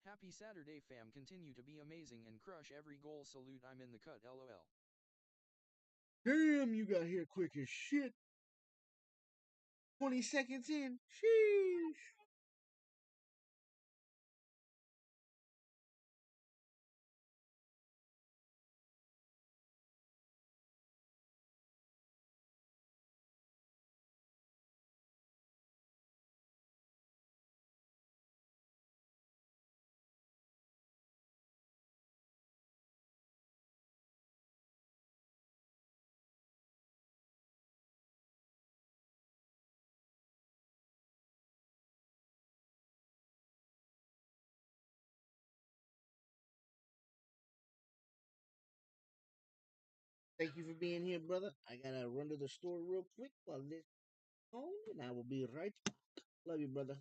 Happy Saturday fam, continue to be amazing and crush every goal. Salute, I'm in the cut, lol. Damn, you got here quick as shit. 20 seconds in. Sheesh. Thank you for being here, brother. I gotta run to the store real quick while this on, and I will be right. Love you, brother.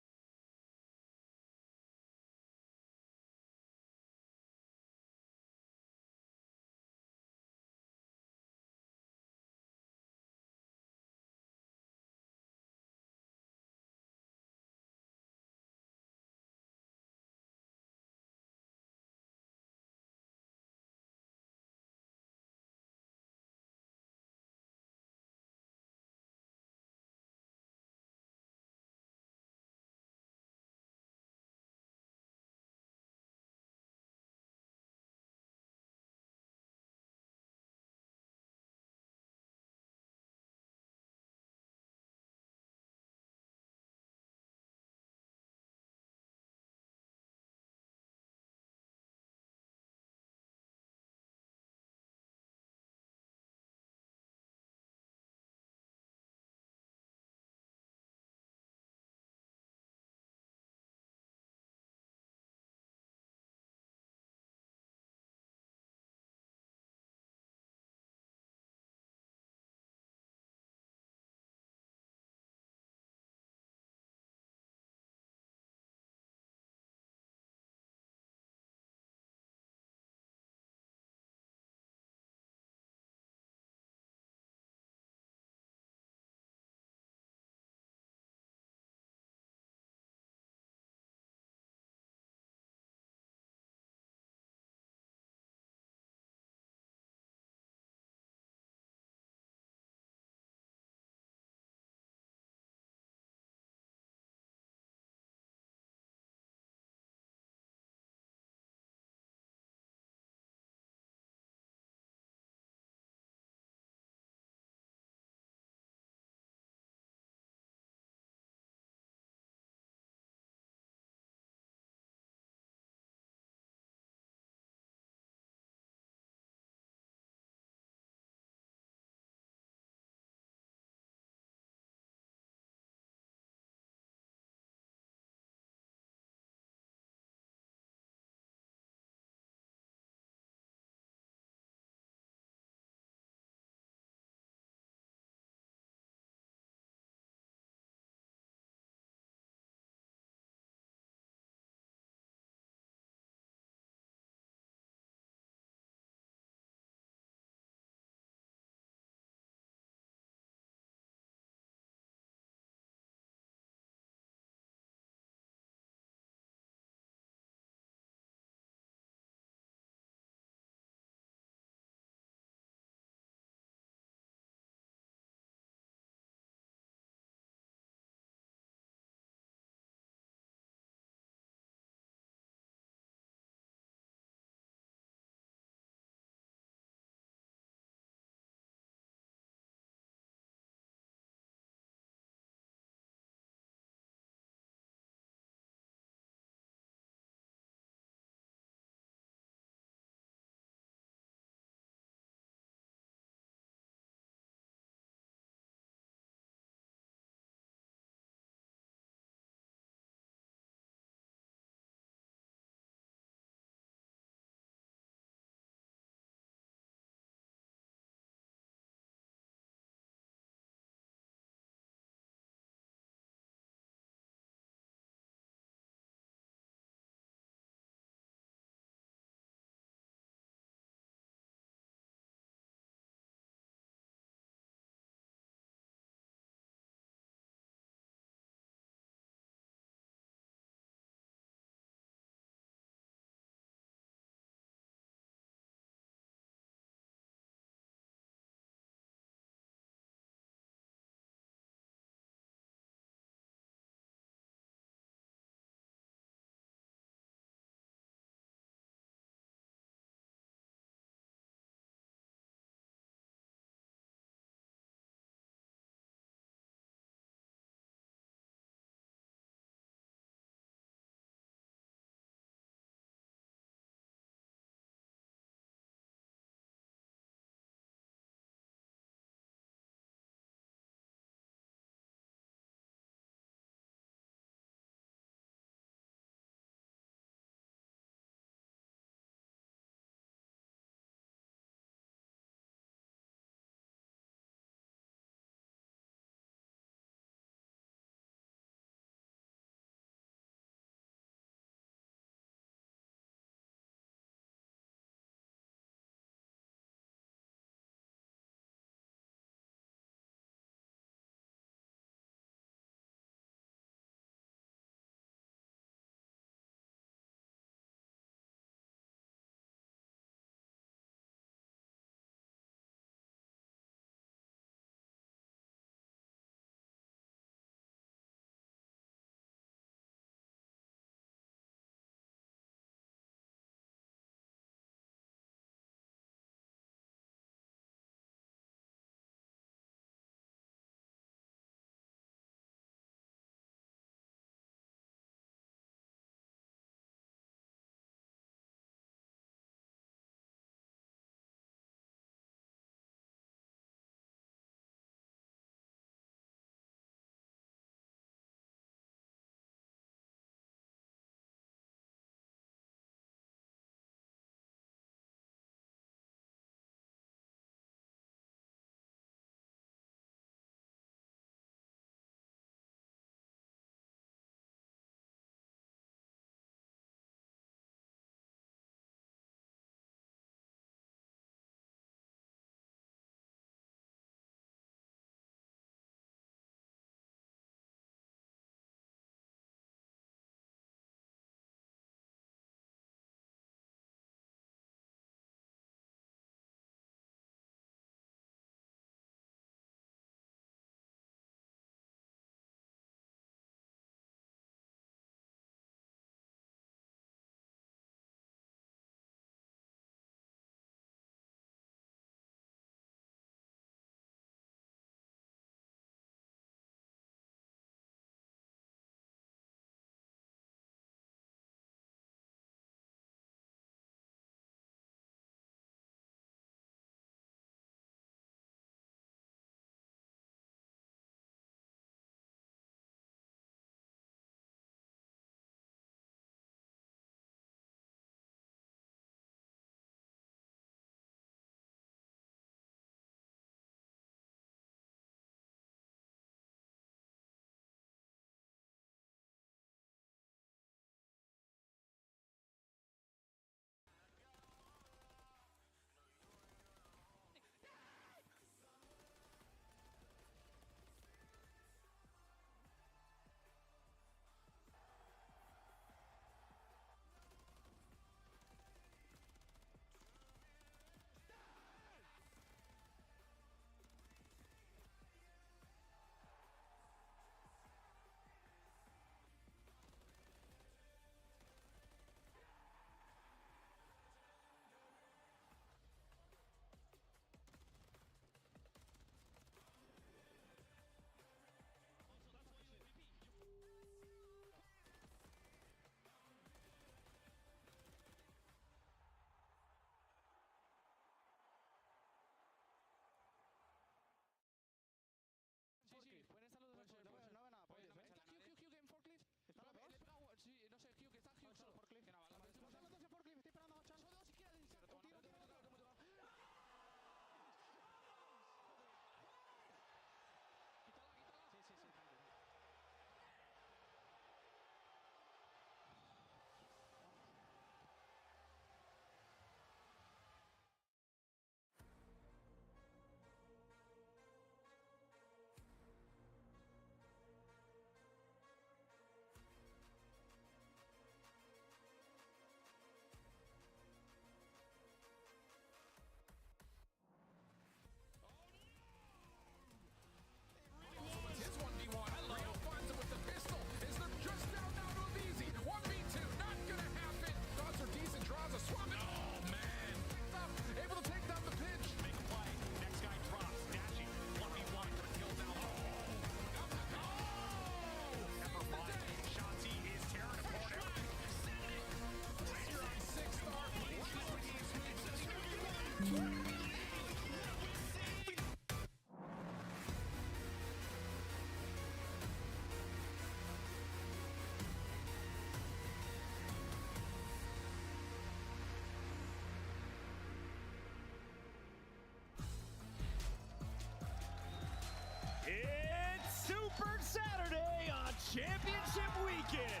Saturday on Championship Weekend.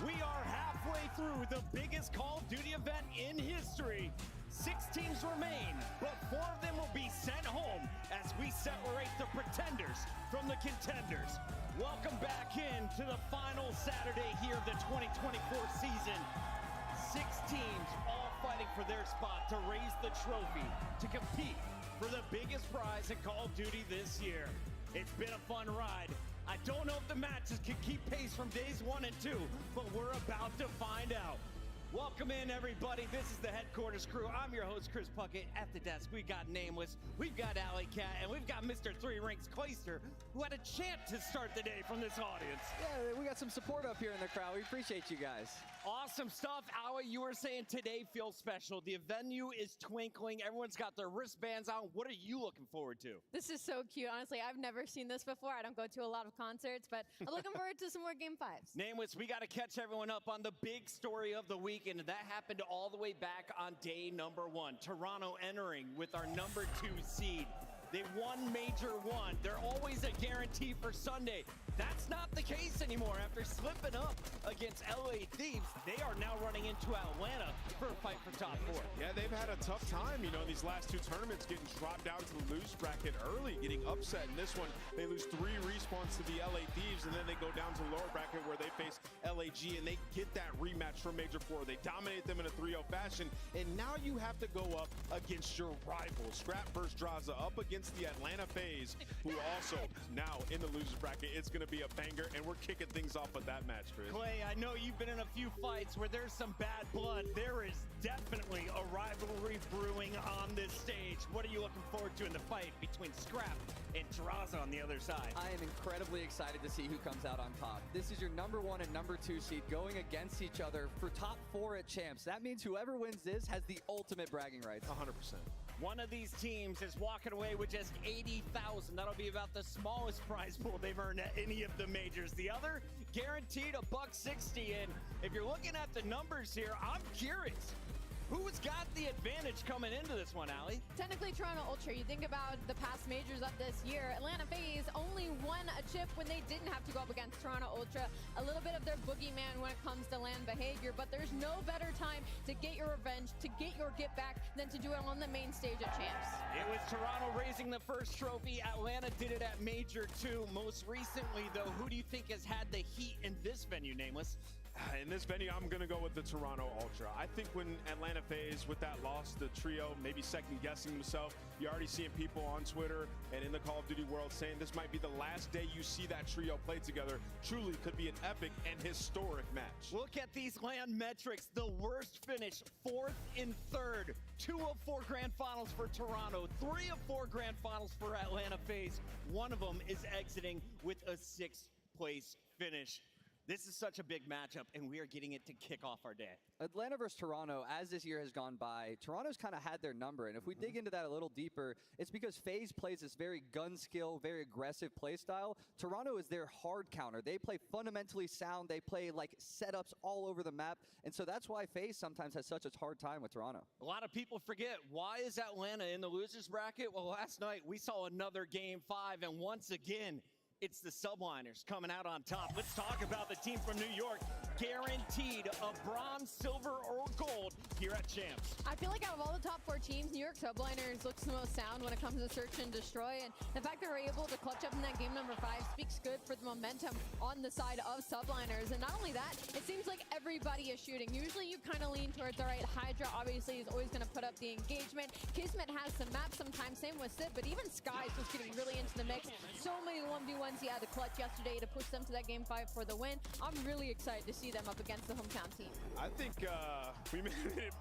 We are halfway through the biggest Call of Duty event in history. 6 teams remain, but 4 of them will be sent home as we separate the pretenders from the contenders. Welcome back in to the final Saturday here of the 2024 season. 6 teams all fighting for their spot to raise the trophy, to compete for the biggest prize in Call of Duty this year. It's been a fun ride. I don't know if the matches can keep pace from days 1 and 2, but we're about to find out. Welcome in, everybody. This is the headquarters crew. I'm your host, Chris Puckett. At the desk, we got Nameless, we've got Alley Cat, and we've got Mr. 3 Ranks Clayster, who had a chant to start the day from this audience. Yeah, we got some support up here in the crowd. We appreciate you guys. Awesome stuff. Allie, you were saying today feels special. The venue is twinkling. Everyone's got their wristbands on. What are you looking forward to? This is so cute. Honestly, I've never seen this before. I don't go to a lot of concerts, but I'm looking forward to some more Game 5s. Nameless, we got to catch everyone up on the big story of the weekend, and that happened all the way back on day number 1. Toronto entering with our number 2 seed. They won Major 1. They're always a guarantee for Sunday. That's not the case anymore. After slipping up against LA Thieves, they are now running into Atlanta for a fight for top 4. Yeah, they've had a tough time, these last 2 tournaments, getting dropped down to the lose bracket early, getting upset. In this one, they lose 3 respawns to the LA Thieves, and then they go down to lower bracket where they face LAG, and they get that rematch from Major 4. They dominate them in a 3-0 fashion, and now you have to go up against your rival. Scrap vs. Draza up against the Atlanta FaZe, who also now in the losers bracket. It's going to be a banger, and we're kicking things off with that match, Chris. Clay, I know you've been in a few fights where there's some bad blood. There is definitely a rivalry brewing on this stage. What are you looking forward to in the fight between Scrap and Draza on the other side? I am incredibly excited to see who comes out on top. This is your number 1 and number 2 seed going against each other for top 4 at Champs. That means whoever wins this has the ultimate bragging rights. 100%. One of these teams is walking away with just $80,000. That'll be about the smallest prize pool they've earned at any of the majors. The other, guaranteed $160. And if you're looking at the numbers here, I'm curious. Who's got the advantage coming into this one, Allie? Technically, Toronto Ultra. You think about the past majors of this year. Atlanta FaZe only won a chip when they didn't have to go up against Toronto Ultra. A little bit of their boogeyman when it comes to LAN behavior, but there's no better time to get your revenge, to get your get back, than to do it on the main stage at Champs. It was Toronto raising the first trophy. Atlanta did it at Major 2. Most recently, though, who do you think has had the heat in this venue, Nameless? In this venue, I'm going to go with the Toronto Ultra. I think when Atlanta FaZe, with that loss, the trio, maybe second-guessing himself, you're already seeing people on Twitter and in the Call of Duty world saying this might be the last day you see that trio play together. Truly could be an epic and historic match. Look at these LAN metrics. The worst finish, 4th and 3rd. 2 of 4 grand finals for Toronto. 3 of 4 grand finals for Atlanta FaZe. One of them is exiting with a 6th place finish. This is such a big matchup, and we are getting it to kick off our day. Atlanta versus Toronto, as this year has gone by, Toronto's kind of had their number. And if we dig into that a little deeper, it's because FaZe plays this very gun skill, very aggressive play style. Toronto is their hard counter. They play fundamentally sound. They play like setups all over the map. And so that's why FaZe sometimes has such a hard time with Toronto. A lot of people forget, why is Atlanta in the losers bracket? Well, last night we saw another Game 5, and once again, it's the subliners coming out on top. Let's talk about the team from New York, guaranteed a bronze, silver, or gold here at Champs. I feel like out of all the top 4 teams, New York Subliners looks the most sound when it comes to search and destroy. And the fact that we're able to clutch up in that game number 5 speaks good for the momentum on the side of Subliners. And not only that, it seems like everybody is shooting. Usually you kind of lean towards, all right, Hydra obviously is always going to put up the engagement. Kismet has some maps sometimes, same with Sid, but even Skies was getting really into the mix. So many 1v1s he had to clutch yesterday to push them to that Game 5 for the win. I'm really excited to see them up against the hometown team. I think we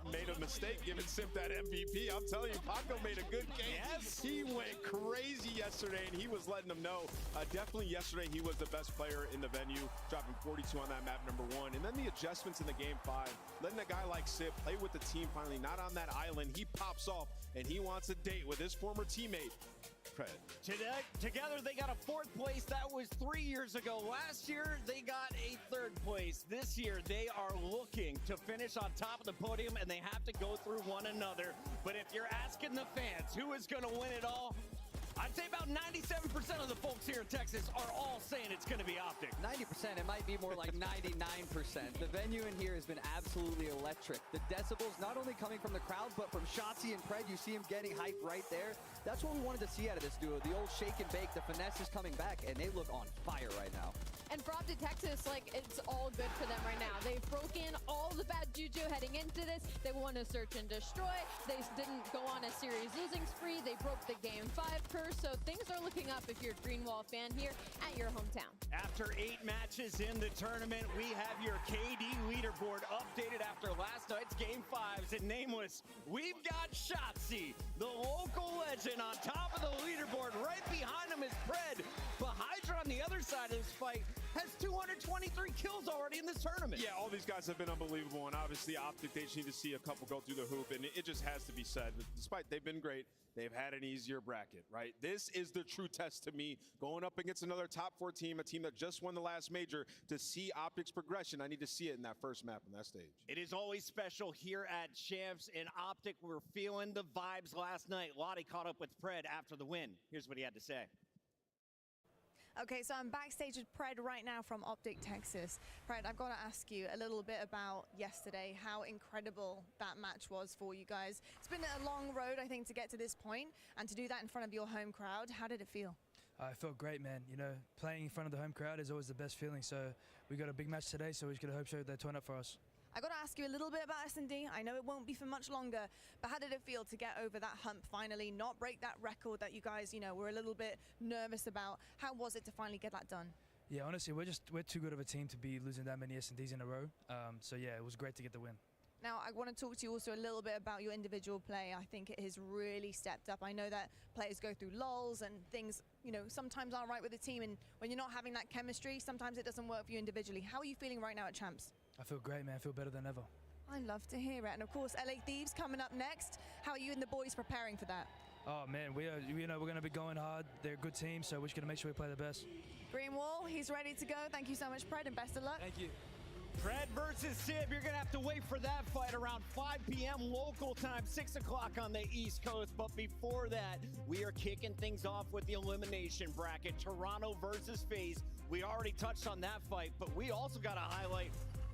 made a mistake giving Simp that MVP. I'm telling you, Paco made a good game. Yes. He went crazy yesterday, and he was letting them know. Definitely yesterday, he was the best player in the venue, dropping 42 on that map, number 1. And then the adjustments in the Game 5, letting a guy like Sip play with the team finally, not on that island. He pops off, and he wants a date with his former teammate, Together, they got a 4th place. That was 3 years ago. Last year, they got a 3rd place. This year, they are looking to finish on top of the podium, and they have to go through one another. But if you're asking the fans who is going to win it all, I'd say about 97% of the folks here in Texas are all saying it's going to be Optic. 90%, it might be more like 99%. The venue in here has been absolutely electric. The decibels not only coming from the crowd, but from Shotzi and Pred. You see him getting hype right there. That's what we wanted to see out of this duo. The old shake and bake, the finesse is coming back, and they look on fire right now. And for Optic Texas, like, it's all good for them right now. They've broken all the bad juju heading into this. They won a search and destroy. They didn't go on a series losing spree. They broke the Game 5 curse. So things are looking up if you're a Greenwall fan here at your hometown. After 8 matches in the tournament, we have your KD leaderboard updated after last night's Game 5s. And nameless, we've got Shotzi, the local legend, on top of the leaderboard. Right behind him is Pred. But Hydra on the other side of this fight has 223 kills already in this tournament. Yeah, all these guys have been unbelievable, and obviously Optic, they just need to see a couple go through the hoop, and it just has to be said. Despite they've been great, they've had an easier bracket, right? This is the true test to me, going up against another top 4 team, a team that just won the last major. To see Optic's progression, I need to see it in that first map on that stage. It is always special here at Champs. In Optic, we're feeling the vibes last night. Lottie caught up with Pred after the win. Here's what he had to say. Okay, so I'm backstage with Pred right now from Optic Texas. Pred, I've got to ask you a little bit about yesterday, how incredible that match was for you guys. It's been a long road, I think, to get to this point, and to do that in front of your home crowd. How did it feel? It felt great, man. You know, playing in front of the home crowd is always the best feeling. So we got a big match today, so we're just going to hope they turn up for us. I got to ask you a little bit about S&D. I know it won't be for much longer, but how did it feel to get over that hump finally, not break that record that you guys, were a little bit nervous about? How was it to finally get that done? Yeah, honestly, we're too good of a team to be losing that many S&Ds in a row. So yeah, it was great to get the win. Now, I want to talk to you also a little bit about your individual play. I think it has really stepped up. I know that players go through lulls and things, sometimes aren't right with the team. And when you're not having that chemistry, sometimes it doesn't work for you individually. How are you feeling right now at Champs? I feel great, man. I feel better than ever. I love to hear it. And of course, LA Thieves coming up next. How are you and the boys preparing for that? Oh man, we're going to be going hard. They're a good team, so we're just going to make sure we play the best. Greenwall, he's ready to go. Thank you so much, Pred, and best of luck. Thank you. Pred versus Sib, you're going to have to wait for that fight around 5 p.m. local time, 6 o'clock on the East Coast. But before that, we are kicking things off with the elimination bracket. Toronto versus FaZe. We already touched on that fight, but we also got to highlight,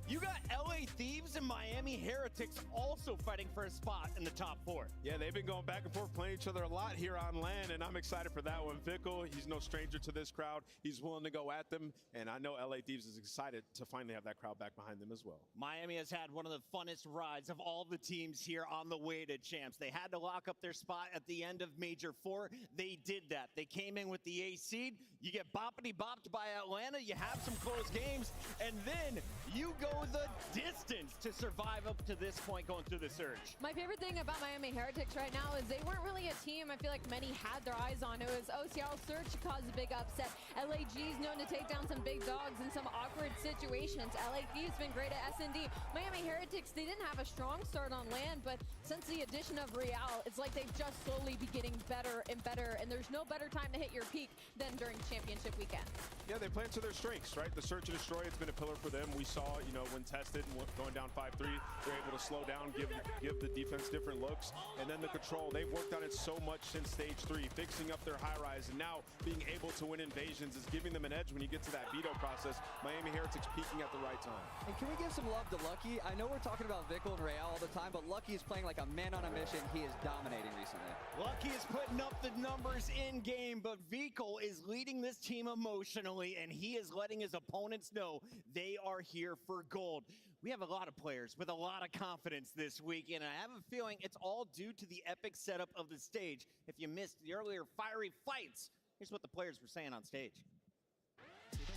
you got LA Thieves and Miami Heretics also fighting for a spot in the top 4. Yeah, they've been going back and forth, playing each other a lot here on LAN, and I'm excited for that one. Vickle, he's no stranger to this crowd. He's willing to go at them, and I know LA Thieves is excited to finally have that crowd back behind them as well. Miami has had one of the funnest rides of all the teams here on the way to Champs. They had to lock up their spot at the end of Major 4. They did that. They came in with the A seed. You get boppity-bopped by Atlanta. You have some close games, and then you go the distance to survive up to this point going through the surge. My favorite thing about Miami Heretics right now is they weren't really a team I feel like many had their eyes on. It was Seattle Surge caused a big upset. LAG's known to take down some big dogs in some awkward situations. LAG's been great at S&D. Miami Heretics, they didn't have a strong start on land, but since the addition of Real, it's like they've just slowly been getting better and better, and there's no better time to hit your peak than during championship weekend. Yeah, they play into their strengths, right? The search and destroy, it's been a pillar for them. We saw, when tested and going down 5-3, they're able to slow down, give the defense different looks. And then the control, they've worked on it so much since stage 3, fixing up their high rise, and now being able to win invasions is giving them an edge when you get to that veto process. Miami Heretics peaking at the right time. And can we give some love to Lucky? I know we're talking about Vickle and Real all the time, but Lucky is playing like a man on a mission. He is dominating recently. Lucky is putting up the numbers in game, but Vickle is leading this team emotionally, and he is letting his opponents know they are here for gold. We have a lot of players with a lot of confidence this week, and I have a feeling it's all due to the epic setup of the stage. If you missed the earlier fiery fights, here's what the players were saying on stage.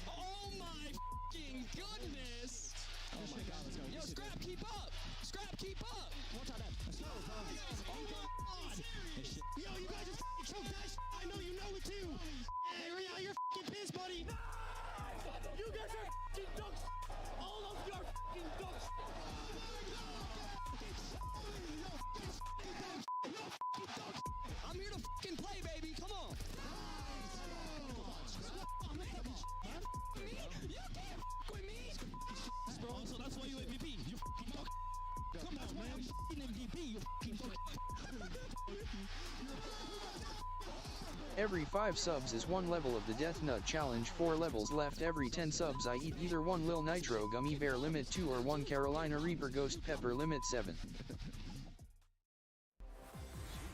Oh my f***ing goodness! Oh my god, let's go. Yo, Scrap, keep up! Scrap, keep up! One time that. Let's go. Oh my god! Yo, you guys just f***ing choked that shit. I know you know it too! Hey, Real, you're f***ing pissed, buddy! You guys are f***ing dogs! All of you are f***ing dogs! I'm here to f***ing play, baby! Come on! You can't f*** with me! Bro, so that's why you MVP. You f***ing fuck. Come on, man. You f***ing MVP. You f***ing fuck. Every 5 subs is 1 level of the Death Nut Challenge. 4 levels left. Every 10 subs I eat either 1 Lil Nitro Gummy Bear limit 2 or 1 Carolina Reaper Ghost Pepper limit 7.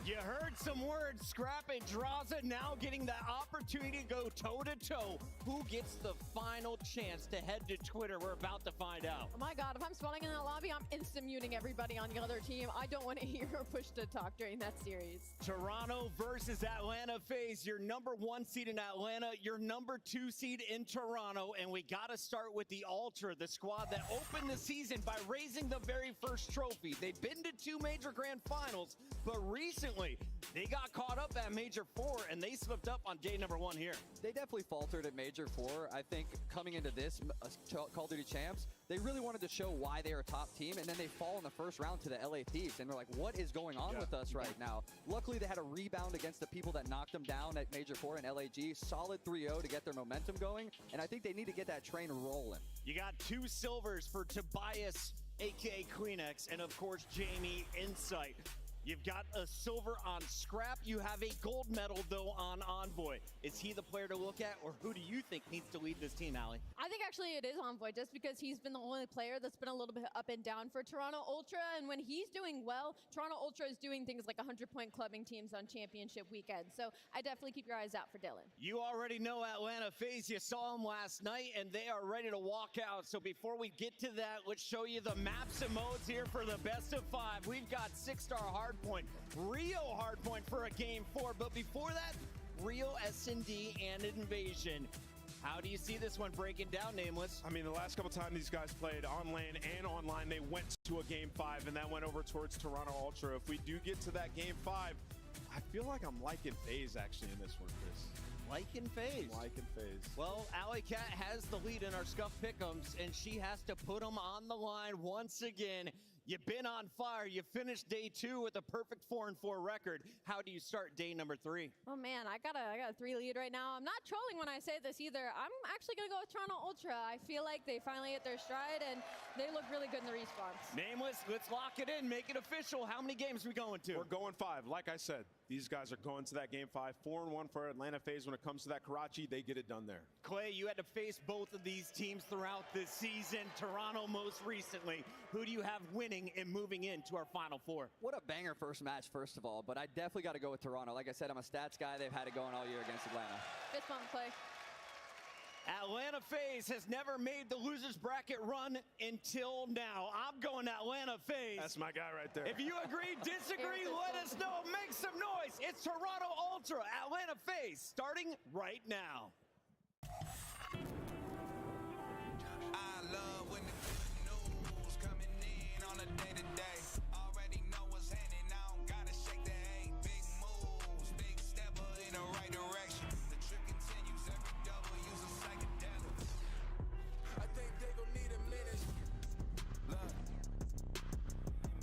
You heard some words, Scrap and Draza now getting the opportunity to go toe-to-toe. Who gets the final chance to head to Twitter? We're about to find out. Oh my God, if I'm spawning in that lobby, I'm instant muting everybody on the other team. I don't want to hear or push to talk during that series. Toronto versus Atlanta FaZe, your number 1 seed in Atlanta, your number 2 seed in Toronto, and we got to start with the Ultra, the squad that opened the season by raising the very first trophy. They've been to 2 major grand finals, but recently they got caught up at Major 4 and they slipped up on day number 1 here. They definitely faltered at Major 4. I think coming into this Call of Duty Champs, they really wanted to show why they are a top team, and then they fall in the first round to the LA Thieves, and they're like, what is going on with us right now? Luckily, they had a rebound against the people that knocked them down at Major 4 and LAG. Solid 3-0 to get their momentum going, and I think they need to get that train rolling. You got 2 silvers for Tobias, aka Queenex, and of course, Jamie Insight. You've got a silver on Scrap. You have a gold medal, though, on Envoy. Is he the player to look at, or who do you think needs to lead this team, Allie? I think actually it is Envoy, just because he's been the only player that's been a little bit up and down for Toronto Ultra, and when he's doing well, Toronto Ultra is doing things like 100-point clubbing teams on championship weekend. So I definitely keep your eyes out for Dylan. You already know Atlanta FaZe. You saw them last night, and they are ready to walk out. So before we get to that, let's show you the maps and modes here for the best of 5. We've got 6-star hardpoint, Rio hardpoint for a game 4, but before that, Rio S&D and Invasion. How do you see this one breaking down, Nameless? I mean, the last couple times these guys played on lane and online, they went to a game 5, and that went over towards Toronto Ultra. If we do get to that game 5, I feel like I'm liking FaZe actually in this one, Chris. Liking FaZe. Liking FaZe. Well, Alley Cat has the lead in our Scuff Pick'ems, and she has to put them on the line once again. You've been on fire. You finished day 2 with a perfect 4-4 record. How do you start day number 3? Oh man, I got a 3 lead right now. I'm not trolling when I say this either. I'm actually gonna go with Toronto Ultra. I feel like they finally hit their stride and they look really good in the respawns. Nameless, let's lock it in, make it official. How many games are we going to? We're going 5. Like I said, these guys are going to that game 5. 4-1 for Atlanta FaZe. When it comes to that Karachi, they get it done there. Clay, you had to face both of these teams throughout this season. Toronto most recently. Who do you have winning and moving into our Final 4? What a banger first match, first of all, but I definitely got to go with Toronto. Like I said, I'm a stats guy. They've had it going all year against Atlanta. Fist bump, Clay. Atlanta FaZe has never made the losers bracket run until now. I'm going Atlanta FaZe. That's my guy right there. If you agree, disagree, let us know. Make some noise. It's Toronto Ultra, Atlanta FaZe, starting right now. I love when the good news coming in on a day-to-day. Already know what's happening. I don't gotta shake the hay. Big moves, big stepper in the right direction. The trip continues. Every double use a psychedelic. I think they gon' need a minute. Look,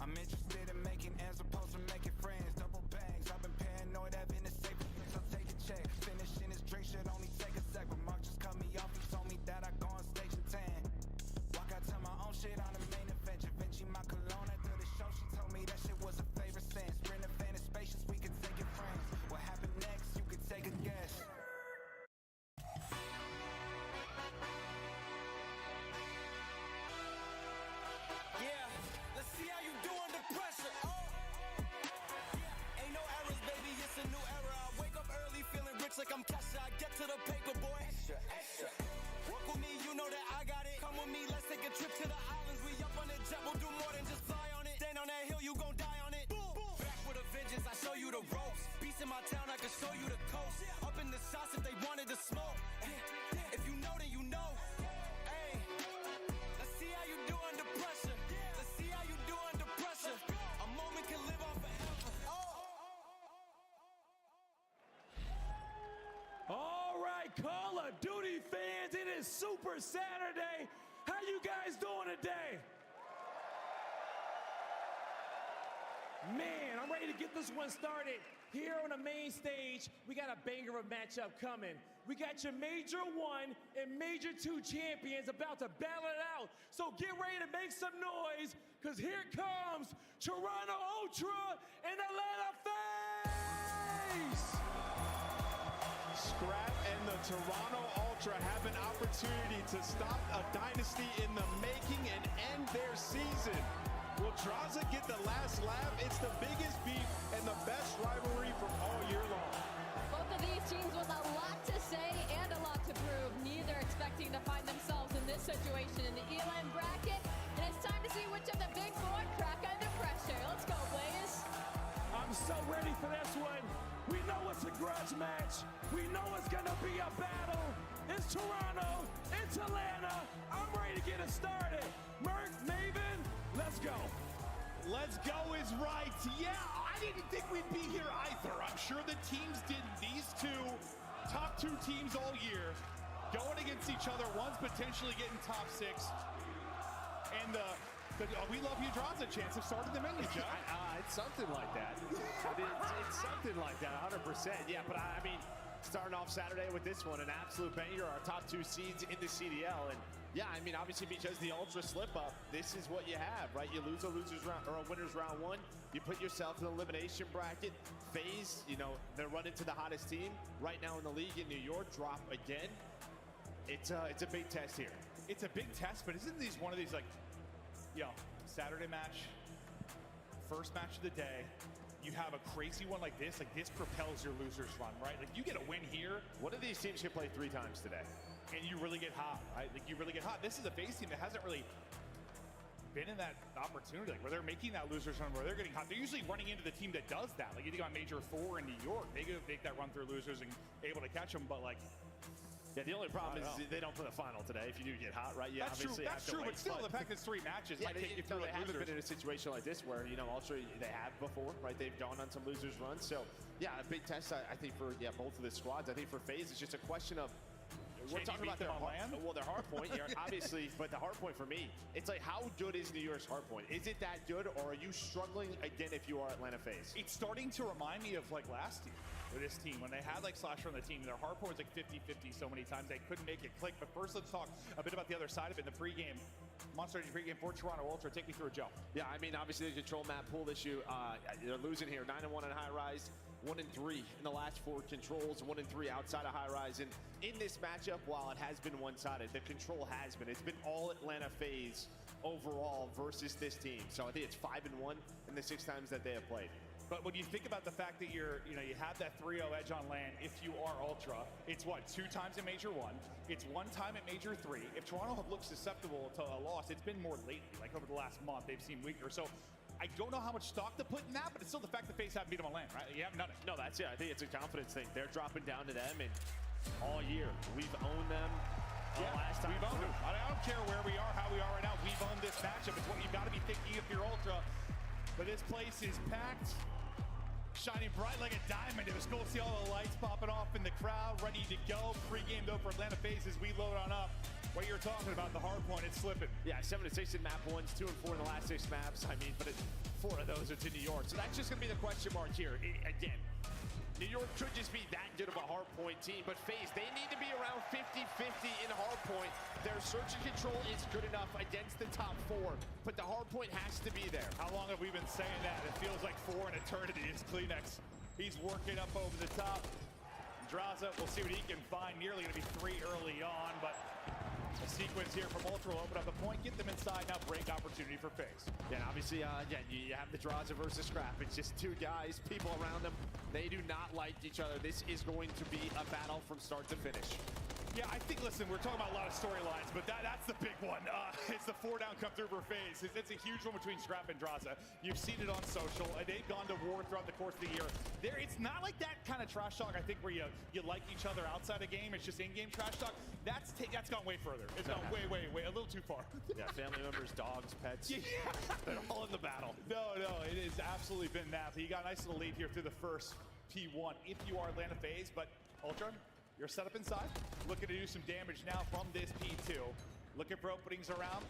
I'm interested in making as opposed to making friends. Double bags. I've been paranoid having a safe. So take a check. Finishing this drink should only take a sec. But Mark just cut me off. He told me that I go on stage and tan. Walk out to my own shit on the main event. Vinci my cologne after the show. She told me that shit was a favorite sense. Sprint a fan of spacious, we can take it friends. What happened next? You can take a guess. Yeah, let's see how you do under pressure. Ain't no errors, baby. It's a new era. I wake up early, feeling rich like I'm Kesha. I get to the paper, boy. Extra, extra. Walk with me, you know that I got it. Come with me, let's take a trip to the islands. We up on the jet, we'll do more than just fly on it. Stand on that hill, you gon' die on it. Boom, boom. Back with a vengeance, I show you the ropes. Beats in my town, I can show you the coast. Up in the shots if they wanted to smoke. If you know, then you know. Hey, let's see how you do under pressure. Let's see how you do under pressure. A moment can live on forever. All right, Call of Duty fans, it is Super Saturday. How you guys doing today? Man, I'm ready to get this one started. Here on the main stage, we got a banger of matchup coming. We got your Major 1 and Major 2 champions about to battle it out. So get ready to make some noise, because here comes Toronto Ultra and Atlanta FaZe! Scrap and the Toronto Ultra have an opportunity to stop a dynasty in the making and end their season. Will Draza get the last laugh? It's the biggest beef and the best rivalry from all year long. Both of these teams with a lot to say and a lot to prove. Neither expecting to find themselves in this situation in the Elam bracket. And it's time to see which of the big four crack under pressure. Let's go, Blaze. I'm so ready for this one. We know it's a grudge match. We know it's gonna be a battle. It's Toronto, it's Atlanta. I'm ready to get it started. Merc, Maven, let's go. Let's go is right. Yeah, I didn't think we'd be here either. I'm sure the teams did. These two, top two teams all year, going against each other. One's potentially getting top 6. And the We Love You Draza chance have started the menu, John. It's something like that. It's something like that, 100%. Yeah, but I mean, starting off Saturday with this one, an absolute banger, our top 2 seeds in the CDL. And yeah, I mean, obviously because the Ultra slip up, this is what you have, right? You lose a losers round or a winners round 1. You put yourself in the elimination bracket. FaZe, you know, they're running to the hottest team right now in the league in New York. Drop again. It's a big test here. It's a big test, but isn't these one of these like, yo, Saturday match, first match of the day, you have a crazy one like this propels your losers run, right? Like you get a win here. One of these teams can play 3 times today. And you really get hot, right? Like you really get hot. This is a FaZe team that hasn't really been in that opportunity, like where they're making that losers run, where they're getting hot. They're usually running into the team that does that. Like you think on Major 4 in New York, they go make that run through losers and able to catch them, but like, yeah, the only problem is they don't play the final today if you do get hot, right? Yeah, that's true. That's true, but still, the fact that it's 3 matches might take you through they haven't been in a situation like this where, you know, Ultra, they have before, right? They've gone on some losers runs. So, yeah, a big test, I think, for both of the squads. I think for FaZe, it's just a question of, we're talking about their hard point, yeah, obviously, but the hard point for me, it's like, how good is New York's hard point? Is it that good, or are you struggling again if you are Atlanta FaZe? It's starting to remind me of like last year with this team when they had like Slasher on the team. Their hard point was like 50-50 so many times they couldn't make it click. But first, let's talk a bit about the other side of it in the pregame. Monster Energy pregame for Toronto Ultra. Take me through it, Joe. Yeah, I mean, obviously the control map pool issue. They're losing here, 9-1 in high rise. 1-3 in the last 4 controls, 1-3 outside of high rise. And in this matchup, while it has been one-sided, the control has been. It's been all Atlanta FaZe overall versus this team. So I think it's 5-1 in the 6 times that they have played. But when you think about the fact that you have that 3-0 edge on land, if you are Ultra, it's what, 2 times in Major 1, it's 1 time at Major 3. If Toronto looks susceptible to a loss, it's been more lately, like over the last month, they've seemed weaker. So I don't know how much stock to put in that, but it's still the fact that FaZe haven't beat them on land, right? You haven't done it. No, that's it. I think it's a confidence thing. They're dropping down to them, and all year, we've owned them. Last time we've owned them. I don't care where we are, how we are right now. We've owned this matchup. It's what you've got to be thinking if you're Ultra. But this place is packed, shining bright like a diamond. It was cool to see all the lights popping off in the crowd, ready to go. Pre-game though for Atlanta FaZe as we load on up. What you're talking about, the hard point, it's slipping. Yeah, 7-6 in map 1s, 2-4 in the last 6 maps. I mean, but 4 of those are to New York. So that's just going to be the question mark here. Again, New York could just be that good of a hard point team, but FaZe, they need to be around 50-50 in hard point. Their search and control is good enough against the top 4, but the hard point has to be there. How long have we been saying that? It feels like 4 an eternity. It's Kleenex. He's working up over the top. Draza, we'll see what he can find. Nearly going to be 3 early on, but a sequence here from Ultra will open up the point, get them inside, now break opportunity for FaZe. Yeah, and obviously, again, you have the Draza versus Scrap. It's just 2 guys, people around them. They do not like each other. This is going to be a battle from start to finish. Yeah, I think, listen, we're talking about a lot of storylines, but that's the big one. It's the 4 down come through for FaZe. It's a huge one between Scrap and Draza. You've seen it on social. They've gone to war throughout the course of the year. It's not like that kind of trash talk, I think, where you like each other outside a game. It's just in-game trash talk. That's gone way further. It's gone way, a little too far. Yeah, family members, dogs, pets. Yeah. They're all in the battle. No, it has absolutely been that. You got a nice little lead here through the first P1 if you are Atlanta FaZe, but Ultra, you're set up inside, looking to do some damage now from this P2. Looking for openings around.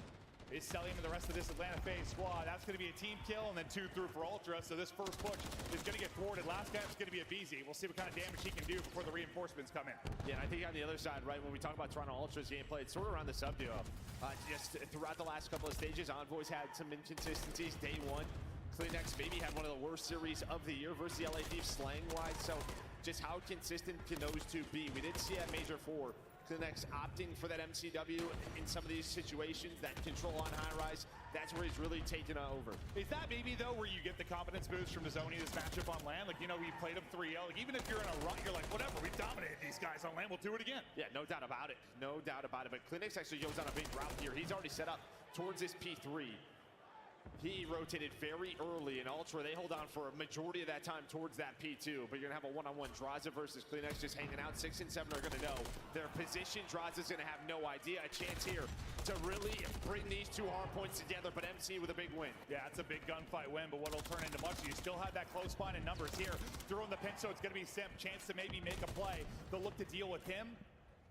Is selling to the rest of this Atlanta FaZe squad. That's going to be a team kill and then 2 through for Ultra. So this first push is going to get thwarted. Last guy's going to be a BZ. We'll see what kind of damage he can do before the reinforcements come in. Yeah, and I think on the other side, right, when we talk about Toronto Ultra's gameplay, it's sort of around the sub duo. Just throughout the last couple of stages, Envoy's had some inconsistencies. Day 1, Kleenex maybe had one of the worst series of the year versus the LA Thieves slang-wise. So just how consistent can those two be? We did see at Major 4, Clinex opting for that MCW in some of these situations, that control on high rise. That's where he's really taken over. Is that maybe, though, where you get the confidence boost from zoning this matchup on land? Like, you know, we played him 3-0. Like, even if you're in a run, you're like, whatever, we dominated these guys on land. We'll do it again. Yeah, no doubt about it. No doubt about it. But Clinex actually goes on a big route here. He's already set up towards this P3. He rotated very early in Ultra. They hold on for a majority of that time towards that P2, but you're gonna have a one-on-one. Draza versus Clinex just hanging out. 6 and 7 are gonna know their position. Draza's gonna have no idea. A chance here to really bring these two hard points together, but MC with a big win. Yeah, it's a big gunfight win, but what'll turn into much, you still have that close line in numbers here. Throwing the pin, so it's gonna be Simp. Chance to maybe make a play. They'll look to deal with him.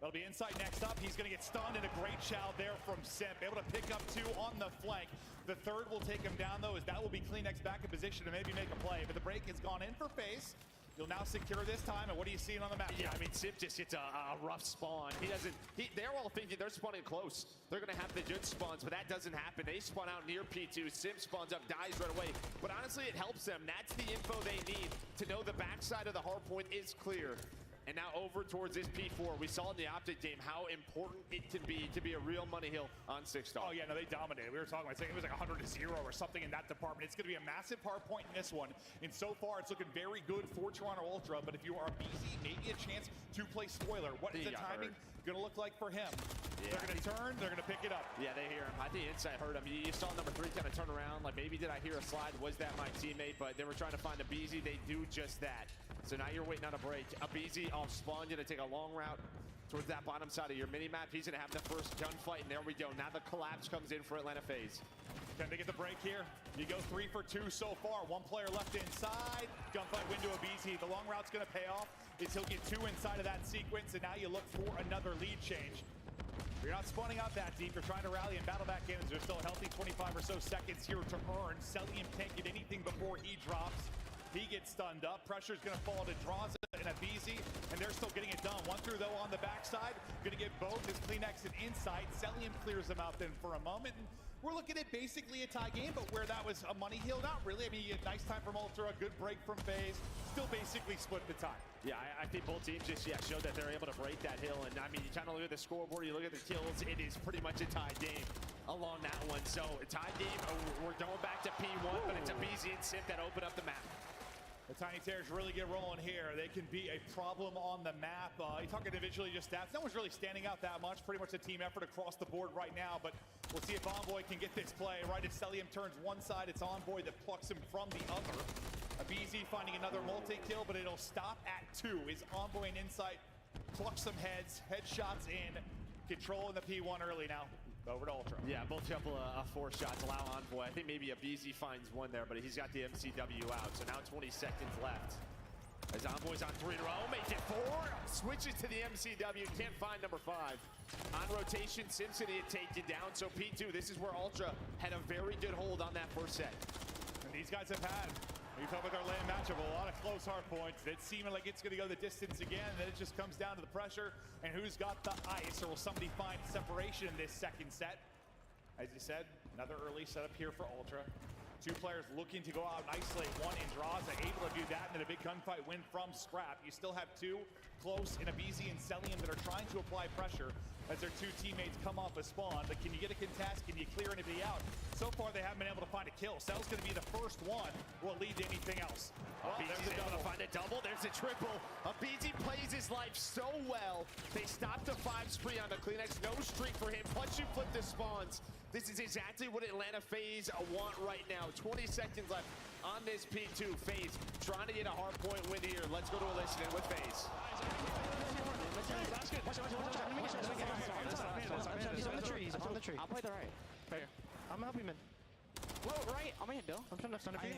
That'll be inside next up. He's going to get stunned, and a great chow there from Simp. Able to pick up 2 on the flank. The third will take him down, though, as that will be Clinex back in position to maybe make a play. But the break has gone in for FaZe. You'll now secure this time, and what are you seeing on the map? Yeah, I mean, Simp just hits a rough spawn. They're all thinking they're spawning close. They're going to have the good spawns, but that doesn't happen. They spawn out near P2. Simp spawns up, dies right away. But honestly, it helps them. That's the info they need to know the backside of the hard point is clear. And now over towards this P4. We saw in the Optic game how important it can be to be a real money hill on 6-star. Oh, yeah, no, they dominated. We were talking about saying it was like 100-0 or something in that department. It's going to be a massive hard point in this one. And so far, it's looking very good for Toronto Ultra. But if you are BZ, maybe a chance to play spoiler. What is the timing going to look like for him? Yeah, they're going to turn. They're going to pick it up. Yeah, they hear him. I think Inside heard him. You saw number 3 kind of turn around. Like, maybe did I hear a slide? Was that my teammate? But they were trying to find a BZ. They do just that. So now you're waiting on a break. A BZ off spawn, going to take a long route towards that bottom side of your mini-map. He's going to have the first gunfight, and there we go. Now the collapse comes in for Atlanta FaZe. Can they get the break here? You go 3 for 2 so far. 1 player left inside. Gunfight window of BZ. The long route's going to pay off. He'll get 2 inside of that sequence, and now you look for another lead change. You're not spawning out that deep. You're trying to rally and battle back in. There's still a healthy 25 or so seconds here to earn. Cellium can't get anything before he drops. He gets stunned up. Pressure's going to fall to Draza and a BZ, and they're still getting it done. 1 through, though, on the backside. Going to get both as Clinex and Insight. Cellium clears them out then for a moment. And we're looking at basically a tie game, but where that was a money hill, not really. I mean, you get nice time from Ultra, a good break from FaZe. Still basically split the tie. Yeah, I think both teams just showed that they're able to break that hill. And I mean, you kind of look at the scoreboard, you look at the kills, it is pretty much a tie game along that one. So a tie game, we're going back to P1, but it's a BZ and Simp that open up the map. The Tiny Terrors really get rolling here. They can be a problem on the map. You're talking individually just stats. No one's really standing out that much. Pretty much a team effort across the board right now, but we'll see if Envoy can get this play. Right as Cellium turns one side, it's Envoy that plucks him from the other. A BZ finding another multi-kill, but it'll stop at 2. Is Envoy and Insight pluck some heads, headshots in, controlling the P1 early now. Over to Ultra. Yeah, both couple of 4 shots allow Envoy. I think maybe a BZ finds 1 there, but he's got the MCW out. So now 20 seconds left. As Envoy's on 3 in a row, make it 4. Switches to the MCW, can't find number 5. On rotation, Simpson had taken down. So P2, this is where Ultra had a very good hold on that first set. And these guys have had, we talk about our land matchup, a lot of close hard points. It's seeming like it's going to go the distance again, and then it just comes down to the pressure and who's got the ice, or will somebody find separation in this second set? As you said, another early setup here for Ultra. 2 players looking to go out and isolate. 1 in Draza, able to do that, and then a big gunfight win from Scrap. You still have 2 close in a BZ and Cellium that are trying to apply pressure as their 2 teammates come off a spawn. But can you get a contest? Can you clear anybody out? So far, they haven't been able to find a kill. Cell's going to be the first one. Will it lead to anything else? Well, there's able to find a double. There's a triple. BZ plays his life so well. They stopped the 5 spree on the Clinex. No streak for him. Punch and flip the spawns. This is exactly what Atlanta FaZe want right now. 20 seconds left on this P2. FaZe trying to get a hard point win here. Let's go to a listening with FaZe. He's on the tree. He's on the tree. I'll play the right. Fair. I'm helping him. Low, right. I'm in, though. I'm trying to stun a few.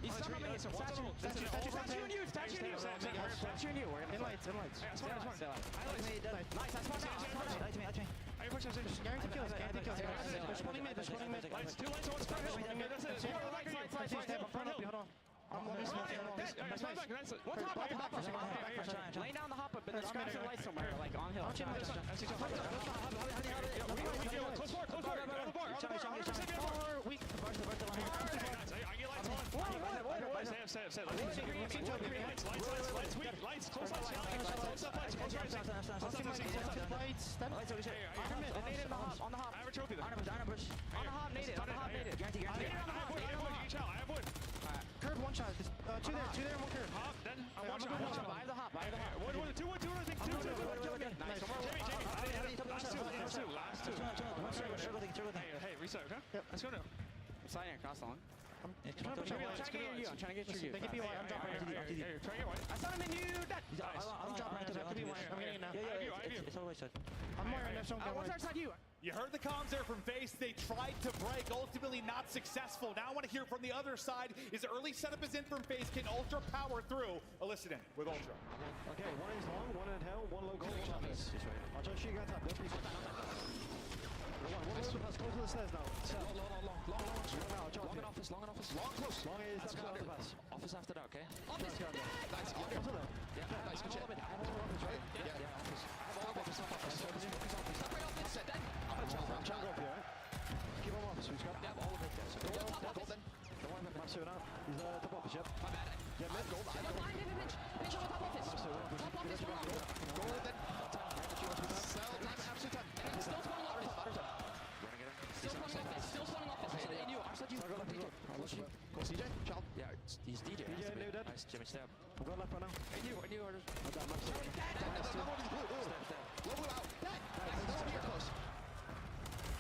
He's stuck on me. Statue and you. Statue and you. Statue and you. We're in lights. In lights. Stay alive. Nice. I spawned out. Guaranteed kills. They're spawning mid. Lights, 2 lights, 1 spread hill. That's it. Hold on. Lay down the hop up, but there's scraps and lights somewhere, like on hill. Close bar. Weak. Stay. Lights, weak. Lights, dead. Lights, okay. Iron mid, nade in the hop, on the hop. I have a trophy though. Iron push. On the hop, nade it. On the hop, nade it. Guarantee. I have wood, I have wood. Curve, one shot. Two there, one curve. Hop, then. One shot. I have the hop. One, two, I think. Two. Nice. Last two. Hey, reset, okay? Yep. Let's go now. I'm sliding across long. I'm trying to get you. They can be white. I'm dropping right to the. Try to get white. I saw him in you. I'm dropping right to the. I could be white. I'm getting it now. I view. It's all right side. I'm more in left, so I'm getting white. You heard the comms there from FaZe. They tried to break, ultimately not successful. Now I want to hear from the other side. His early setup is in from FaZe. Can Ultra power through? Listen in with Ultra. Okay, one is long, one in hell, one low goal, one top. I'll just shoot you guys top. Don't be one close to the stairs now. Long in office. Long close. Long is That's after good. the pass. Office after that, okay? Nice, good. Nice. Yeah, nice. Good shit. I have all office, right? Yeah, office. I have all office. Separate office. Then I'm gonna jump. I'm trying to go up here, right? Keep on office, who's got? Yeah, all of it. Gold then. Don't worry about Massive now. He's top office, yep. My bad. Yeah, mid. Gold. Pinch on the top office. Top office, Gold then. Sell time. Absolute time. Still spawning office. Still spawning office. In you. Outside you. Go CJ. Child. Yeah, he's DJ. DJ, new dead. Nice. Jimmy step. I'm going left right now. In you. I'm down, Massive. Low blue out. Dead. Close.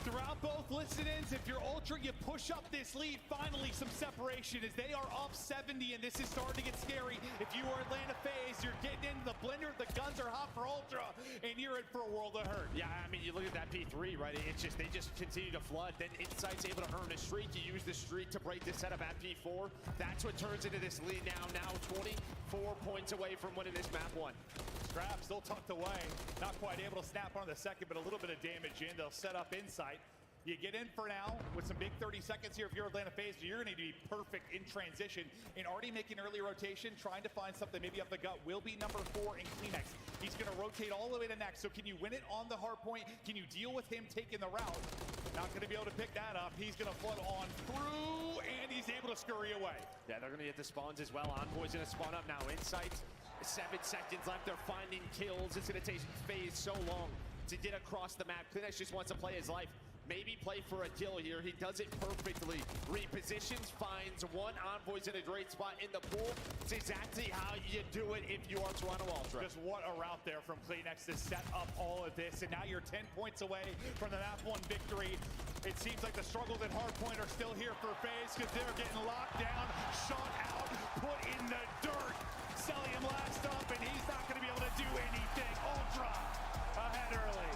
Throughout both listen-ins, if you're Ultra, you push up this lead. Finally, some separation as they are up 70, and this is starting to get scary. If you are Atlanta FaZe, you're getting into the blender. The guns are hot for Ultra, and you're in for a world of hurt. Yeah, I mean, you look at that P3, right? It's just, they just continue to flood. Then Insight's able to earn a streak. You use the streak to break this setup at P4. That's what turns into this lead now. Now 24 points away from winning this map 1. Scrap still tucked away. Not quite able to snap on the second, but a little bit of damage in. They'll set up Insight. You get in for now with some big 30 seconds here. If you're Atlanta FaZe, you're going to need to be perfect in transition. And already making early rotation, trying to find something maybe up the gut, will be number 4 in Kleenex. He's going to rotate all the way to next. So can you win it on the hard point? Can you deal with him taking the route? Not going to be able to pick that up. He's going to flood on through, and he's able to scurry away. Yeah, they're going to get the spawns as well. Envoy's going to spawn up now. Insight, 7 seconds left. They're finding kills. It's going to take FaZe so long to get across the map. Kleenex just wants to play his life. Maybe play for a kill here. He does it perfectly. Repositions, finds one. Envoy's in a great spot in the pool. It's exactly how you do it if you are Toronto Ultra. Just what a route there from Kleenex to set up all of this. And now you're 10 points away from the map 1 victory. It seems like the struggles at hardpoint are still here for FaZe because they're getting locked down, shot out, put in the dirt. Cellium last up, and he's not going to be able to do anything. Ultra ahead early.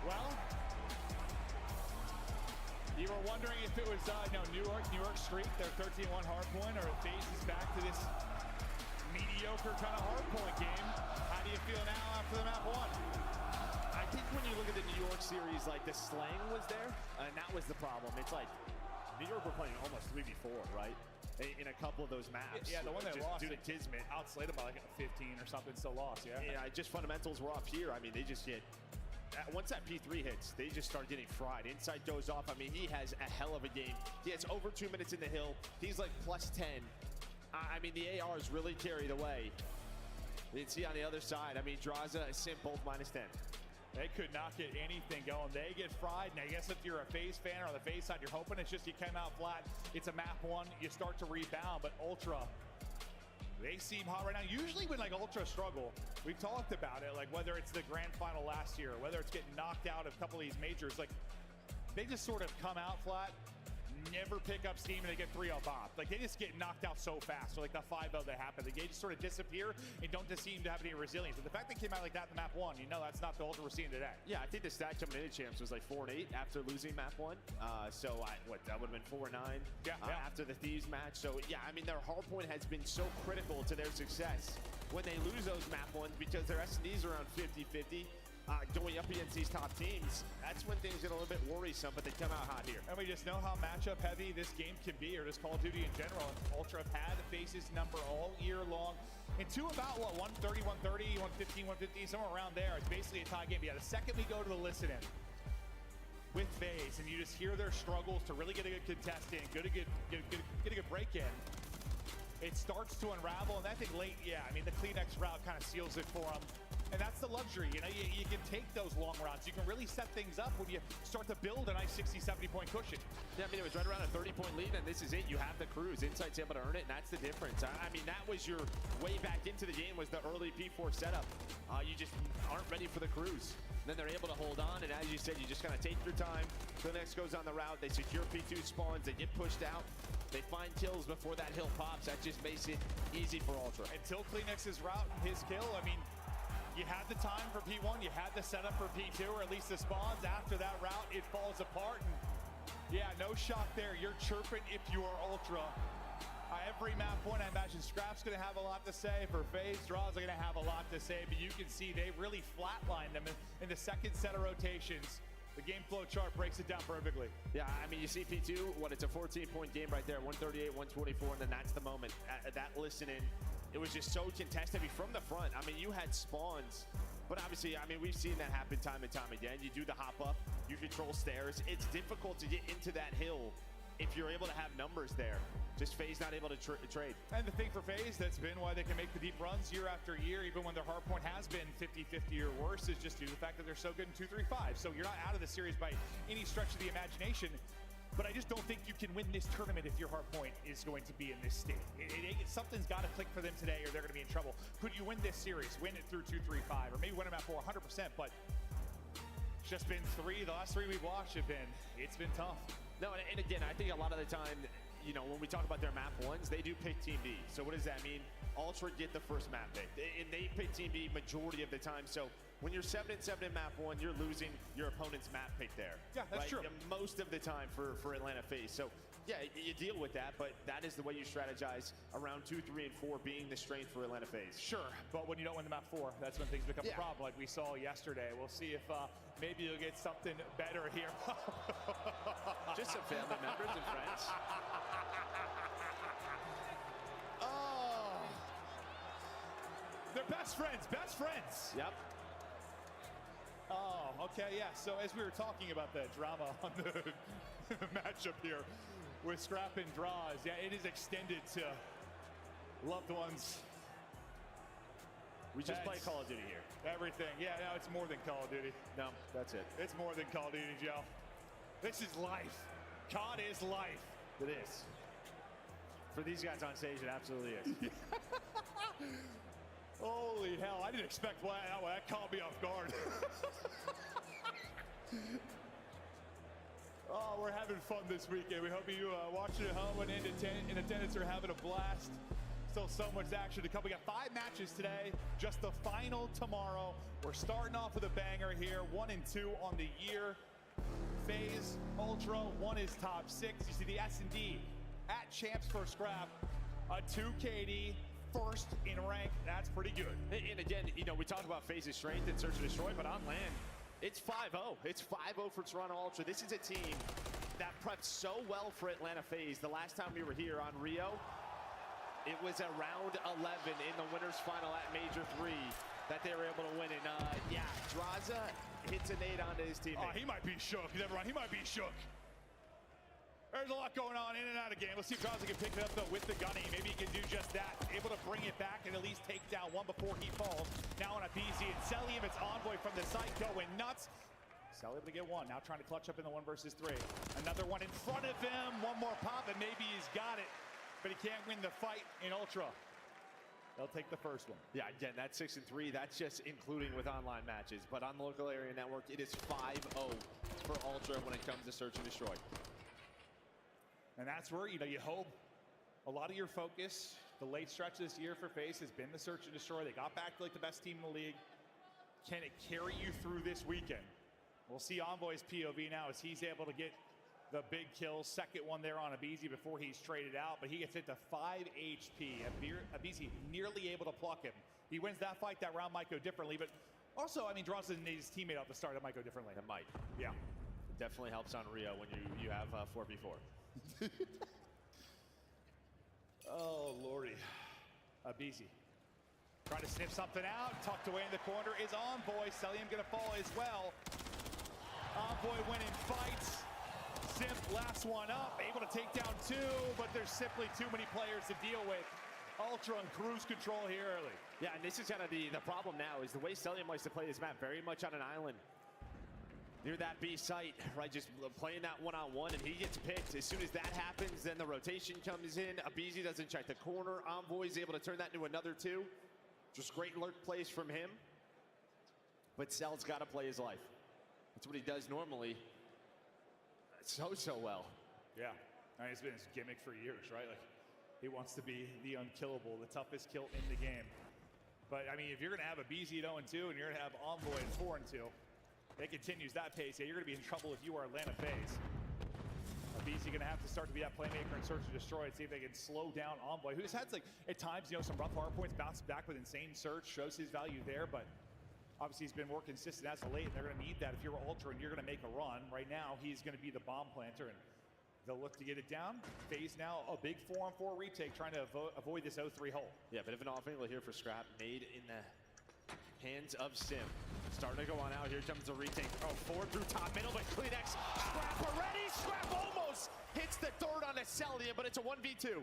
Well, you were wondering if it was New York streak, their 13-1 hardpoint, or if FaZe is back to this mediocre kind of hardpoint game. How do you feel now after the map 1? I think when you look at the New York series, like the slang was there, and that was the problem. It's like New York were playing almost 3v4, right? In a couple of those maps. Yeah, the one they lost due to Kismet. Outslayed them by like a 15 or something, still lost, yeah? Yeah, just fundamentals were off here. I mean, they just get, once that P3 hits, they just start getting fried. Insight goes off. I mean, he has a hell of a game. He has over 2 minutes in the hill. He's like +10. I mean, the ARs really carried away. You can see on the other side, I mean, Draza, Simp, both -10. They could not get anything going. They get fried, and I guess if you're a FaZe fan or on the FaZe side, you're hoping it's just you came out flat. It's a map 1, you start to rebound, but Ultra, they seem hot right now. Usually when like Ultra struggle, we've talked about it, like whether it's the grand final last year, or whether it's getting knocked out of a couple of these majors, like they just sort of come out flat, never pick up steam, and they get 3-0 bomb. Like they just get knocked out so fast, or like the 5-0 that happened. They just sort of disappear and don't just seem to have any resilience. But the fact they came out like that in map 1, you know that's not the Ultra we're seeing today. Yeah, I think the stat coming into champs was like 4-8 after losing map 1. So that would have been 4-9 after the Thieves match. So yeah, I mean their hardpoint has been so critical to their success when they lose those map 1s because their S&Ds are around 50-50. Going up against these top teams, that's when things get a little bit worrisome, but they come out hot here. And we just know how matchup heavy this game can be, or just Call of Duty in general. And Ultra have had FaZe's number all year long. Into about, what, 130, 130, 115, 150, somewhere around there. It's basically a tie game. But yeah, the second we go to the listen-in with FaZe, and you just hear their struggles to really get a good contestant, get a good break-in, it starts to unravel, and I think late, yeah, I mean, the Kleenex route kind of seals it for them. And that's the luxury, you know, you can take those long routes. You can really set things up when you start to build a nice 60, 70-point cushion. Yeah, I mean, it was right around a 30-point lead, and this is it. You have the cruise. Insight's able to earn it, and that's the difference. I mean, that was your way back into the game was the early P4 setup. You just aren't ready for the cruise. And then they're able to hold on, and as you said, you just kind of take your time. The next goes on the route. They secure P2 spawns. They get pushed out. They find kills before that hill pops. That just makes it easy for Ultra. Until Kleenex's route, his kill, I mean, you had the time for P1, you had the setup for P2, or at least the spawns. After that route, it falls apart. And yeah, no shock there. You're chirping if you are Ultra. Every map point, I imagine Scrap's going to have a lot to say. For FaZe, Draws are going to have a lot to say. But you can see they really flatlined them in the second set of rotations. The game flow chart breaks it down perfectly. Yeah, I mean, you see P2, it's a 14-point game right there, 138, 124, and then that's the moment. That listening, it was just so contested from the front. I mean, you had spawns, but obviously, I mean, we've seen that happen time and time again. You do the hop up, you control stairs. It's difficult to get into that hill if you're able to have numbers there. Just FaZe not able to trade. And the thing for FaZe, that's been why they can make the deep runs year after year, even when their hard point has been 50-50 or worse, is just due to the fact that they're so good in 2-3-5. So you're not out of the series by any stretch of the imagination. But I just don't think you can win this tournament if your hard point is going to be in this state. Something's got to click for them today or they're going to be in trouble. Could you win this series, win it through 2-3-5, or maybe win them at 400%, but it's just been the last three we've watched it's been tough. No, and again, I think a lot of the time, you know, when we talk about their map ones, they do pick Team B. So what does that mean? Ultra get the first map pick, and they pick Team B majority of the time. So when you're 7-7 in map one, you're losing your opponent's map pick there. Yeah, that's true. Most of the time for Atlanta FaZe. So yeah, you deal with that, but that is the way you strategize around 2, 3, and 4 being the strength for Atlanta FaZe. Sure, but when you don't win the map 4, that's when things become a problem, like we saw yesterday. We'll see if maybe you'll get something better here. Just some family members and friends. Oh, they're best friends. Yep. Oh, okay, yeah. So as we were talking about the drama on the matchup here with Scrap and Draws, yeah, it is extended to loved ones. We just play Call of Duty here. Everything. Yeah, no, it's more than Call of Duty. No, that's it. It's more than Call of Duty, Joe. This is life. COD is life. It is. For these guys on stage, it absolutely is. Holy hell, I didn't expect that caught me off guard. Oh, we're having fun this weekend. We hope you watching at home and in attendance are having a blast. Still so much action to come. We got 5 matches today, just the final tomorrow. We're starting off with a banger here, 1 and 2 on the year. FaZe, Ultra, 1 is top 6. You see the S&D at champs for Scrap, a 2 KD, first in rank. That's pretty good. And again, you know, we talk about FaZe's strength in Search and Destroy, but on land, it's 5-0. It's 5-0 for Toronto Ultra. This is a team that prepped so well for Atlanta FaZe. The last time we were here on Rio, it was a round 11 in the winners final at Major 3 that they were able to win. And yeah, Draza hits a nade onto his teammate. Oh, he might be shook. Never mind, he might be shook. There's a lot going on in and out of game. Let's see if Draza can pick it up though with the gunny. Maybe he can do just that. Able to bring it back and at least take down one before he falls. Now on a BZ and Celium, it's Envoy from the side going nuts. Celium able to get one. Now trying to clutch up in the 1 versus 3. Another one in front of him. One more pop and maybe he's got it. But he can't win the fight in Ultra. They'll take the first one. Yeah, again, that's 6 and 3. That's just including with online matches. But on the local area network, it is 5-0 for Ultra when it comes to Search and Destroy. And that's where, you know, you hope a lot of your focus, the late stretch this year for FaZe has been the Search and Destroy. They got back to like the best team in the league. Can it carry you through this weekend? We'll see Envoy's POV now as he's able to get the big kill. Second one there on Abizi before he's traded out, but he gets it to 5 HP. Abizi nearly able to pluck him. He wins that fight. That round might go differently, but also, I mean, Draws didn't need his teammate off the start. It might go differently. It might. Yeah. It definitely helps on Rio when you have 4v4. Oh, Lordy. Abizi trying to sniff something out. Tucked away in the corner is Envoy. Celium going to fall as well. Envoy winning fights. Simp last one up. Able to take down 2, but there's simply too many players to deal with. Ultra on cruise control here early. Yeah, and this is kind of the problem now, is the way Cellium likes to play this map, very much on an island. Near that B site, right, just playing that one-on-one, and he gets picked. As soon as that happens, then the rotation comes in. aBeZy doesn't check the corner. Envoy's able to turn that into another 2. Just great lurk plays from him. But Cell's got to play his life. That's what he does normally. So well. Yeah, I mean, it's been his gimmick for years, right? Like, he wants to be the unkillable, the toughest kill in the game. But, I mean, if you're going to have aBeZy at 0-2 and you're going to have Envoy at 4-2, it continues that pace. Yeah, you're going to be in trouble if you are Atlanta FaZe. aBeZy going to have to start to be that playmaker and search and destroy and see if they can slow down Envoy, who has had, like, at times, you know, some rough hard points, bounces back with insane search, shows his value there, but obviously he's been more consistent as of late, and they're going to need that if you're Ultra and you're going to make a run. Right now, he's going to be the bomb planter, and they'll look to get it down. FaZe now a big 4-on-4 retake, trying to avoid this 0-3 hole. Yeah, bit of an off angle here for Scrap, made in the hands of Sim. Starting to go on out. Here comes the retake. Oh, 4 through top middle, but Kleenex. Scrap already. Scrap almost hits the third on a Cellium, but it's a 1v2.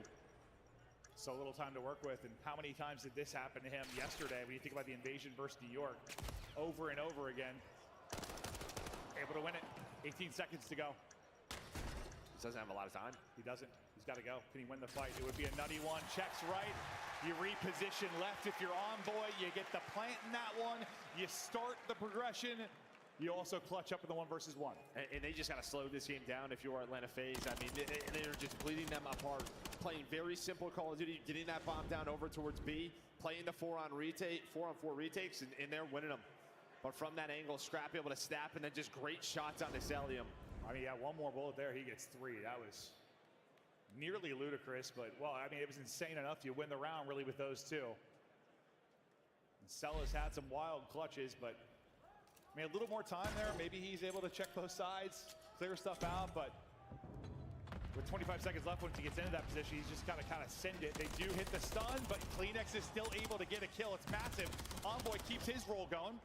So little time to work with, and how many times did this happen to him yesterday when you think about the invasion versus New York? Over and over again. Able to win it. 18 seconds to go. He doesn't have a lot of time. He doesn't. He's got to go. Can he win the fight? It would be a nutty one. Checks right. You reposition left if you're Envoy. You get the plant in that one. You start the progression. You also clutch up in the 1-versus-1. And they just got to slow this game down if you are Atlanta FaZe. I mean, they're just bleeding them apart. Playing very simple Call of Duty, getting that bomb down over towards B, playing the 4-on-4 retakes, and they're winning them. But from that angle, Scrap able to snap, and then just great shots on the Cellium. I mean, yeah, one more bullet there, he gets 3. That was nearly ludicrous, but, well, I mean, it was insane enough. You win the round, really, with those 2. And Cella's had some wild clutches, but, I mean, a little more time there. Maybe he's able to check both sides, clear stuff out, but with 25 seconds left once he gets into that position, he's just got to kind of send it. They do hit the stun, but Kleenex is still able to get a kill. It's massive. Envoy keeps his roll going.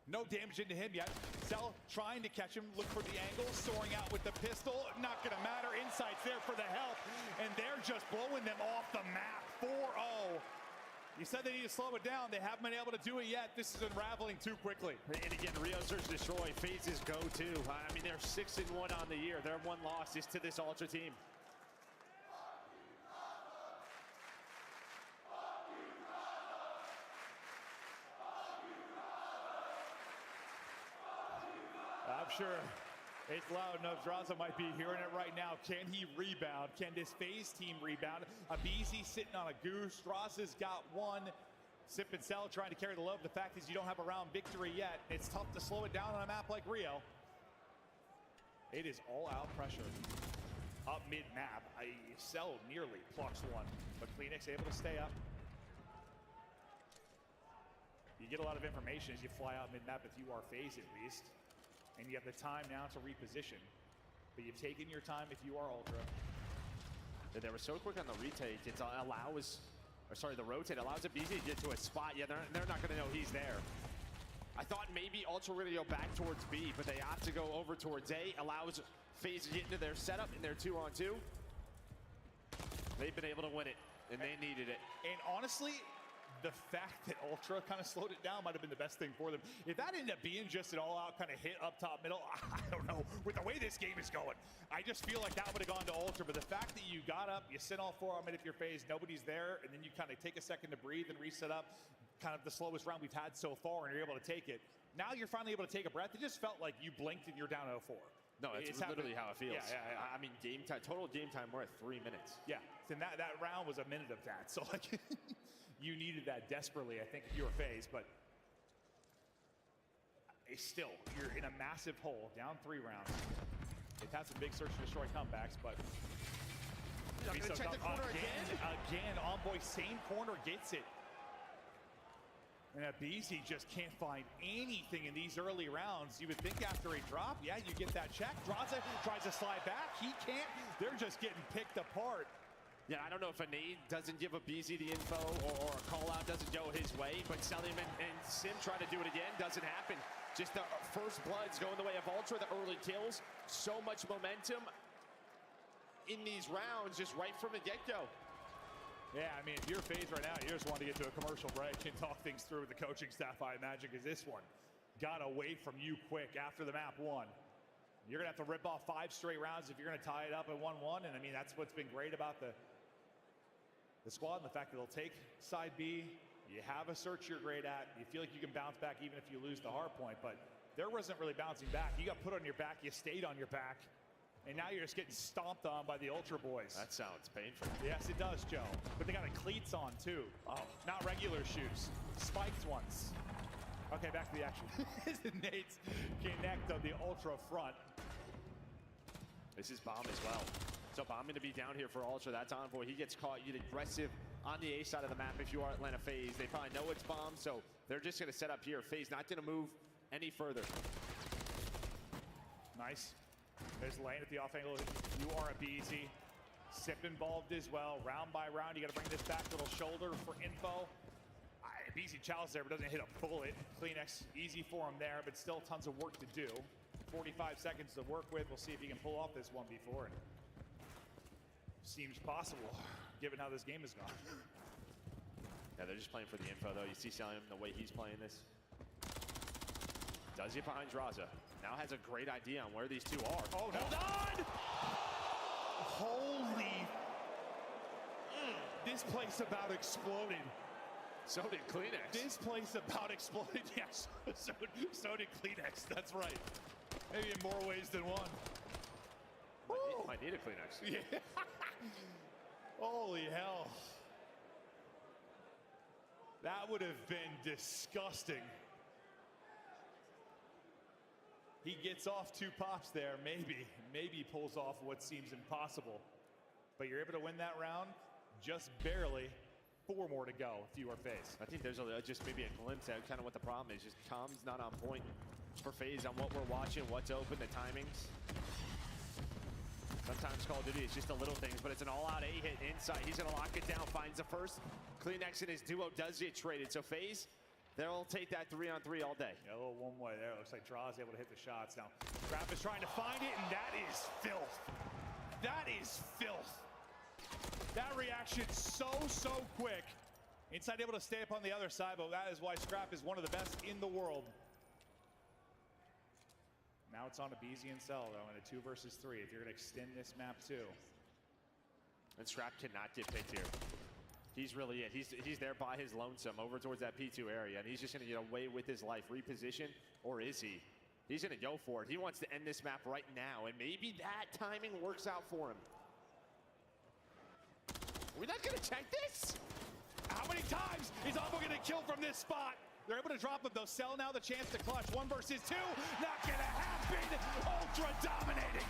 No damage into him yet. Cell trying to catch him. Look for the angle. Soaring out with the pistol. Not going to matter. Insight's there for the help. And they're just blowing them off the map. 4-0. You said they need to slow it down. They haven't been able to do it yet. This is unraveling too quickly. And again, Rio Search Destroy. FaZe's go-to. I mean, they're 6-1 on the year. Their one loss is to this Ultra team. I'm sure it's loud enough. Draza might be hearing it right now. Can he rebound? Can this FaZe team rebound? aBeZy sitting on a goose. Draza's got one. Sip and Cell trying to carry the load. The fact is you don't have a round victory yet. It's tough to slow it down on a map like Rio. It is all-out pressure. Up mid-map. Cell nearly plucks one, but Kleenex able to stay up. You get a lot of information as you fly out mid-map if you are FaZe at least. And you have the time now to reposition. But you've taken your time if you are Ultra. They were so quick on the retake. It allows, or sorry, the rotate allows aBeZy to get to a spot. Yeah, they're not going to know he's there. I thought maybe Ultra were going to go back towards B, but they opt to go over towards A. Allows FaZe to get into their setup in their 2-on-2. They've been able to win it, and they needed it. And honestly, the fact that Ultra kind of slowed it down might have been the best thing for them. If that ended up being just an all-out kind of hit up top middle, I don't know. With the way this game is going, I just feel like that would have gone to Ultra. But the fact that you got up, you sent all 4 on mid if you're FaZe, nobody's there, and then you kind of take a second to breathe and reset up, kind of the slowest round we've had so far, and you're able to take it. Now you're finally able to take a breath. It just felt like you blinked and you're down 0-4. No, it's literally how it feels. Yeah. I mean, game time, total game time, we're at 3 minutes. Yeah, and that round was a minute of that. So, like, you needed that desperately, I think, if you were FaZe, but still, you're in a massive hole, down 3 rounds. They've had some big search and destroy comebacks, but check the corner again, Envoy, same corner, gets it. And aBeZy just can't find anything in these early rounds. You would think after a drop, yeah, you get that check. Draza tries to slide back. He can't. They're just getting picked apart. Yeah, I don't know if a nade doesn't give aBeZy the info or a call-out doesn't go his way, but Cellium and Sim trying to do it again doesn't happen. Just the first bloods going the way of Ultra, the early kills. So much momentum in these rounds just right from the get-go. Yeah, I mean, if you're FaZe right now, you just want to get to a commercial break and talk things through with the coaching staff, I imagine, because this one got away from you quick after the map won. You're going to have to rip off 5 straight rounds if you're going to tie it up at 1-1. And, I mean, that's what's been great about the squad and the fact that they'll take side B. You have a search you're great at. You feel like you can bounce back even if you lose the hard point. But there wasn't really bouncing back. You got put on your back. You stayed on your back. And now you're just getting stomped on by the Ultra boys. That sounds painful. Yes, it does, Joe. But they got the cleats on, too. Oh, not regular shoes. Spiked ones. Okay, back to the action. Nate's connect on the Ultra front. This is Bomb as well. So Bomb going to be down here for Ultra. That's Envoy. He gets caught. You get aggressive on the A side of the map if you are Atlanta FaZe. They probably know it's Bomb, so they're just going to set up here. FaZe not going to move any further. Nice. There's Lane at the off angle. You are a BZ. Sip involved as well. Round by round, you got to bring this back little shoulder for info. BZ Chalice there, but doesn't hit a bullet. Kleenex easy for him there, but still tons of work to do. 45 seconds to work with. We'll see if he can pull off this 1v4. And seems possible, given how this game has gone. Yeah, they're just playing for the info, though. You see Salim, the way he's playing this. Does it behind Draza. Now has a great idea on where these two are. Oh, no. Hold on! Holy... This place about exploded. So did Kleenex. This place about exploded. Yes, so did Kleenex. That's right. Maybe in more ways than one. Might need a Kleenex. Yeah. Holy hell. That would have been disgusting. He gets off 2 pops there, maybe pulls off what seems impossible. But you're able to win that round, just barely. 4 more to go if you are FaZe. I think there's just maybe a glimpse at kind of what the problem is. Just comms not on point for FaZe on what we're watching, what's open, the timings. Sometimes Call of Duty is just the little things, but it's an all-out A-hit inside. He's gonna lock it down, finds the first. Kleenex and his duo does get traded. So FaZe, they'll take that 3-on-3 all day. Yeah, a little one way there. Looks like Draw is able to hit the shots. Now, Trap is trying to find it, and that is filth. That is filth. That reaction so quick. Inside able to stay up on the other side, but that is why Scrap is one of the best in the world. Now it's on to BZ and Cell, though, in a 2 versus 3. If you're going to extend this map, too. And Scrap cannot get picked here. He's really it. He's there by his lonesome over towards that P2 area, and he's just going to get away with his life. Reposition, or is he? He's going to go for it. He wants to end this map right now, and maybe that timing works out for him. We're not going to check this? How many times is Ombo going to kill from this spot? They're able to drop him, though. Cell now the chance to clutch. 1 versus 2. Not going to happen. Ultra dominating.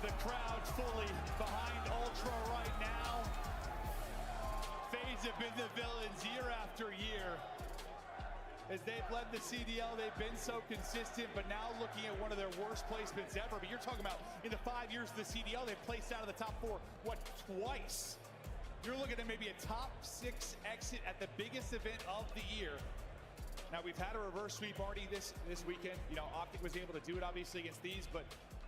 The crowd's fully behind Ultra right now. FaZe have been the villains year after year. As they've led the CDL, they've been so consistent, but now looking at one of their worst placements ever. But you're talking about in the 5 years of the CDL, they've placed out of the top 4, what, twice? You're looking at maybe a top 6 exit at the biggest event of the year. Now, we've had a reverse sweep already this weekend. You know, Optic was able to do it, obviously, against Thieves, but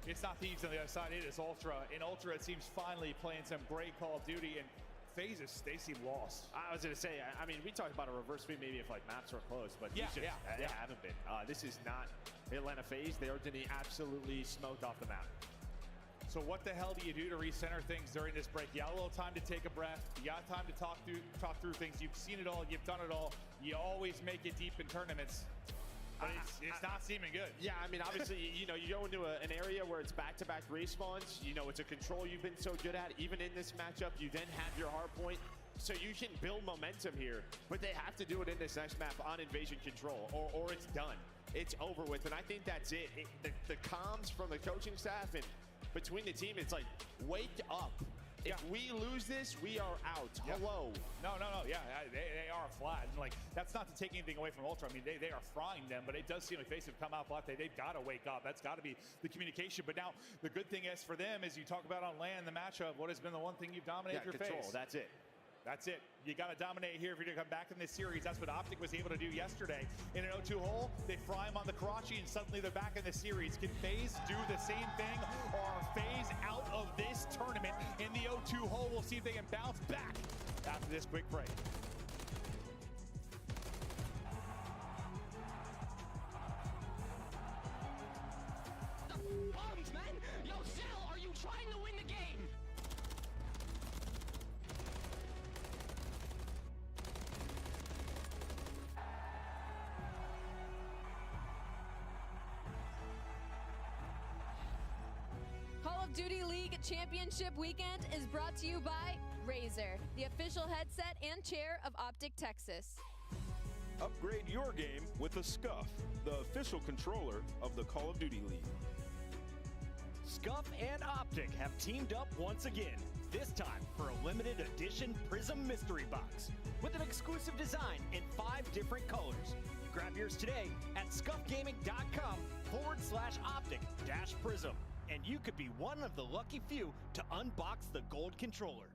it's not Thieves on the other side, it is Ultra. And Ultra, it seems, finally playing some great Call of Duty, and FaZe, they seem lost. I was going to say, I mean, we talked about a reverse sweep maybe if, like, maps were close, but they haven't been. This is not Atlanta FaZe. They're getting absolutely smoked off the map. So what the hell do you do to recenter things during this break? You got a little time to take a breath. You got time to talk through things. You've seen it all. You've done it all. You always make it deep in tournaments. But it's not seeming good. Yeah, I mean, obviously, you know, you go into an area where it's back-to-back respawns. You know, it's a control you've been so good at. Even in this matchup, you then have your hard point. So you can build momentum here. But they have to do it in this next map on invasion control, or it's done. It's over with, and I think that's it. The comms from the coaching staff and between the team, it's like, wake up. If we lose this, we are out. Hello. No. Yeah, they are flat. And like, that's not to take anything away from Ultra. I mean, they are frying them, but it does seem like FaZe have come out flat. They've got to wake up. That's got to be the communication. But now the good thing is for them, as you talk about on LAN, the matchup, what has been the one thing you've dominated your control. FaZe? That's it. That's it. You got to dominate here if you're going to come back in this series. That's what Optic was able to do yesterday. In an 0-2 hole, they fry him on the Karachi, and suddenly they're back in the series. Can FaZe do the same thing, or are FaZe out of this tournament in the 0-2 hole? We'll see if they can bounce back after this quick break. Arms, man! Yo, Cell, are you trying to win the game? Call of Duty League Championship Weekend is brought to you by Razer, the official headset and chair of Optic Texas. Upgrade your game with a Scuff, the official controller of the Call of Duty League. Scuff and Optic have teamed up once again, this time for a limited edition Prism Mystery Box with an exclusive design in 5 different colors. Grab yours today at scuffgaming.com/optic-prism, and you could be one of the lucky few to unbox the gold controller.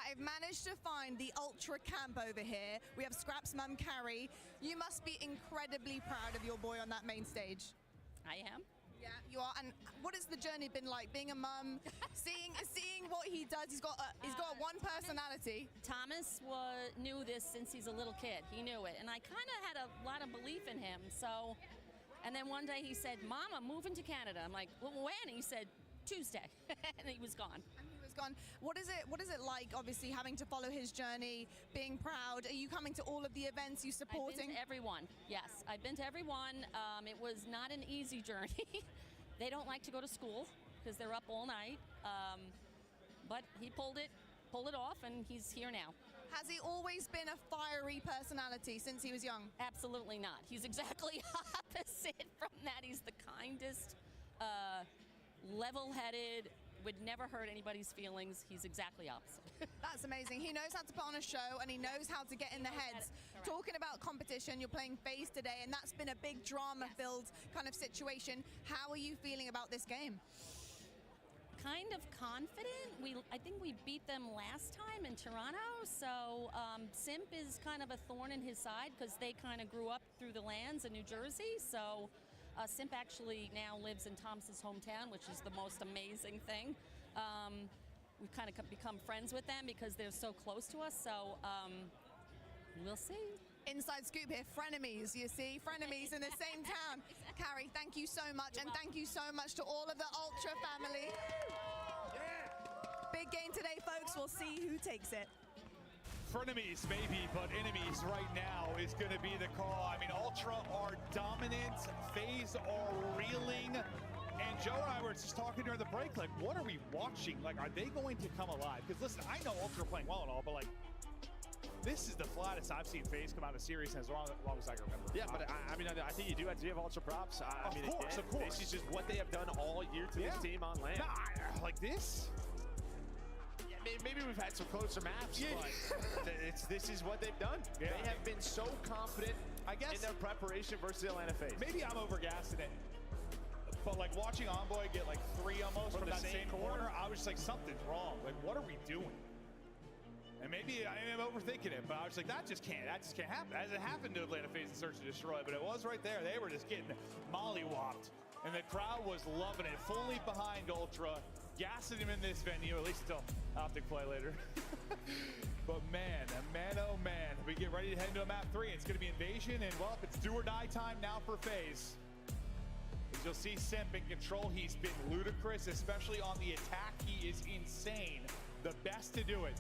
I've managed to find the ultra camp over here. We have Scrap's mum, Carrie. You must be incredibly proud of your boy on that main stage. I am. Yeah, you are. And what has the journey been like, being a mum, seeing what he does? He's got one personality. Thomas knew this since he's a little kid. He knew it, and I kind of had a lot of belief in him. So, and then one day he said, "Mom, I'm moving to Canada." I'm like, "Well, when?" He said, "Tuesday," and he was gone. Gone. What is it like, obviously, having to follow his journey, being proud? Are you coming to all of the events, you supporting? I've been to everyone, yes. I've been to everyone. It was not an easy journey. They don't like to go to school because they're up all night. But he pulled it off, and he's here now. Has he always been a fiery personality since he was young? Absolutely not. He's exactly opposite from that. He's the kindest, level-headed, would never hurt anybody's feelings. He's exactly opposite. That's amazing. He knows how to put on a show, and he knows how to get in the heads. Talking about competition, you're playing FaZe today, and that's been a big drama-filled kind of situation. How are you feeling about this game? Kind of confident. I think we beat them last time in Toronto, so Simp is kind of a thorn in his side because they kind of grew up through the lands in New Jersey. So Simp actually now lives in Thomas's hometown, which is the most amazing thing. We've kind of become friends with them because they're so close to us. So we'll see. Inside scoop here, frenemies, you see, frenemies in the same town. Carrie, thank you so much, and thank you so much to all of the Ultra family. Big game today, folks. We'll see who takes it. Frenemies maybe, but enemies right now is going to be the call. I mean, Ultra are dominant, FaZe are reeling, and Joe and I were just talking during the break, like, what are we watching? Like, are they going to come alive? Because listen, I know Ultra are playing well and all, but like, this is the flattest I've seen FaZe come out of series as long as I can remember. Yeah, but I mean, I think you do have to give Ultra props. I mean, of course. This is just what they have done all year to this team on land. Nah, like this? Yeah, maybe we've had some closer maps, but this is what they've done. Yeah. They have been so confident, I guess, in their preparation versus the Atlanta FaZe. Maybe I'm overgassing it. But like watching Envoy get like 3 almost from that same corner, I was just like, something's wrong. Like, what are we doing? And maybe I am overthinking it, but I was like, that just can't happen. It hasn't happened to Atlanta FaZe in Search and Destroy, but it was right there. They were just getting mollywopped, and the crowd was loving it, fully behind Ultra, gassing him in this venue, at least until Optic play later. But man, oh man, we get ready to head into a map 3. It's going to be Invasion, and well, it's do or die time now for FaZe. As you'll see Simp in control, he's been ludicrous, especially on the attack. He is insane, the best to do it.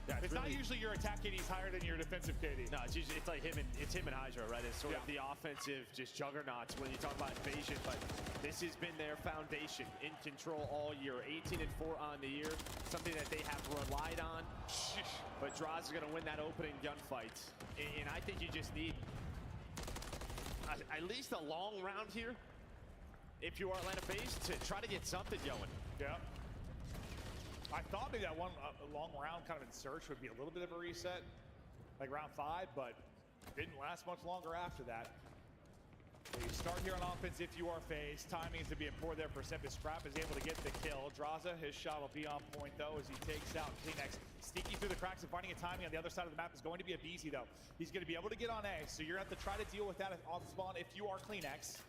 Yeah, it's really, not usually your attack KD is higher than your defensive KD. No, it's usually like him and Hydra, right? It's sort of the offensive just juggernauts when you talk about Invasion, but this has been their foundation in control all year. 18-4 on the year, something that they have relied on. But Droz is going to win that opening gunfight, and I think you just need at least a long round here if you are Atlanta FaZe to try to get something going. Yeah. I thought maybe that one long round kind of in Search would be a little bit of a reset, like round 5, but didn't last much longer after that. So you start here on offense if you are FaZe. Timing is to be important there for Simp. Scrap is able to get the kill. Draza, his shot will be on point though as he takes out Kleenex. Sneaking through the cracks and finding a timing on the other side of the map is going to be a BZ though. He's going to be able to get on A, so you're going to have to try to deal with that off spawn if you are Kleenex.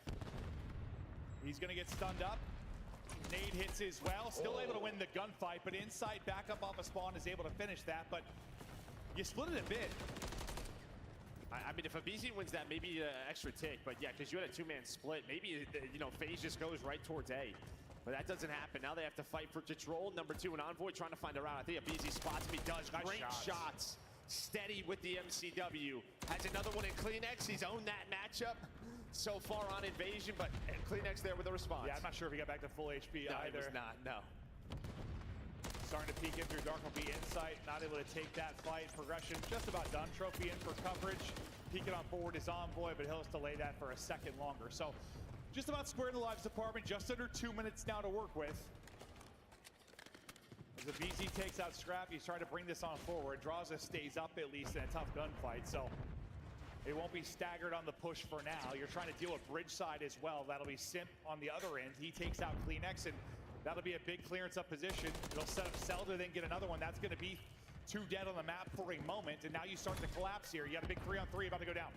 He's going to get stunned up. Nade hits as well, still able to win the gunfight, but inside back up off a spawn is able to finish that, but you split it a bit. I mean, if a BZ wins that, maybe an extra tick, but yeah, because you had a 2-man split, maybe, you know, FaZe just goes right towards A. But that doesn't happen. Now they have to fight for control. Number 2, an Envoy trying to find a route. I think a BZ spots him. He does. Nice Great shots. Steady with the MCW. Has another one in Kleenex. He's owned that matchup so far on Invasion, but Kleenex there with a response. Yeah, I'm not sure if he got back to full HP no, either. He was not, no. Starting to peek in through Dark will be Insight, not able to take that fight. Progression just about done. Trophy in for coverage. Peeking on forward is Envoy, but he'll have to delay that for a second longer. So just about squaring the lives department, just under 2 minutes now to work with. As the BZ takes out Scrap, he's trying to bring this on forward. Draza stays up at least in a tough gunfight, so it won't be staggered on the push for now. You're trying to deal with bridge side as well. That'll be Simp on the other end. He takes out Kleenex, and that'll be a big clearance up position. It'll set up Zelda, then get another one. That's going to be 2 dead on the map for a moment, and now you start to collapse here. You got a big 3-on-3 about to go down.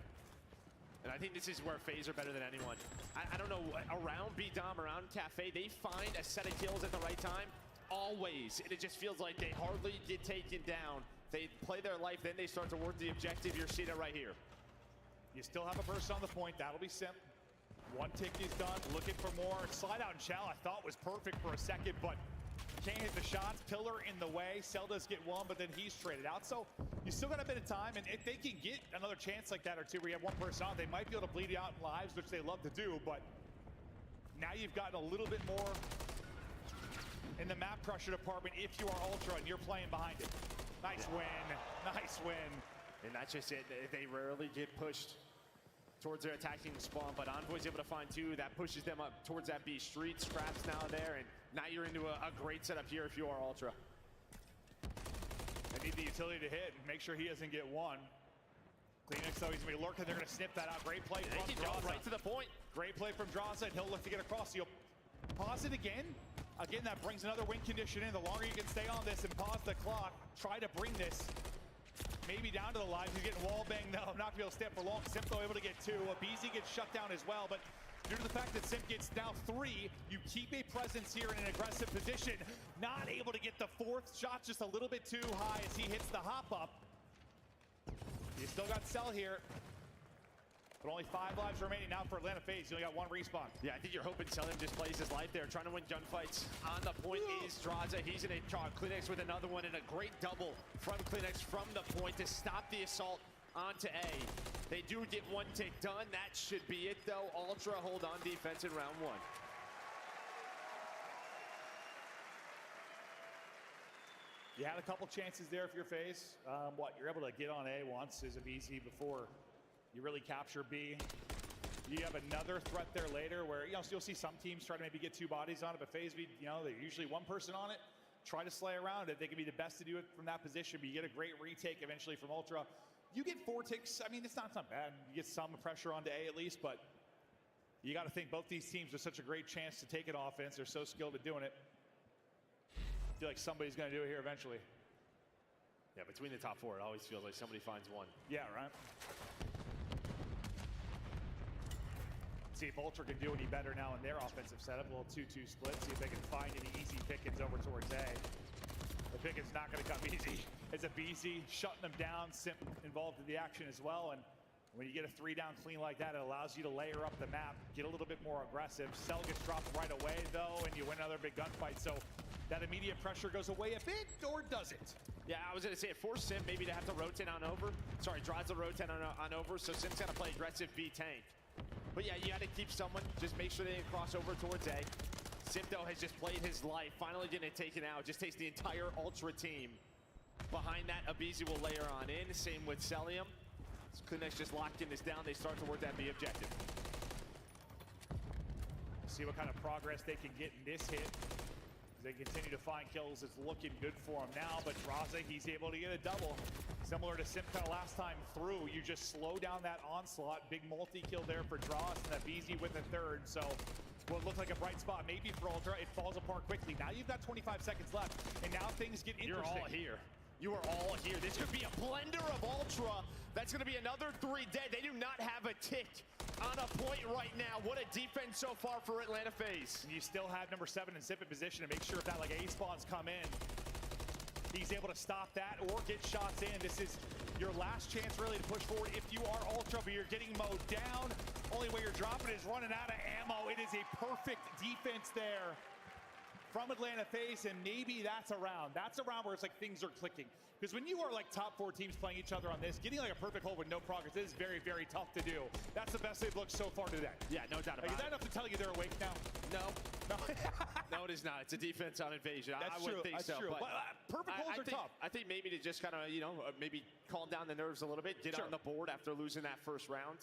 And I think this is where FaZe are better than anyone. I don't know, around B-Dom, around Cafe, they find a set of kills at the right time, always. And it just feels like they hardly get taken down. They play their life, then they start to work the objective. You're seeing it right here. You still have a burst on the point. That'll be Simp. 1 tick is done. Looking for more. Slide out and Chow I thought was perfect for a second, but can't hit the shots. Pillar in the way. Cell does get one, but then he's traded out. So you still got a bit of time, and if they can get another chance like that or two where you have 1 person out, they might be able to bleed you out in lives, which they love to do, but now you've gotten a little bit more in the map pressure department if you are Ultra and you're playing behind it. Nice win. Nice win. And that's just it. They rarely get pushed towards their attacking spawn, but Envoy's able to find two. That pushes them up towards that B street. Scraps now there, and now you're into a great setup here if you are Ultra. They need the utility to hit and make sure he doesn't get one. Kleenex, though, he's going to be lurking. They're going to snip that out. Great play from Draza. Right to the point. Great play from Draza, and he'll look to get across. He'll pause it again. Again, that brings another win condition in. The longer you can stay on this and pause the clock, try to bring this maybe down to the lives. He's getting wall banged, though. Not going to be able to stay up for long. Simp, though, able to get two. BZ gets shut down as well, but due to the fact that Simp gets now 3, you keep a presence here in an aggressive position. Not able to get the 4th shot, just a little bit too high as he hits the hop up. You still got Cell here, but only 5 lives remaining now for Atlanta FaZe. You only got 1 respawn. Yeah, I think you're hoping Cell just plays his life there, trying to win gunfights. On the point is Draza. He's in a Kleenex with another one, and a great double from Kleenex from the point to stop the assault onto A. They do get 1 tick done. That should be it, though. Ultra hold on defense in round 1. You had a couple chances there for your FaZe. You're able to get on A once as a BZ before you really capture B. You have another threat there later where, you'll see some teams try to maybe get 2 bodies on it, but FaZe, they're usually 1 person on it. Try to slay around it. They can be the best to do it from that position, but you get a great retake eventually from Ultra. You get 4 ticks. I mean, it's not bad. You get some pressure onto A at least, but you got to think both these teams are such a great chance to take an offense. They're so skilled at doing it. I feel like somebody's going to do it here eventually. Yeah, between the top 4, it always feels like somebody finds one. Yeah, right. See if Ultra can do any better now in their offensive setup. A little 2-2 split. See if they can find any easy pickings over towards A. The picking's not going to come easy. It's a BZ shutting them down. Simp involved in the action as well. And when you get a 3-down clean like that, it allows you to layer up the map, get a little bit more aggressive. Cell gets dropped right away, though, and you win another big gunfight. So that immediate pressure goes away a bit, or does it? Yeah, I was going to say it forced Simp maybe to have to rotate on over. Sorry, Draza rotate on over, so Simp's got to play aggressive B tank. But yeah, you got to keep someone. Just make sure they didn't cross over towards A. Simp, though, has just played his life. Finally getting it taken out. Just takes the entire Ultra team. Behind that, Abizi will layer on in. Same with Celium. Kleenex just locking this down. They start toward that B objective. See what kind of progress they can get in this hit. They continue to find kills. It's looking good for him now, but Draza, he's able to get a double. Similar to Simp last time through, you just slow down that onslaught. Big multi-kill there for Draza, and Abizi with a 3rd. So what looked like a bright spot maybe for Ultra, it falls apart quickly. Now you've got 25 seconds left, and now things get interesting. You're all here. You are all here. This could be a blender of Ultra. That's going to be another 3 dead. They do not have a tick on a point right now. What a defense so far for Atlanta FaZe. And you still have number 7 and Simp in position to make sure if that A spawns come in, he's able to stop that or get shots in. This is your last chance really to push forward if you are Ultra, but you're getting mowed down. Only way you're dropping is running out of ammo. It is a perfect defense there from Atlanta FaZe, and maybe that's a round. That's a round where it's like things are clicking. Because when you are like top 4 teams playing each other on this, getting like a perfect hold with no progress is very, very tough to do. That's the best they've looked so far today. Yeah, no doubt about it. Is that enough to tell you they're awake now? No. No, it is not. It's a defense on invasion. I wouldn't think so. True. But perfect holds are tough. I think maybe to just kind of, maybe calm down the nerves a little bit, get on the board after losing that first round.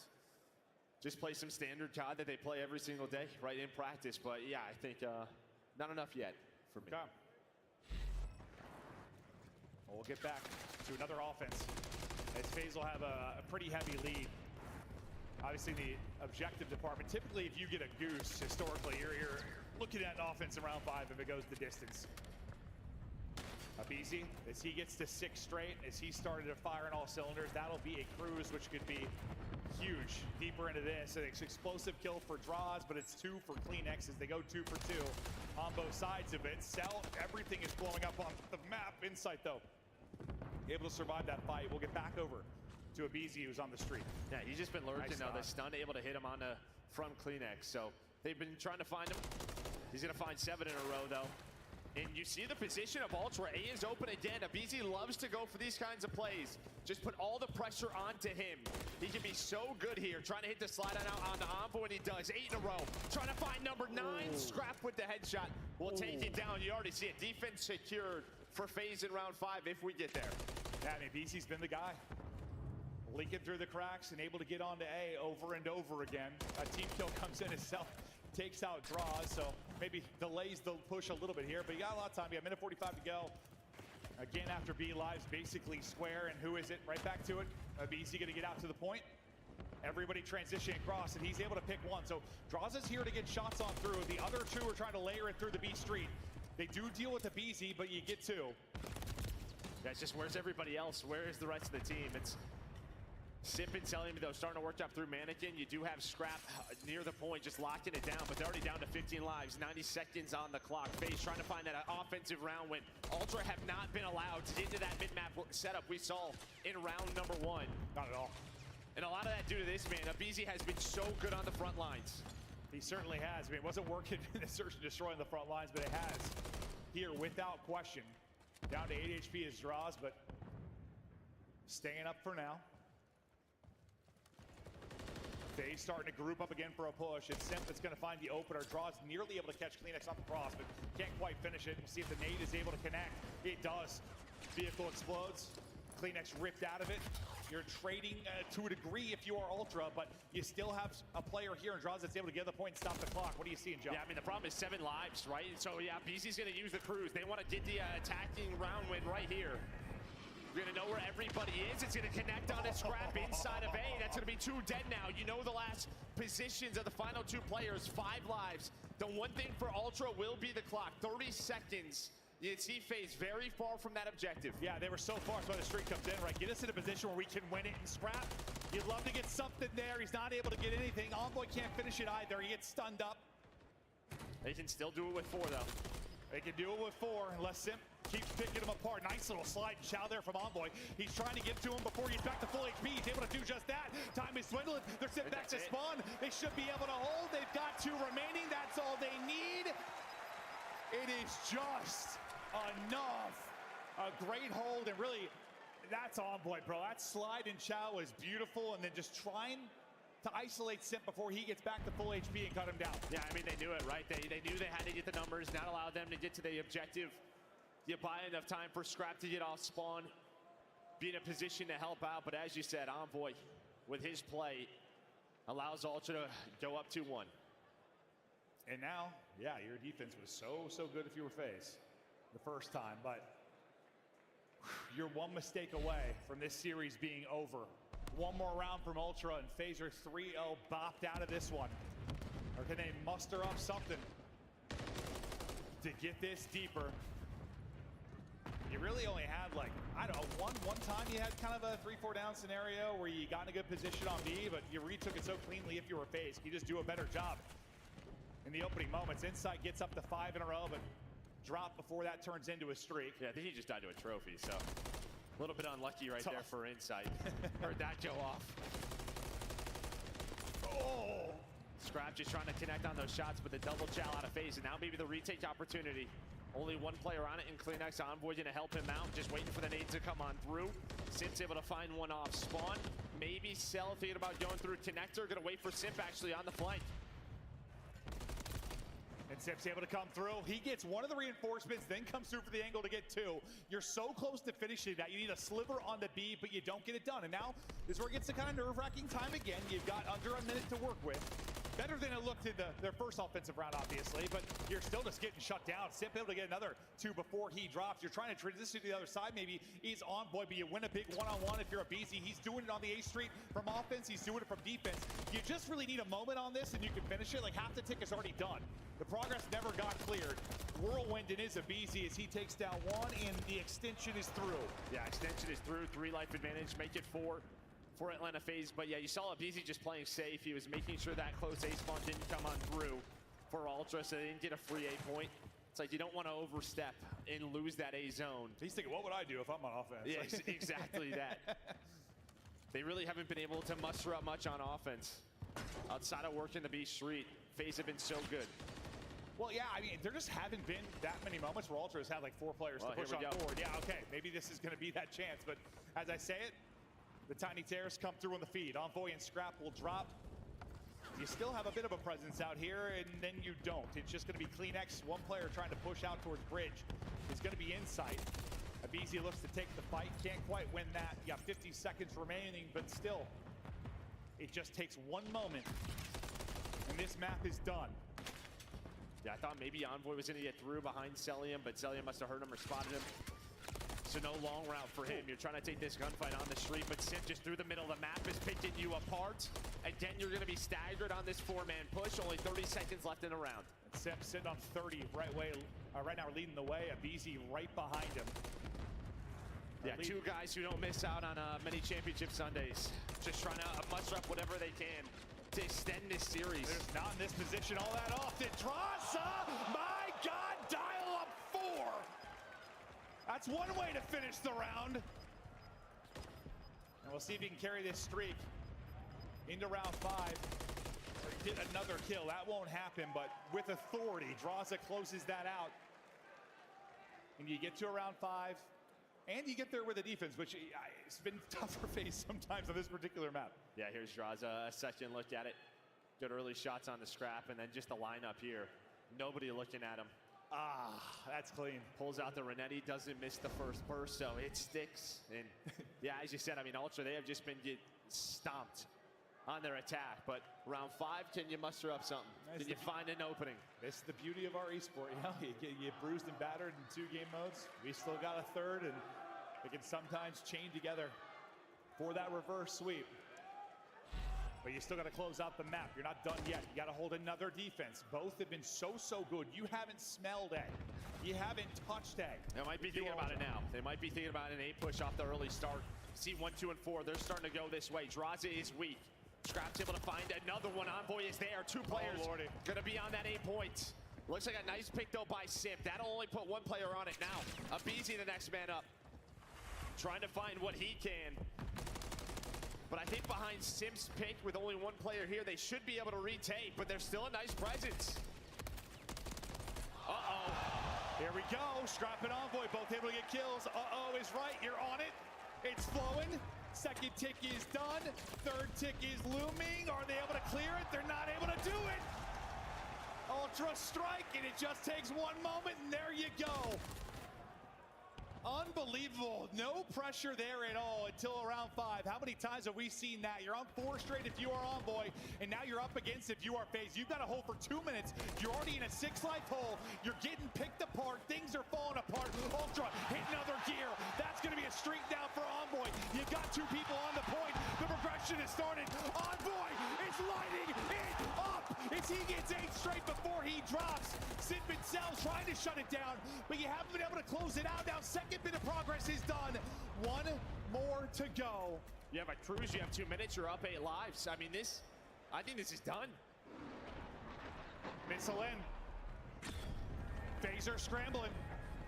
Just play some standard COD that they play every single day, right, in practice. But yeah, I think not enough yet for me. Okay. Well, we'll get back to another offense as FaZe will have a pretty heavy lead. Obviously, the objective department, typically if you get a goose, historically, you're looking at an offense in round 5 if it goes the distance. Abizi, as he gets to 6 straight, as he started to fire on all cylinders, that'll be a cruise, which could be huge deeper into this. An explosive kill for Draws, but it's 2 for Kleenex as they go 2 for 2 on both sides of it. Cell, everything is blowing up on the map. Insight, though, able to survive that fight. We'll get back over to Abizi, who's on the street. Yeah, he's just been lurking now. Nice The stun able to hit him on the from Kleenex. So they've been trying to find him. He's going to find 7 in a row, though. And you see the position of Ultra. A is open again. Abizi loves to go for these kinds of plays. Just put all the pressure onto him. He can be so good here. Trying to hit the slide on the Envoy, and he does. 8 in a row. Trying to find number 9. Scrap with the headshot. We'll take it down. You already see it. Defense secured for FaZe in round 5 if we get there. Yeah, I mean, Abizi's been the guy. leaking through the cracks and able to get onto A over and over again. A team kill comes in itself, takes out Draws, so maybe delays the push a little bit here, but you got a lot of time. You got a minute 45 to go. Again, after B lives basically square, and who is it? Right back to it. BZ gonna get out to the point. Everybody transitioning across, and he's able to pick one. So Draws is here to get shots on through. The other two are trying to layer it through the B street. They do deal with the BZ, but you get two. Yeah, it's just where's everybody else? Where is the rest of the team? It's Simp and telling me though, starting to work up through Mannequin. You do have Scrap near the point, just locking it down, but they're already down to 15 lives, 90 seconds on the clock. FaZe trying to find that offensive round when Ultra have not been allowed to get into that mid-map setup we saw in round number 1. Not at all. And a lot of that due to this, man. BZ has been so good on the front lines. He certainly has. I mean, it wasn't working in the search and destroy on the front lines, but it has here without question. Down to 8 HP is Draws, but staying up for now. FaZe starting to group up again for a push. It's Simp that's going to find the opener. Draws nearly able to catch Kleenex on the cross, but can't quite finish it. We'll see if the nade is able to connect. It does. Vehicle explodes. Kleenex ripped out of it. You're trading to a degree if you are Ultra, but you still have a player here in Draws that's able to get the point and stop the clock. What are you seeing, John? Yeah, I mean, the problem is 7 lives, right? So, yeah, BZ's going to use the cruise. They want to get the attacking round win right here. We're going to know where everybody is. It's going to connect on a Scrap inside of A. That's going to be 2 dead now. You know the last positions of the final 2 players, 5 lives. The one thing for Ultra will be the clock. 30 seconds. You see FaZe very far from that objective. Yeah, they were so far, so the streak comes in, right? Get us in a position where we can win it and Scrap. You'd love to get something there. He's not able to get anything. Envoy can't finish it either. He gets stunned up. They can still do it with 4, though. They can do it with 4, unless Simp keeps picking him apart. Nice little slide and chow there from Envoy. He's trying to get to him before he's back to full HP. He's able to do just that. Time is dwindling. They're sent back to spawn. They should be able to hold. They've got 2 remaining. That's all they need. It is just enough. A great hold, and really, that's Envoy, bro. That slide and chow was beautiful, and then just trying to isolate Simp before he gets back to full HP and cut him down. Yeah, I mean, they knew it, right? They knew they had to get the numbers, not allow them to get to the objective. You buy enough time for Scrap to get off spawn, be in a position to help out, but as you said, Envoy, with his play, allows Ultra to go up 2-1. And now, yeah, your defense was so good if you were FaZe the first time, but you're 1 mistake away from this series being over. 1 more round from Ultra, and FaZe are 3-0 bopped out of this one. Or can they muster up something to get this deeper? You really only had, like, I don't know, one time you had kind of a 3-4 down scenario where you got in a good position on B, but you retook it so cleanly if you were FaZe. You just do a better job in the opening moments. Insight gets up to 5 in a row, but drop before that turns into a streak. Yeah, I think he just died to a trophy, so a little bit unlucky right there for Insight. Heard that go off. Oh! Scrap just trying to connect on those shots, but the double chow out of FaZe, and now maybe the retake opportunity. Only 1 player on it in Kleenex. Envoy gonna help him out, just waiting for the nade to come on through. Simp's able to find one off spawn. Maybe Cell thinking about going through connector, gonna wait for Simp actually on the flank. And Simp's able to come through. He gets 1 of the reinforcements, then comes through for the angle to get 2. You're so close to finishing that. You need a sliver on the B, but you don't get it done. And now this is where it gets the kind of nerve-wracking time again. You've got under a minute to work with. Better than it looked in their first offensive round, obviously, but you're still just getting shut down. Simp able to get another 2 before he drops. You're trying to transition to the other side. Maybe he's Envoy, but you win a big one-on-one if you're a BZ. He's doing it on the A street from offense. He's doing it from defense. You just really need a moment on this, and you can finish it. Like, half the tick is already done. The progress never got cleared. Whirlwind is a BZ as he takes down 1, and the extension is through. Yeah, extension is through. 3 life advantage, make it 4 for Atlanta FaZe. But yeah, you saw a BZ just playing safe. He was making sure that close A spawn didn't come on through for Ultra, so they didn't get a free A point. It's like you don't want to overstep and lose that A zone. He's thinking, what would I do if I'm on offense? Yeah, exactly that. They really haven't been able to muster up much on offense. Outside of working the B street, FaZe have been so good. Well, yeah, I mean, there just haven't been that many moments where Ultra has had like 4 players to push on forward. Yeah, okay, maybe this is going to be that chance, but as I say it, the Tiny Terrors come through on the feed. Envoy and Scrap will drop. You still have a bit of a presence out here, and then you don't. It's just going to be Kleenex. 1 player trying to push out towards bridge. It's going to be Insight. A BZ looks to take the fight, can't quite win that. You got 50 seconds remaining, but still, it just takes one moment, and this map is done. Yeah, I thought maybe Envoy was going to get through behind Celium, but Celium must have heard him or spotted him. So no long route for him. You're trying to take this gunfight on the street, but Simp just through the middle of the map is picking you apart. Again, you're going to be staggered on this 4-man push. Only 30 seconds left in the round. And Simp sitting on 30 right now leading the way. A BZ right behind him. Yeah, two guys who don't miss out on many championship Sundays. Just trying to muster up whatever they can to extend this series. There's not in this position all that often. Drasa, my God, dial up 4. That's one way to finish the round. And we'll see if he can carry this streak into round 5. Or get another kill. That won't happen, but with authority, Drasa closes that out. And you get to around 5. And you get there with a defense, which it's been tough for FaZe sometimes on this particular map. Yeah, here's Drasa. A second look at it. Good early shots on the scrap, and then just the lineup here. Nobody looking at him. Ah, that's clean. Pulls out the Renetti, doesn't miss the first burst, so it sticks. And yeah, as you said, I mean, Ultra, they have just been stomped on their attack. But round 5, can you muster up something? Can you find an opening? This is the beauty of our esport. You know, you get bruised and battered in 2 game modes. We still got a third, and they can sometimes chain together for that reverse sweep. But you still got to close out the map. You're not done yet. You got to hold another defense. Both have been so good. You haven't smelled egg. You haven't touched egg. They might be thinking about it now. They might be thinking about an 8 push off the early start. See 1, 2, and 4. They're starting to go this way. Drasa is weak. Scrap's able to find another one. Envoy is there. 2 players going to be on that 8 points. Looks like a nice pick, though, by Simp. That'll only put 1 player on it now. Abizi, the next man up. Trying to find what he can. But I think behind Simp's pick, with only 1 player here, they should be able to retake, but there's still a nice presence. Uh-oh. Here we go. Scrap and Envoy both able to get kills. Uh-oh is right. You're on it. It's flowing. Second tick is done. Third tick is looming. Are they able to clear it? They're not able to do it. Ultra strike, and it just takes 1 moment, and there you go. Unbelievable. No pressure there at all until around 5. How many times have we seen that? You're on 4 straight if you are Envoy, and now you're up against if you are FaZe. You've got to hold for 2 minutes. You're already in a 6-life hole. You're getting picked apart. Things are falling apart. Ultra hit another gear. That's going to be a streak down for Envoy. You got 2 people on the point. The progression has started. Envoy is lighting it up as he gets 8 straight before he drops. Simp himself trying to shut it down, but you haven't been able to close it out. Now second bit of progress is done. 1 more to go. Yeah, but Cruz, you have 2 minutes. You're up 8 lives. I mean, I think this is done. Missile in. Phaser scrambling.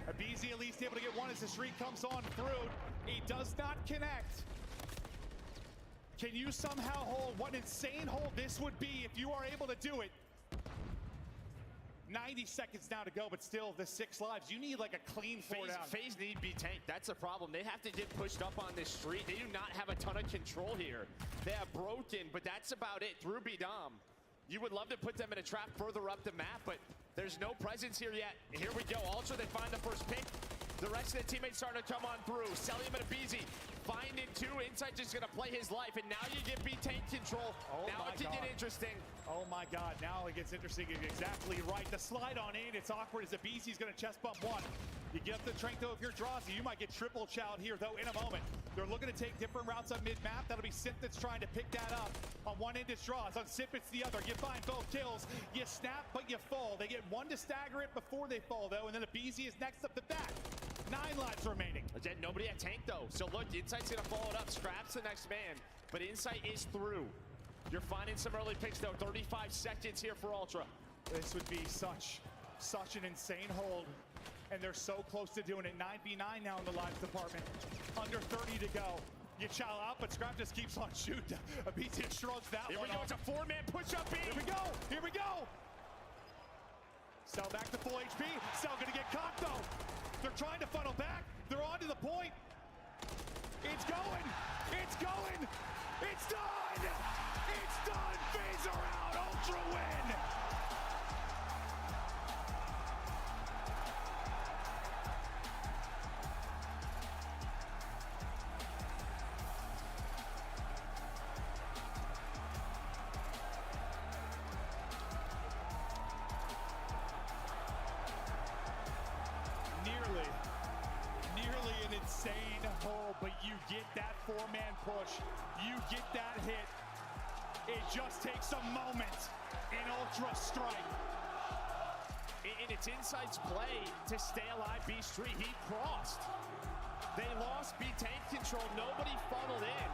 Abizi at least able to get 1 as the streak comes on through. He does not connect. Can you somehow hold? What an insane hold this would be if you are able to do it. 90 seconds now to go, but still the 6 lives. You need like a clean 4 down. FaZe need to be tanked. That's the problem. They have to get pushed up on this street. They do not have a ton of control here. They have broken, but that's about it. Through Bidam. You would love to put them in a trap further up the map, but there's no presence here yet. Here we go. Ultra, they find the first pick. The rest of the teammates starting to come on through. Celium and Abizi finding 2. Insight just going to play his life, and now you get B-Tank control. Now it can get interesting. Oh my God, now it gets interesting. Exactly right. The slide on in, it's awkward as Abizi's going to chest bump 1. You get the strength though if you're Drasa. You might get triple chowed here though in a moment. They're looking to take different routes on mid-map. That'll be Simp that's trying to pick that up. On one end it's Draws, on Simp it's the other. You find both kills. You snap, but you fall. They get 1 to stagger it before they fall though, and then Abizi is next up the bat. 9 lives remaining. Again, nobody at tank though. So look, Insight's gonna follow it up. Scrap's the next man, but Insight is through. You're finding some early picks though. 35 seconds here for Ultra. This would be such an insane hold. And they're so close to doing it. 9v9 now in the lives department. Under 30 to go. You chow out, but Scrap just keeps on shooting. Abizi shrugs that here one we go. off. It's a 4-man push-up B. Here we go. Here we go. Cell back to full HP. Cell gonna get caught though. They're trying to funnel back. They're on to the point. It's going. It's going. It's done. It's done. FaZe are out. Ultra win. push, you get that hit. It just takes a moment in Ultra Strike. And it's Insight's play to stay alive. B-Street, he crossed. They lost B-Tank control. Nobody funneled in.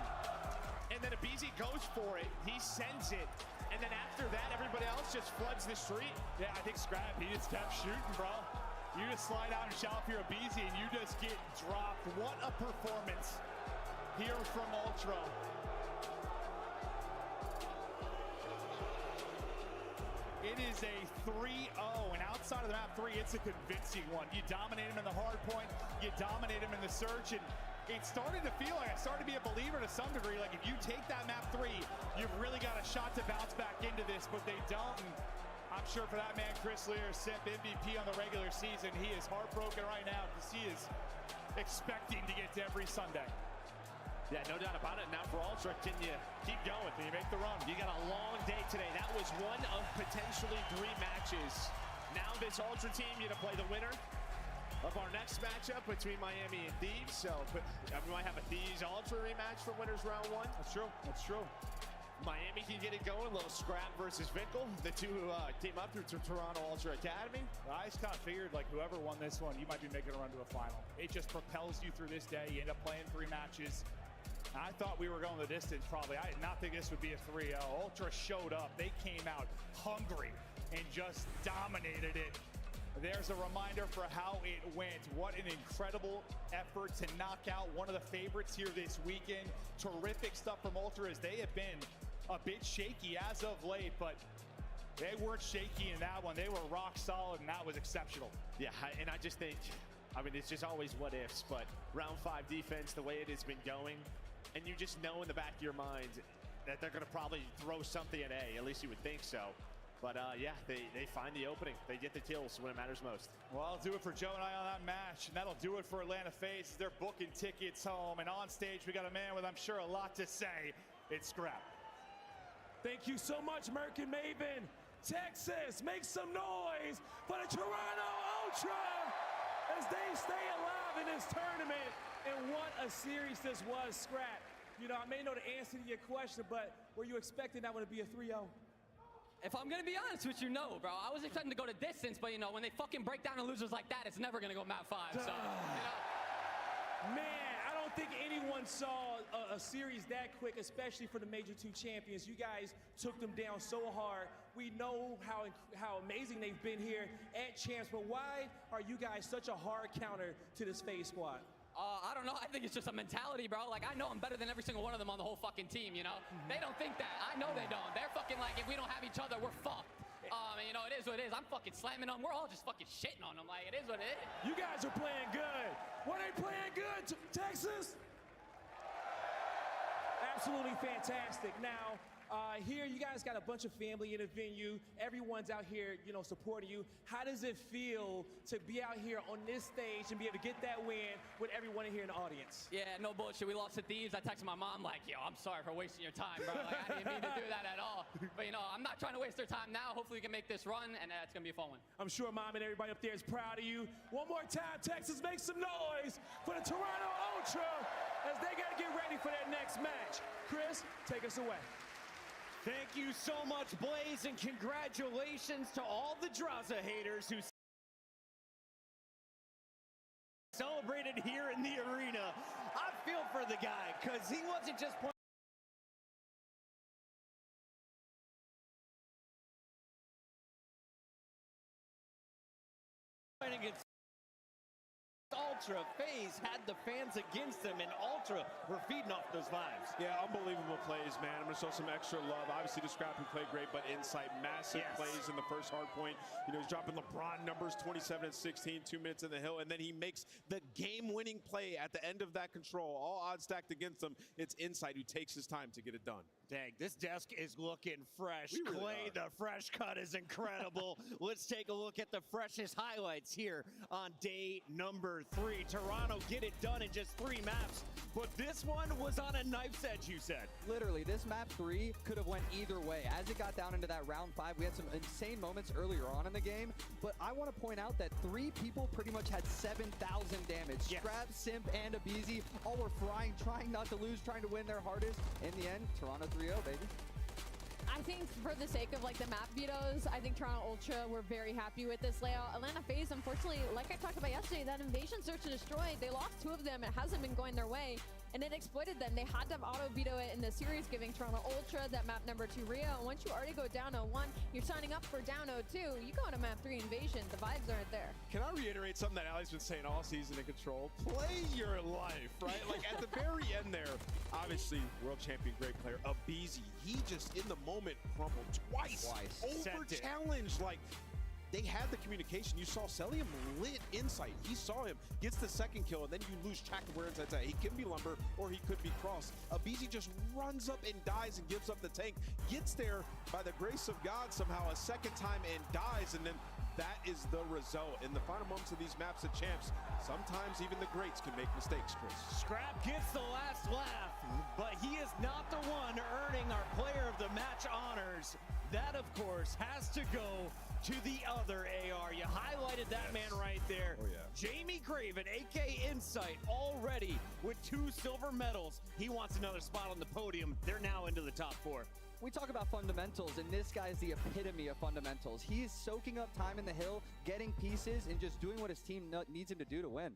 And then Abizi goes for it. He sends it. And then after that, everybody else just floods the street. Yeah, I think Scrap, he just kept shooting, bro. You just slide out and shout for your Abizi, and you just get dropped. What a performance here from Ultra. It is a 3-0, and outside of the map 3, it's a convincing one. You dominate him in the hard point, you dominate him in the search, and it started to feel like I started to be a believer to some degree. Like, if you take that map 3, you've really got a shot to bounce back into this, but they don't. And I'm sure for that man, Chris Lear, Simp MVP on the regular season, he is heartbroken right now because he is expecting to get to every Sunday. Yeah, no doubt about it. Now for Ultra, can you keep going? Can you make the run? You got a long day today. That was one of potentially 3 matches. Now this Ultra team, you to play the winner of our next matchup between Miami and Thieves. So we might have a Thieves Ultra rematch for winners round 1. That's true. That's true. Miami can get it going. A little Scrap versus Vinkel. The two came up through Toronto Ultra Academy. I just kind of figured, like, whoever won this one, you might be making a run to a final. It just propels you through this day. You end up playing 3 matches. I thought we were going the distance, probably. I did not think this would be a 3-0. Ultra showed up. They came out hungry and just dominated it. There's a reminder for how it went. What an incredible effort to knock out one of the favorites here this weekend. Terrific stuff from Ultra, as they have been a bit shaky as of late, but they weren't shaky in that one. They were rock solid, and that was exceptional. Yeah, and I just think, I mean, it's just always what ifs, but round 5 defense, the way it has been going, and you just know in the back of your mind that they're going to probably throw something at A. At least you would think so. But yeah, they find the opening. They get the kills when it matters most. Well, I'll do it for Joe and I on that match, and that'll do it for Atlanta FaZe. They're booking tickets home, and on stage we got a man with, I'm sure, a lot to say. It's Scrap. Thank you so much, Merkin Maven. Texas, make some noise for the Toronto Ultra as they stay alive in this tournament. And what a series this was, Scrap. You know, I may know the answer to your question, but were you expecting that one to be a 3-0? If I'm gonna be honest with you, no, bro. I was expecting to go to distance, but you know, when they fucking break down the losers like that, it's never gonna go map 5. So, you know. Man, I don't think anyone saw a series that quick, especially for the Major 2 champions. You guys took them down so hard. We know how amazing they've been here at Champs, but why are you guys such a hard counter to this FaZe squad? I don't know. I think it's just a mentality, bro. Like, I know I'm better than every single one of them on the whole fucking team, you know? They don't think that. I know they don't. They're fucking like, if we don't have each other, we're fucked. And you know, it is what it is. I'm fucking slamming them. We're all just fucking shitting on them. Like, it is what it is. You guys are playing good. Were they playing good, Texas? Absolutely fantastic. Now, here you guys got a bunch of family in the venue. Everyone's out here, you know, supporting you. How does it feel to be out here on this stage and be able to get that win with everyone in here in the audience? Yeah, no bullshit. We lost to Thieves. I texted my mom like, yo, I'm sorry for wasting your time, bro. Like, I didn't mean to do that at all. But, you know, I'm not trying to waste their time now. Hopefully we can make this run, and it's going to be a fun one. I'm sure Mom and everybody up there is proud of you. One more time, Texas, make some noise for the Toronto Ultra as they got to get ready for their next match. Chris, take us away. Thank you so much, Blaze, and congratulations to all the Draza haters who celebrated here in the arena. I feel for the guy, because he wasn't just playing against Ultra. FaZe had the fans against them, and Ultra were feeding off those vibes. Yeah, unbelievable plays, man. I'm going to show some extra love. Obviously, the Scrappy played great, but Insight, massive plays in the first hard point. You know, he's dropping LeBron numbers, 27 and 16, 2 minutes in the hill, and then he makes the game-winning play at the end of that control. All odds stacked against him. It's Insight who takes his time to get it done. Dang, this desk is looking fresh. Really Clay, the fresh cut is incredible. Let's take a look at the freshest highlights here on day number 3. 3. Toronto get it done in just 3 maps. But this one was on a knife's edge, you said. Literally, this map 3 could have went either way. As it got down into that round 5, we had some insane moments earlier on in the game. But I want to point out that 3 people pretty much had 7,000 damage. Yes. Scrap, Simp, and Abizi all were frying, trying not to lose, trying to win their hardest. In the end, Toronto 3-0, baby. I think for the sake of like the map vetoes, I think Toronto Ultra were very happy with this layout. Atlanta FaZe, unfortunately, like I talked about yesterday, that invasion search and destroy, they lost 2 of them. It hasn't been going their way, and it exploited them. They had to have auto veto it in the series, giving Toronto Ultra that map number 2 Rio. And once you already go down 0-1, you're signing up for down 0-2. You go to map 3 invasion, the vibes aren't there. Can I reiterate something that Ali's been saying all season in Control? Play your life, right? Like at the very end there, obviously world champion, great player, Abizi, he just in the moment crumbled twice. Over challenged, like they had the communication. You saw Celium lit Insight. He saw him, gets the second kill, and then you lose track of where Insight's at. He can be Lumber or he could be Cross. Abizi just runs up and dies and gives up the tank. Gets there by the grace of God somehow a second time and dies, and then that is the result. In the final moments of these maps of champs, sometimes even the greats can make mistakes, Chris. Scrap gets the last laugh, but he is not the one earning our player of the match honors. That, of course, has to go to the other AR. You highlighted that man right there. Oh, yeah. Jamie Craven, a.k.a. Insight, already with 2 silver medals. He wants another spot on the podium. They're now into the top 4. We talk about fundamentals, and this guy's the epitome of fundamentals. He is soaking up time in the hill, getting pieces, and just doing what his team needs him to do to win.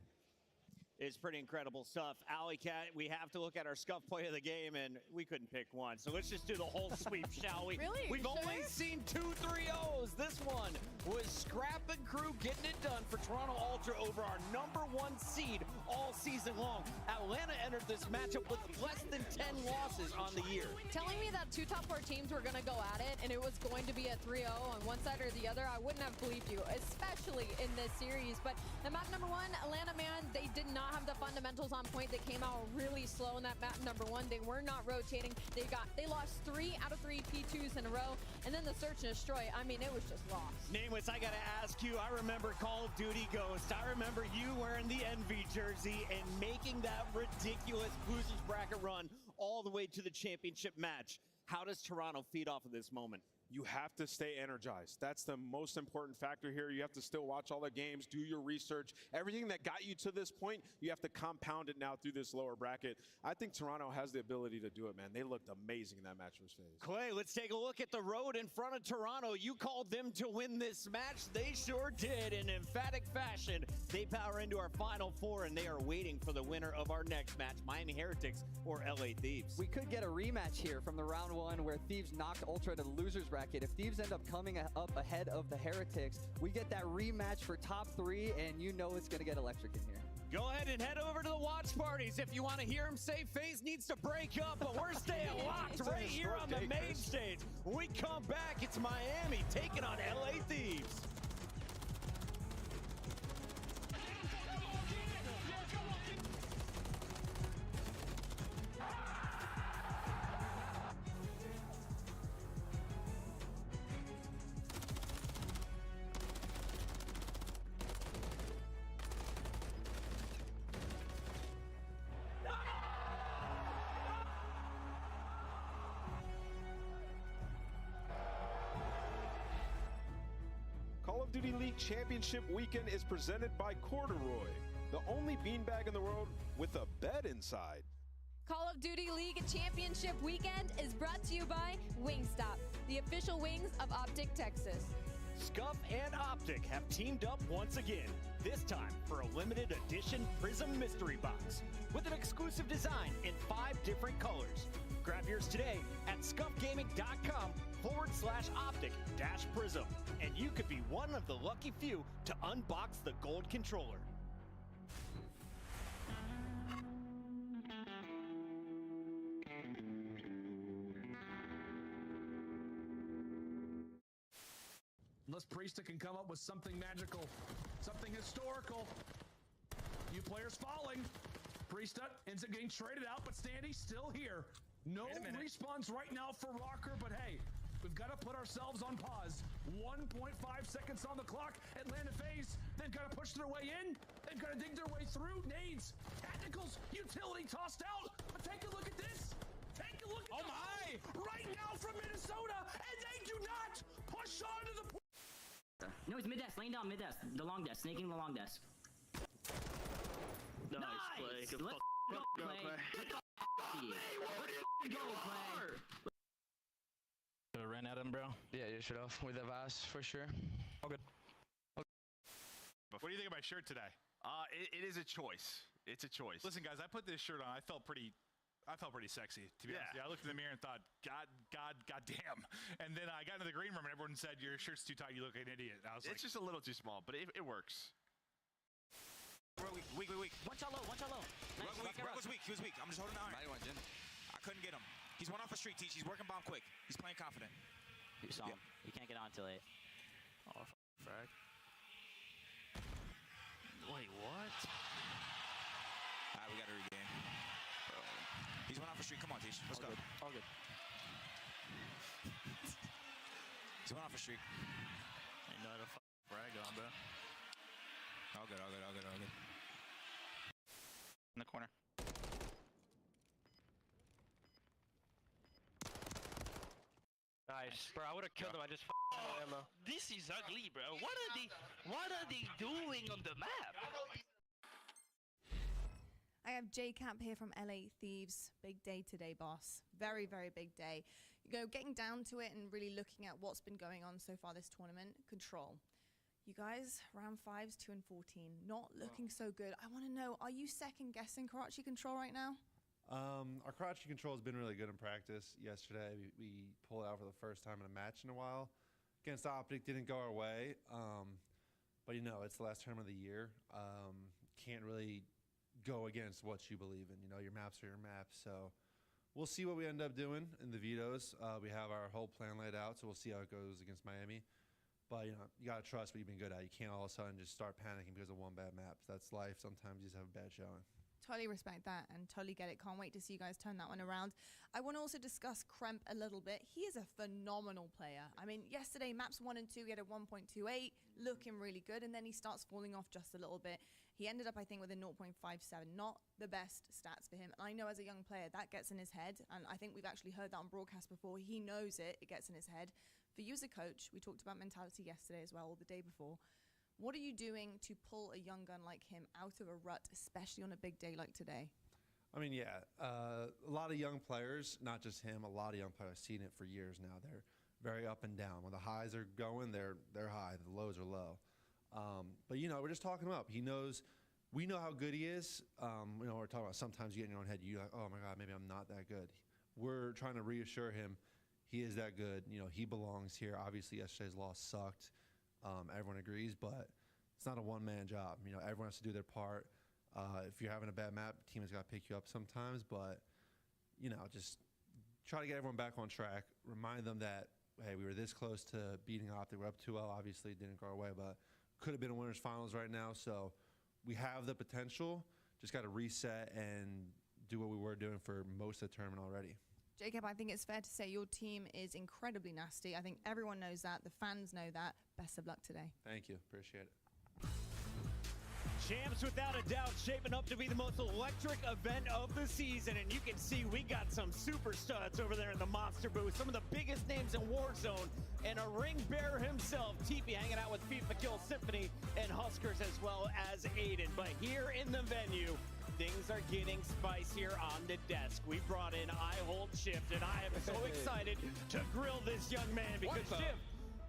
It's pretty incredible stuff. Alley Cat, we have to look at our scuff play of the game, and we couldn't pick one. So let's just do the whole sweep, shall we? Really? We've only seen 2 3-0s. This one was Scrap and Crew getting it done for Toronto Ultra over our #1 seed all season long. Atlanta entered this matchup with less than 10 losses on the year. Telling me that 2 top 4 teams were going to go at it and it was going to be a 3-0 on one side or the other, I wouldn't have believed you, especially in this series. But the map #1, Atlanta, man, they did not have the fundamentals on point. They came out really slow in that map #1. They were not rotating. They lost 3 out of 3 P2s in a row, and then the search and destroy, I mean, it was just lost. Nameless, I gotta ask you, I remember Call of Duty Ghost. I remember you wearing the Envy jersey and making that ridiculous losers bracket run all the way to the championship match. How does Toronto feed off of this moment? You have to stay energized. That's the most important factor here. You have to still watch all the games, do your research. Everything that got you to this point, you have to compound it now through this lower bracket. I think Toronto has the ability to do it, man. They looked amazing in that match versus FaZe. Clay, let's take a look at the road in front of Toronto. You called them to win this match. They sure did in emphatic fashion. They power into our final 4, and they are waiting for the winner of our next match, Miami Heretics or LA Thieves. We could get a rematch here from the round 1 where Thieves knocked Ultra to the losers bracket. If Thieves end up coming up ahead of the Heretics, we get that rematch for top 3, and you know it's going to get electric in here. Go ahead and head over to the watch parties if you want to hear him say FaZe needs to break up, but we're staying locked right here on the main stage. When we come back, it's Miami taking on LA Thieves. Call of Duty League Championship Weekend is presented by Corduroy, the only beanbag in the world with a bed inside. Call of Duty League Championship Weekend is brought to you by Wingstop, the official wings of Optic Texas. Scuff and Optic have teamed up once again, this time for a limited edition Prism Mystery Box with an exclusive design in 5 different colors. Grab yours today at scuffgaming.com/optic-prism, and you could be one of the lucky few to unbox the gold controller. Unless Priesta can come up with something magical, something historical. You players falling. Priesta ends up getting traded out, but Standy's still here. No respawns right now for Rocker, but hey, We've got to put ourselves on pause. 1.5 seconds on the clock. Atlanta FaZe, they've got to push their way in. They've got to dig their way through. Nades, tacticals, utility tossed out. But take a look at this. Take a look at right now from Minnesota, and they do not push on to the. No, he's mid desk, laying down mid desk, the long desk, snaking the long desk. Nice play. Good Let's go, Clay. Let's go, Clay. Should've ran at him, bro. Yeah, you should have with the Vaz for sure. All good. What do you think of my shirt today? It is a choice. It's a choice. Listen, guys, I put this shirt on. I felt pretty sexy, to be honest. Yeah, I looked in the mirror and thought, God damn. And then I got into the green room and everyone said, your shirt's too tight, you look like an idiot. And I was it's just a little too small, but it works. Weak. One shot low. Nice. Rug was weak. He was weak. I'm just holding the iron. I couldn't get him. He's one off a street, Teach. He's working bomb quick. He's playing confident. You saw him. You can't get on till 8. Oh, frag. Wait, what? All right, we got to regain. Bro. He's one off a street. Come on, Teach. Let's go. All good. He's one off a street. Ain't no other frag on, bro. All good. In the corner. Nice, bro. I would have killed him. I just ammo. This is ugly, bro. What are they doing on the map? I have JCap here from LA Thieves. Big day today, boss. Very, very big day. You know, getting down to it and really looking at what's been going on so far this tournament. Control. You guys, round 5's 2-14. Not looking so good. I want to know, are you second guessing Karachi Control right now? Our Karachi Control has been really good in practice. Yesterday, we pulled out for the first time in a match in a while. Against Optic, didn't go our way. But, you know, it's the last tournament of the year. Can't really go against what you believe in. You know, your maps are your maps. So we'll see what we end up doing in the vetoes. We have our whole plan laid out, so we'll see how it goes against Miami. But, you know, you got to trust what you've been good at. You can't all of a sudden just start panicking because of one bad map. That's life. Sometimes you just have a bad showing. Totally respect that and totally get it. Can't wait to see you guys turn that one around. I want to also discuss Kremp a little bit. He is a phenomenal player. I mean, yesterday, maps 1 and 2, he had a 1.28, looking really good, and then he starts falling off just a little bit. He ended up, I think, with a 0.57. Not the best stats for him. And I know as a young player, that gets in his head, and I think we've actually heard that on broadcast before. He knows it gets in his head. For you as a coach, we talked about mentality yesterday as well, or the day before. What are you doing to pull a young gun like him out of a rut, especially on a big day like today? I mean, yeah, a lot of young players, not just him, a lot of young players, I've seen it for years now. They're very up and down. When the highs are going, they're high. The lows are low. But, you know, we're just talking him up. He knows, we know how good he is. You know, we're talking about sometimes you get in your own head, you're like, oh, my God, maybe I'm not that good. We're trying to reassure him he is that good. You know, he belongs here. Obviously, yesterday's loss sucked. Everyone agrees, but it's not a one-man job. You know, everyone has to do their part. If you're having a bad map, the team has got to pick you up sometimes, but, you know, just try to get everyone back on track. Remind them that, hey, we were this close to beating Optic. We're up 2-0. Obviously, it didn't go our way, but could have been a winners finals right now. So we have the potential. Just got to reset and do what we were doing for most of the tournament already. Jacob, I think it's fair to say your team is incredibly nasty. I think everyone knows that. The fans know that. Best of luck today. Thank you. Appreciate it. Champs, without a doubt, shaping up to be the most electric event of the season. And you can see we got some super studs over there in the monster booth. Some of the biggest names in Warzone. And a ring bearer himself, TP, hanging out with FIFA Kill Symphony and Huskers as well as Aiden. But here in the venue, things are getting spicier on the desk. We brought in I Hold Shift, and I am so excited to grill this young man because Shift,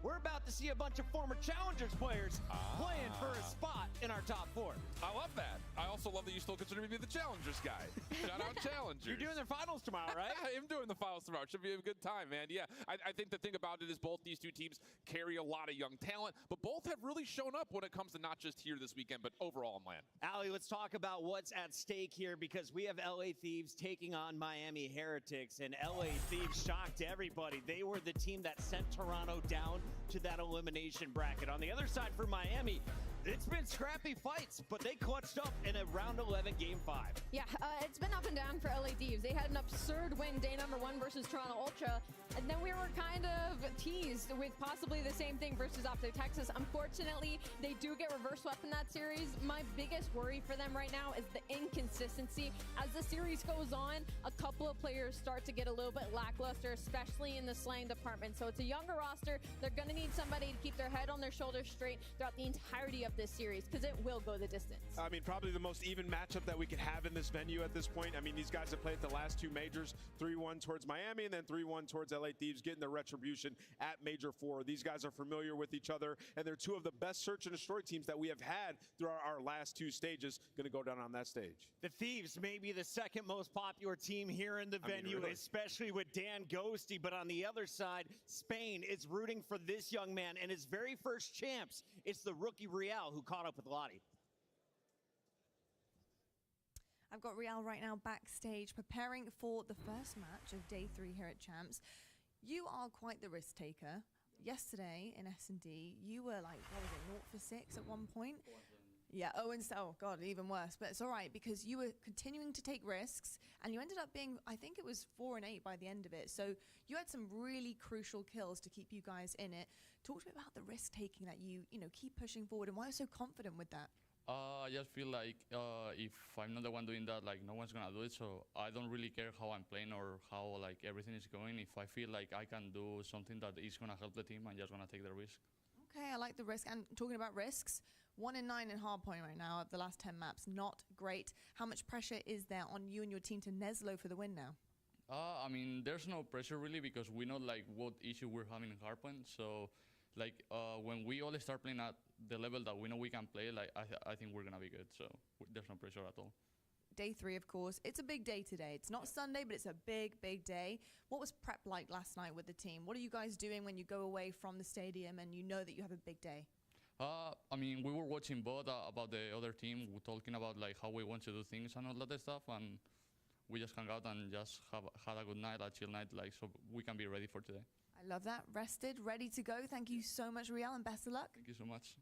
we're about to see a bunch of former Challengers players playing for a spot in our top 4. I love that. I also love that you still consider me to be the Challengers guy. Shout out Challengers. You're doing the finals tomorrow, right? I am doing the finals tomorrow. It should be a good time, man. Yeah, I think the thing about it is both these two teams carry a lot of young talent, but both have really shown up when it comes to not just here this weekend, but overall in LAN. Allie, let's talk about what's at stake here because we have LA Thieves taking on Miami Heretics, and LA Thieves shocked everybody. They were the team that sent Toronto down to that elimination bracket. On the other side for Miami, It's been scrappy fights, but they clutched up in a round 11 game 5. Yeah, it's been up and down for LA Thieves. They had an absurd win day number 1 versus Toronto Ultra, and then we were kind of teased with possibly the same thing versus Optic Texas. Unfortunately, they do get reverse weapon that series. My biggest worry for them right now is the inconsistency. As the series goes on, a couple of players start to get a little bit lackluster, especially in the slaying department. So it's a younger roster. They're going to need somebody to keep their head on their shoulders straight throughout the entirety of this series, because it will go the distance. I mean, probably the most even matchup that we could have in this venue at this point. I mean, these guys have played the last 2 majors, 3-1 towards Miami and then 3-1 towards LA Thieves, getting their retribution at Major 4. These guys are familiar with each other, and they're 2 of the best search and destroy teams that we have had through our last 2 stages. Going to go down on that stage. The Thieves may be the second most popular team here in the venue, really? especially with Dan Ghosty. But on the other side, Spain is rooting for this young man and his very first champs. It's the rookie Real who caught up with Lottie. I've got Real right now backstage preparing for the first match of day 3 here at Champs. You are quite the risk taker. Yesterday in S&D, you were like, what was it, 0 for 6 at one point? Yeah, oh God, even worse. But it's all right because you were continuing to take risks and you ended up being, I think it was 4 and 8 by the end of it. So you had some really crucial kills to keep you guys in it. Talk to me about the risk taking that you keep pushing forward and why you're so confident with that. I just feel like if I'm not the one doing that, like no one's gonna do it. So I don't really care how I'm playing or how like everything is going. If I feel like I can do something that is gonna help the team, I'm just gonna take the risk. Okay, I like the risk. And talking about risks, 1 and 9 in hardpoint right now of the last 10 maps. Not great. How much pressure is there on you and your team to Neslo for the win now? I mean, there's no pressure really because we know like what issue we're having in hardpoint. So like when we all start playing at the level that we know we can play, like I think we're gonna be good. So there's no pressure at all. Day 3, of course. It's a big day today. It's not Sunday, but it's a big, big day. What was prep like last night with the team? What are you guys doing when you go away from the stadium and you know that you have a big day? I mean, we were watching both about the other team, we're talking about like how we want to do things and all that stuff, and we just hung out and just had a good night, a chill night, like so we can be ready for today. I love that. Rested, ready to go. Thank you so much, Real, and best of luck. Thank you so much.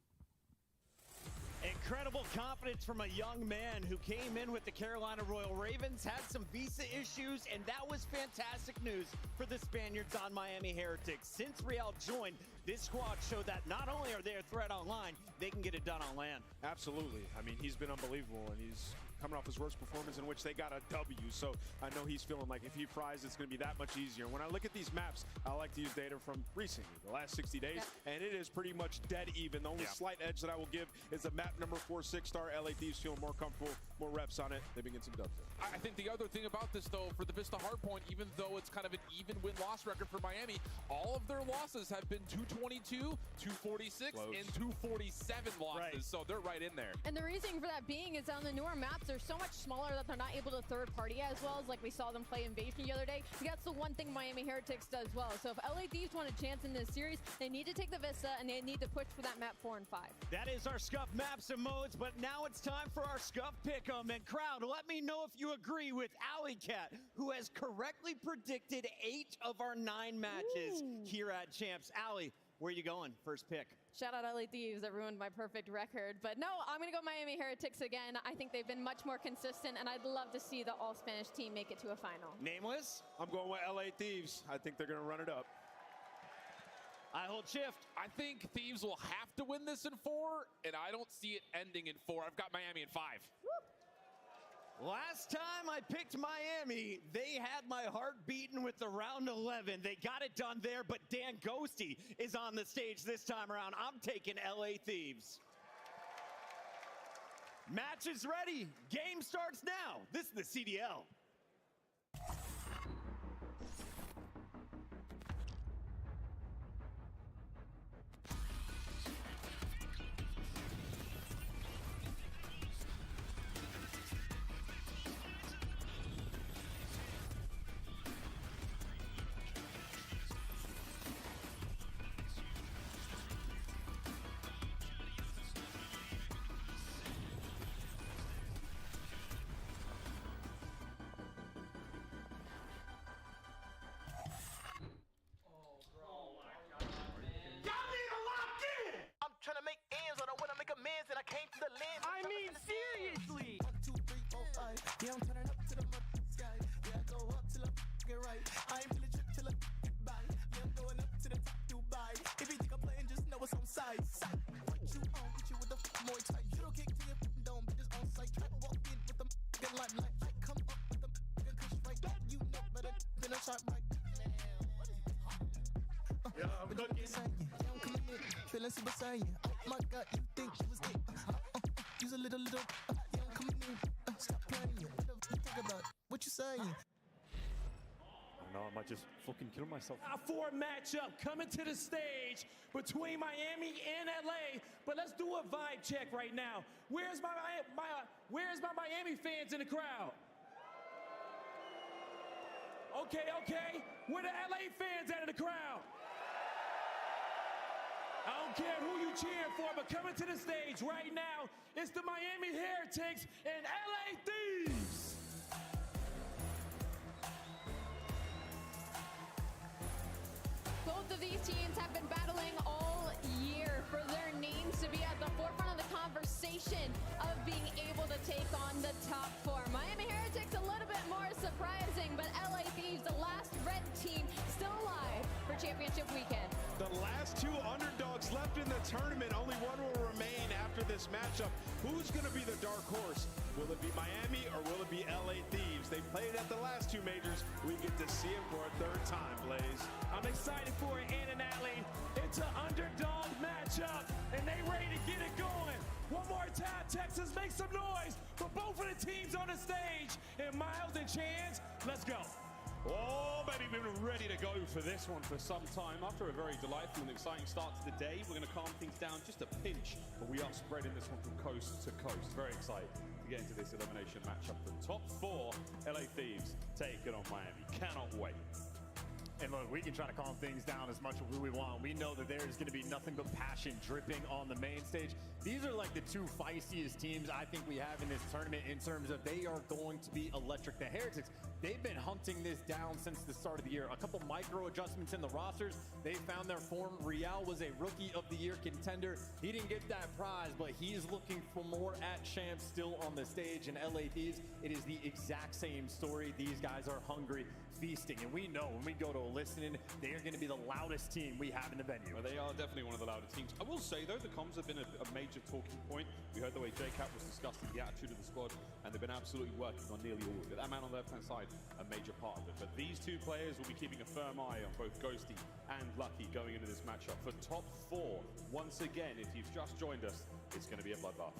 Incredible confidence from a young man who came in with the Carolina Royal Ravens, had some visa issues, and that was fantastic news for the Spaniards on Miami Heretics. Since Real joined, this squad showed that not only are they a threat online, they can get it done on land. Absolutely. I mean, he's been unbelievable, and he's coming off his worst performance in which they got a W. So I know he's feeling like if he fries, it's going to be that much easier. When I look at these maps, I like to use data from recently, the last 60 days, and it is pretty much dead even. The only slight edge that I will give is the map number 4 6-star. LA Thieves feeling more comfortable, more reps on it. They've been getting some dubs there. I think the other thing about this, though, for the Vista Hardpoint, even though it's kind of an even win-loss record for Miami, all of their losses have been 222, 246, and 247 losses. Right. So they're right in there. And the reason for that being is on the newer maps, they're so much smaller that they're not able to third party as well as like we saw them play Invasion the other day. That's the one thing Miami Heretics does well. So if LA Thieves want a chance in this series, they need to take the Vista and they need to push for that map 4 and 5. That is our Scuff maps and modes, but now it's time for our Scuff Pick'em. And crowd, let me know if you agree with Alley Cat, who has correctly predicted 8 of our 9 matches here at Champs. Alley, where are you going? First pick. Shout out LA Thieves that ruined my perfect record. But no, I'm going to go Miami Heretics again. I think they've been much more consistent, and I'd love to see the all-Spanish team make it to a final. Nameless? I'm going with LA Thieves. I think they're going to run it up. I hold shift. I think Thieves will have to win this in 4, and I don't see it ending in 4. I've got Miami in 5. Last time I picked Miami, they had my heart beating with the round 11. They got it done there, but Dan Ghosty is on the stage this time around. I'm taking LA Thieves. Match is ready. Game starts now. This is the CDL. Yeah, I'm turning up to the sky. Yeah, I go up till I get right. I ain't really trip till I get by. Yeah, I'm going up to the top Dubai. If you think I'm playing, just know it's on side. What you on? Hit you with the Muay Thai. You don't kick till you dome, bitches on sight. Try to walk in with the limelight. I come up with the kush right. You know better than a sharp right. Yeah, I'm cooking. Yeah, I'm coming in, feeling super saiyan. Oh my God, you think you was it? Use a little. Yeah, I'm coming in. Stop playing. What the fuck think about? What you saying? No, I might just fucking kill myself. A 4 matchup coming to the stage between Miami and LA. But let's do a vibe check right now. Where's my Miami fans in the crowd? Okay. Where the LA fans at in the crowd? I don't care who you cheering for, but coming to the stage right now, it's the Miami Heretics and LA Thieves. Both of these teams have been battling all year for their names to be at the forefront of the conversation of being able to take on the top 4. Miami Heretics a little bit more surprising, but LA Thieves, the last red team, still alive for championship weekend. The last 2 underdogs left in the tournament. Only one will remain after this matchup. Who's going to be the dark horse? Will it be Miami or will it be LA Thieves? They played at the last 2 majors. We get to see them for a 3rd time, Blaze. I'm excited for it, Ann and Allie. It's an underdog matchup, and they ready to get it going. One more time, Texas, make some noise for both of the teams on the stage. And Miles and Chance, let's go. Oh, baby, we've been ready to go for this one for some time. After a very delightful and exciting start to the day, we're going to calm things down just a pinch, but we are spreading this one from coast to coast. Very excited to get into this elimination matchup. The top 4 LA Thieves taking on Miami. Cannot wait. And look, we can try to calm things down as much as we want. We know that there's going to be nothing but passion dripping on the main stage. These are like the 2 feistiest teams I think we have in this tournament in terms of they are going to be electric. The Heretics, they've been hunting this down since the start of the year. A couple micro adjustments in the rosters. They found their form. Real was a Rookie of the Year contender. He didn't get that prize, but he's looking for more at champs still on the stage. And LA Thieves, it is the exact same story. These guys are hungry, feasting, and we know when we go to a listening, they are going to be the loudest team we have in the venue. Well, they are definitely one of the louder teams. I will say, though, the comms have been a major talking point. We heard the way JCat was discussing the attitude of the squad, and they've been absolutely working on nearly all of it. That man on the left-hand side, a major part of it. But these 2 players will be keeping a firm eye on both Ghosty and Lucky going into this matchup. For top 4, once again, if you've just joined us, it's going to be a bloodbath.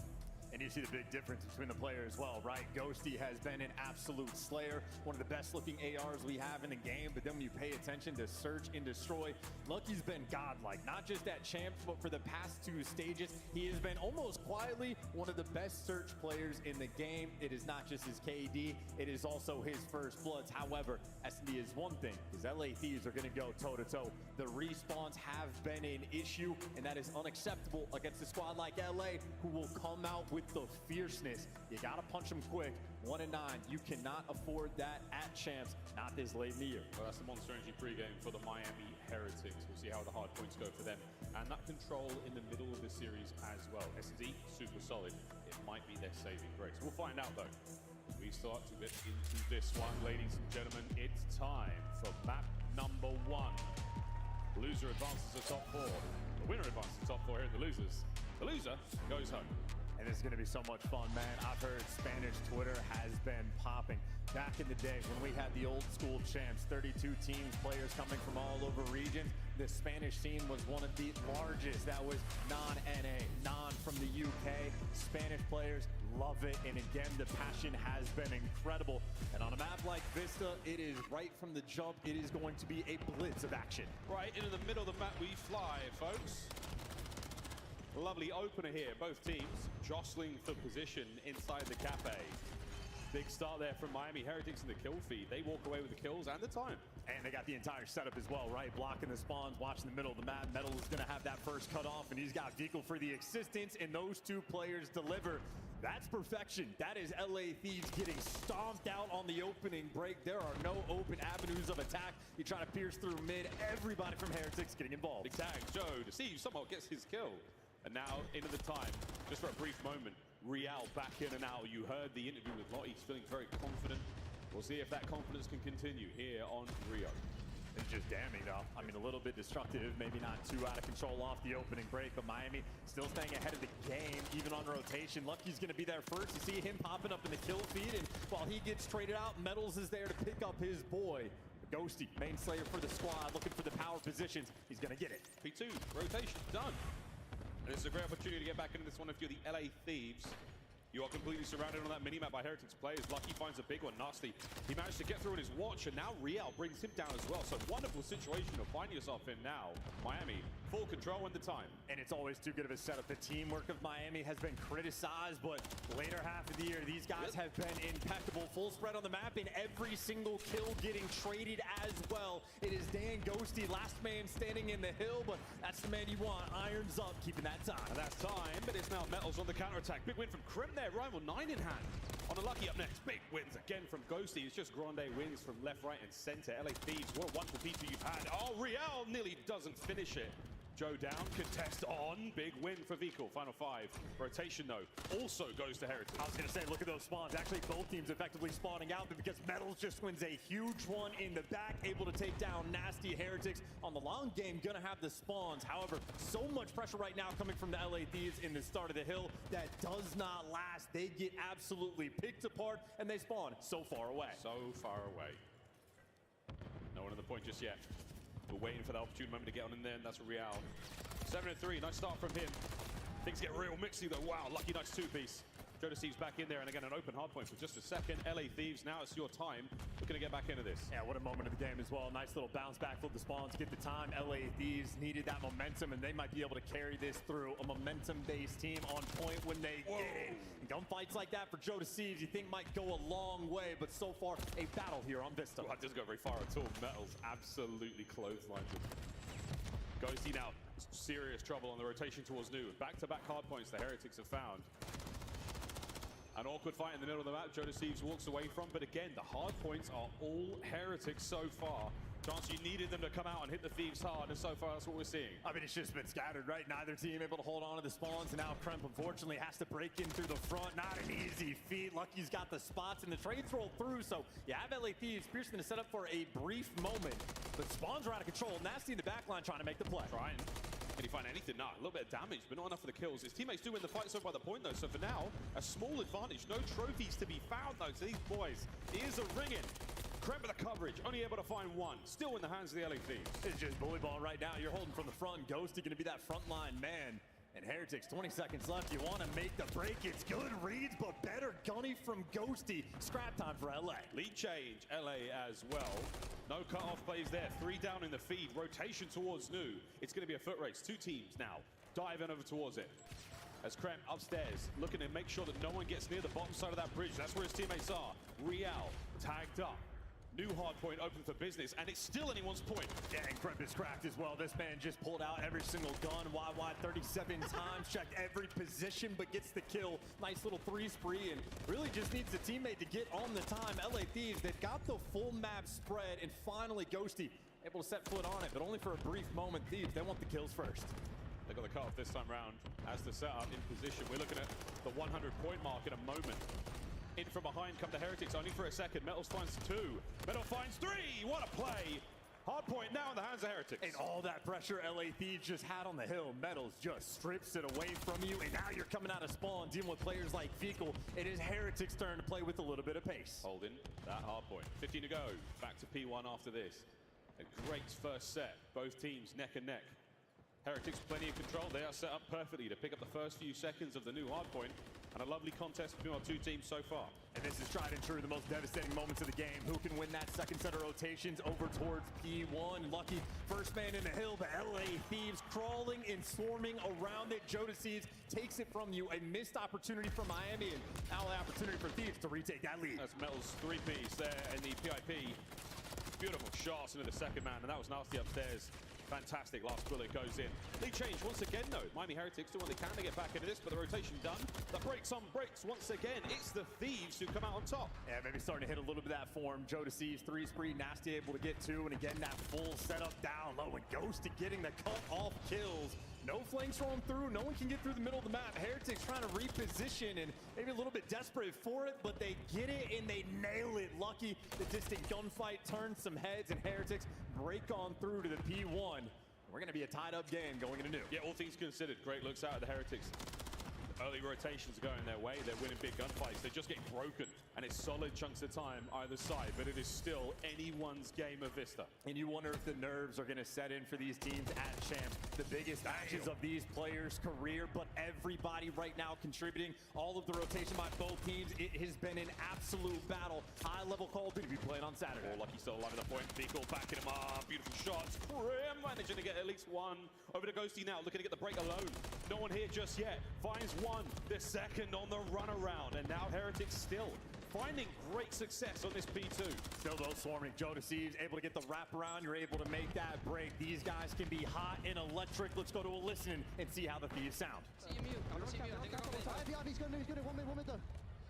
And you see the big difference between the players as well, right? Ghosty has been an absolute slayer, one of the best looking ARs we have in the game, but then when you pay attention to search and destroy, Lucky's been godlike, not just at champs, but for the past 2 stages, he has been almost quietly one of the best search players in the game. It is not just his KD, it is also his first bloods. However, SD is one thing, because LA Thieves are gonna go toe to toe. The respawns have been an issue, and that is unacceptable against a squad like LA, who will come out with the fierceness. You gotta punch them quick. 1 and 9. You cannot afford that at champs, not this late in the year. Well, that's the Monster Energy pregame for the Miami Heretics. We'll see how the hard points go for them. And that control in the middle of the series as well. SD, super solid. It might be their saving grace. We'll find out, though. As we start to get into this one, ladies and gentlemen, it's time for map number 1. Loser advances to top 4. The winner advances to top 4 here in the losers. The loser goes home. And it's going to be so much fun, man. I've heard Spanish Twitter has been popping. Back in the day when we had the old school champs, 32 teams, players coming from all over regions, the Spanish scene was one of the largest. That was non-NA, non from the UK. Spanish players love it. And again, the passion has been incredible. And on a map like Vista, it is right from the jump. It is going to be a blitz of action. Right into the middle of the map we fly, folks. Lovely opener here, both teams jostling for position inside the cafe. Big start there from Miami Heretics in the kill feed. They walk away with the kills and the time. And they got the entire setup as well, right? Blocking the spawns, watching the middle of the map. Metal is going to have that first cut off, and he's got vehicle for the existence, and those 2 players deliver. That's perfection. That is LA Thieves getting stomped out on the opening break. There are no open avenues of attack. You try to pierce through mid. Everybody from Heretics getting involved. Big tag, Joe, Deceive somehow gets his kill. And now into the time, just for a brief moment, Real back in and out. You heard the interview with Lottie. He's feeling very confident. We'll see if that confidence can continue here on Rio. It's just damning, though. I mean, a little bit destructive, maybe not too out of control off the opening break, but Miami still staying ahead of the game, even on rotation. Lucky's going to be there first. You see him popping up in the kill feed, and while he gets traded out, Metals is there to pick up his boy. Ghosty, main slayer for the squad, looking for the power positions. He's going to get it. P2, rotation, done. And it's a great opportunity to get back into this one if you're the LA Thieves. You are completely surrounded on that minimap by Heretics players. Lucky finds a big one, Nasty. He managed to get through in his watch, and now Real brings him down as well. So wonderful situation to find yourself in now. Miami, full control in the time. And it's always too good of a setup. The teamwork of Miami has been criticized, but later half of the year, these guys have been impeccable. Full spread on the map, and every single kill getting traded as well. It is Dan Ghosty, last man standing in the hill, but that's the man you want. Irons up, keeping that time. And that's time, but it's now Metals on the counterattack. Big win from Krim there, rival 9 in hand. On a Lucky up next, big wins again from Ghosty. It's just grande wins from left, right, and center. LA Thieves, what a wonderful P2 you've had. Oh, Real nearly doesn't finish it. Joe down, contest on, big win for Vico. Final 5. Rotation though, also goes to Heritage. I was gonna say, look at those spawns. Actually, both teams effectively spawning out, but because Metals just wins a huge one in the back, able to take down Nasty Heretics on the long game, gonna have the spawns. However, so much pressure right now coming from the LA Thieves in the start of the hill that does not last. They get absolutely picked apart, and they spawn so far away. So far away. No one on the point just yet. We're waiting for the opportune moment to get on in there, and that's Real. 7-3, nice start from him. Things get real mixy though. Wow, Lucky, nice two-piece. Joe Deceives back in there, and again, an open hard point for just a second. LA Thieves, now it's your time. We're gonna get back into this. Yeah, what a moment of the game as well. Nice little bounce back, flip the spawns, get the time. LA Thieves needed that momentum, and they might be able to carry this through. A momentum-based team on point when they get it. Gunfights like that for Joe Deceives, you think might go a long way, but so far, a battle here on Vista. Well, that doesn't go very far at all. Metals absolutely clotheslines him. Ghosty now, serious trouble on the rotation towards New. Back-to-back hard points the Heretics have found. An awkward fight in the middle of the map, Joe Deceives walks away from, but again, the hard points are all Heretics so far. Chance, you needed them to come out and hit the Thieves hard, and so far that's what we're seeing. I mean, it's just been scattered, right? Neither team able to hold on to the spawns, and now Kremp unfortunately has to break in through the front. Not an easy feat. Lucky's got the spots, and the trades roll through, so you have LA Thieves. Pierce going to set up for a brief moment, but spawns are out of control. Nasty in the backline trying to make the play. Trying. Can he find anything? Nah, a little bit of damage, but not enough for the kills. His teammates do win the fight so by the point, though. So for now, a small advantage. No trophies to be found, though. So these boys, ears are ringing. Kremp with the coverage, only able to find one. Still in the hands of the LA Thieves. It's just bully ball right now. You're holding from the front. Ghosty going to be that frontline man. And Heretics, 20 seconds left. You want to make the break. It's good reads, but better gunny from Ghosty. Scrap time for LA. Lead change, LA as well. No cut-off plays there. 3 down in the feed. Rotation towards New. It's going to be a foot race. 2 teams now diving over towards it. As Kremp upstairs, looking to make sure that no one gets near the bottom side of that bridge. That's where his teammates are. Real tagged up. New hard point open for business, and it's still anyone's point. Yeah, and Kremp is cracked as well. This man just pulled out every single gun. YY 37 times, checked every position, but gets the kill. Nice little 3 spree, and really just needs the teammate to get on the time. LA Thieves, they've got the full map spread, and finally Ghosty able to set foot on it, but only for a brief moment. Thieves, they want the kills first. They got the cutoff this time round as the setup in position. We're looking at the 100-point mark in a moment. In from behind come the Heretics, only for a second. Metals finds 2. Metal finds 3. What a play. Hard point now in the hands of Heretics. And all that pressure LA Thieves just had on the hill. Metals just strips it away from you. And now you're coming out of spawn, dealing with players like Fecal. It is Heretics' turn to play with a little bit of pace. Holding that hard point. 15 to go. Back to P1 after this. A great first set. Both teams neck and neck. Heretics plenty of control. They are set up perfectly to pick up the first few seconds of the new hard point. And a lovely contest between our 2 teams so far. And this is tried and true, the most devastating moments of the game. Who can win that second set of rotations over towards P1? Lucky first man in the hill, but LA Thieves crawling and swarming around it. Joe Deceives takes it from you. A missed opportunity for Miami, and now the opportunity for Thieves to retake that lead. That's Metal's 3-piece there in the PIP. Beautiful shots into the second man, and that was Nasty upstairs. Fantastic last bullet goes in. Lead change once again though. Miami Heretics do what they can to get back into this, but the rotation done. The brakes on brakes once again. It's the Thieves who come out on top. Yeah, maybe starting to hit a little bit of that form. Joe Deceives 3 spree, Nasty able to get 2, and again that full setup down low, and Ghosty getting the cut off kills. No flanks rolling through. No one can get through the middle of the map. Heretics trying to reposition and maybe a little bit desperate for it, but they get it and they nail it. Lucky the distant gunfight turns some heads and Heretics break on through to the P1. We're going to be a tied-up game going into new. Yeah, all things considered, great looks out of the Heretics. Early rotations are going their way. They're winning big gunfights. They're just getting broken, and it's solid chunks of time either side, but it is still anyone's game of Vista. And you wonder if the nerves are going to set in for these teams at Champs. The biggest matches of these players' career, but everybody right now contributing. All of the rotation by both teams. It has been an absolute battle. High-level Call of Duty to be playing on Saturday. Oh, Lucky still alive at the point. Vehicle backing him up. Beautiful shots. Grim managing to get at least one. Over to Ghosty now, looking to get the break alone. No one here just yet. Finds one. The second on the run around. And now Heretics still finding great success on this P2. Still though swarming. Joe Deceives able to get the wraparound. You're able to make that break. These guys can be hot and electric. Let's go to a listen and see how the Thieves sound. CMU. I don't see him. I think He's going to 1 minute though.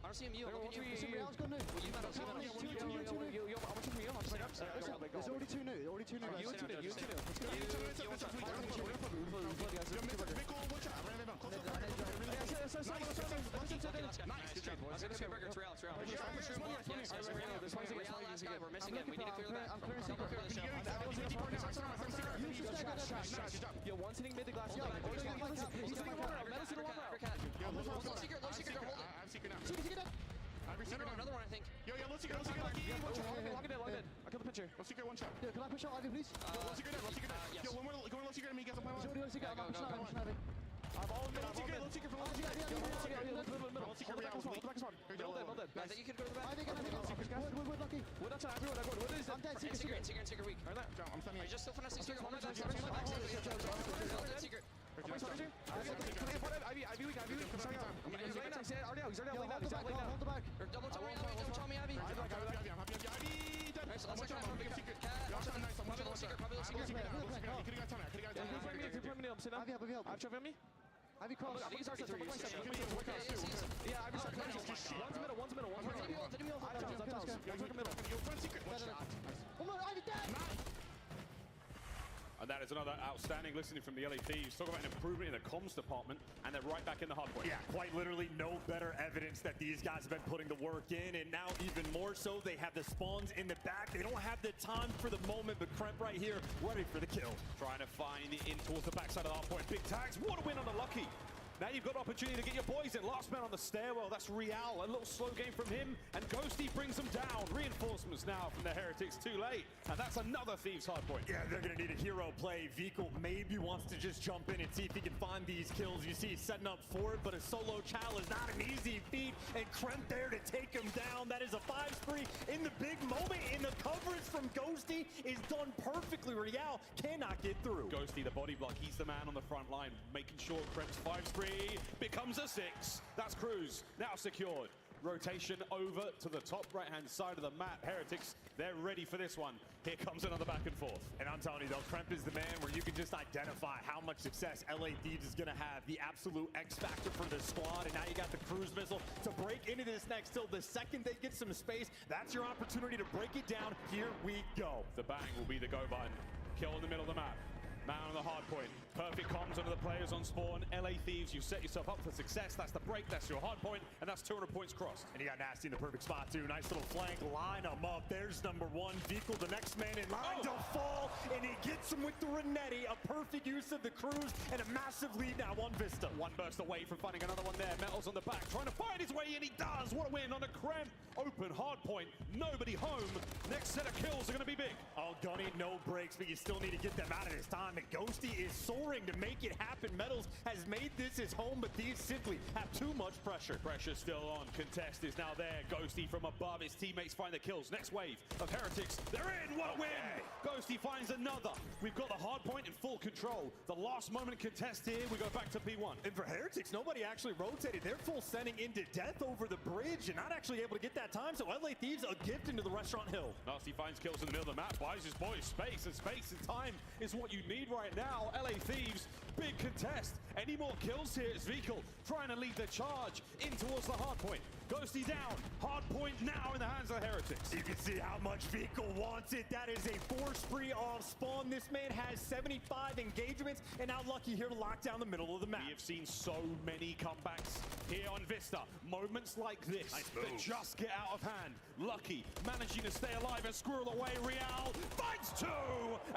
I don't see him. You. Real's gone new. There's already 2 new. Already 2 new. You and 2 new. One's hitting mid the glass. Another one, I think. Let's secret. Lock it in. I killed the pitcher. Let's secret 1 shot. Yeah, can I push out Ivy, please? Let's secret. Yes. Yo, one more, go in, let's secret, and me get some power. Let's secret. I'm pushing Ivy. I'm all in. Let's secret from Let's secret. Let's secret. Well dead. I think you could go to the back. Wood, Lucky. Wood, that's not everyone. Wood is I'm dead. Secret weak. I'm sending you. Just still finessing secret. One more time. Secret. Ivy weak. He's already out. Hold the back. Double tell me, Ivy. I'm happy. Ivy. Nice. Let's try from big secret. Probably secret. I've tried me. Ivy cross. These are 3. Yeah, Ivy one's middle. Ivy dead. And that is another outstanding listening from the LA Thieves. Talk about an improvement in the comms department, and they're right back in the hard point. Yeah, quite literally no better evidence that these guys have been putting the work in, and now even more so, they have the spawns in the back. They don't have the time for the moment, but Kremp right here, ready for the kill. Trying to find the in towards the backside of the hard point. Big tags, what a win on the Lucky. Now you've got opportunity to get your boys in. Last man on the stairwell, that's Real. A little slow game from him, and Ghosty brings them down. Reinforcements now from the Heretics, too late. And that's another Thieves hard point. Yeah, they're gonna need a hero play. Vikal maybe wants to just jump in and see if he can find these kills. You see he's setting up for it, but a solo Chow is not an easy feat, and Kremp there to take him down. That is a 5-spree in the big moment, and the coverage from Ghosty is done perfectly. Real cannot get through. Ghosty, the body block, he's the man on the front line, making sure Kremp's 5-spree becomes a 6. That's Cruz now secured. Rotation over to the top right-hand side of the map. Heretics, they're ready for this one. Here comes another back and forth. And I'm telling you though, Kremp is the man where you can just identify how much success LA Thieves is going to have. The absolute X factor for the squad. And now you got the cruise missile to break into this next hill. The second they get some space, that's your opportunity to break it down. Here we go. The bang will be the go button. Kill in the middle of the map. Man on the hard point. Perfect comms onto the players on spawn. LA Thieves, you set yourself up for success. That's the break, that's your hard point, and that's 200 points crossed. And you got Nasty in the perfect spot too. Nice little flank, line them up. There's number 1. Vikal, the next man in line to fall, and he gets him with the Renetti. A perfect use of the cruise, and a massive lead now on Vista. One burst away from finding another one there. Metals on the back, trying to find his way in. He does. What a win on a Kremp. Open hard point. Nobody home. Next set of kills are going to be big. Oh, Gunny, no breaks, but you still need to get them out of this time. The Ghosty is soaring to make it happen. Metals has made this his home, but these simply have too much pressure. Pressure still on. Contest is now there. Ghosty from above. His teammates find the kills. Next wave of Heretics. They're in. What a win. Ghosty finds another. We've got the hard point in full control. The last moment contest here. We go back to P1. And for Heretics, nobody actually rotated. They're full sending into death over the bridge and not actually able to get that time. So LA Thieves a gift into the restaurant hill. Nasty finds kills in the middle of the map. Buys his boys space, and space and time is what you need right now. LA Thieves, big contest. Any more kills here? It's Vikal trying to lead the charge in towards the hard point. Ghosty down. Hard point now in the hands of the Heretics. You can see how much Vico wants it. That is a force spree off spawn. This man has 75 engagements, and now Lucky here to lock down the middle of the map. We have seen so many comebacks here on Vista. Moments like this that just get out of hand. Lucky managing to stay alive and squirrel away. Real finds two,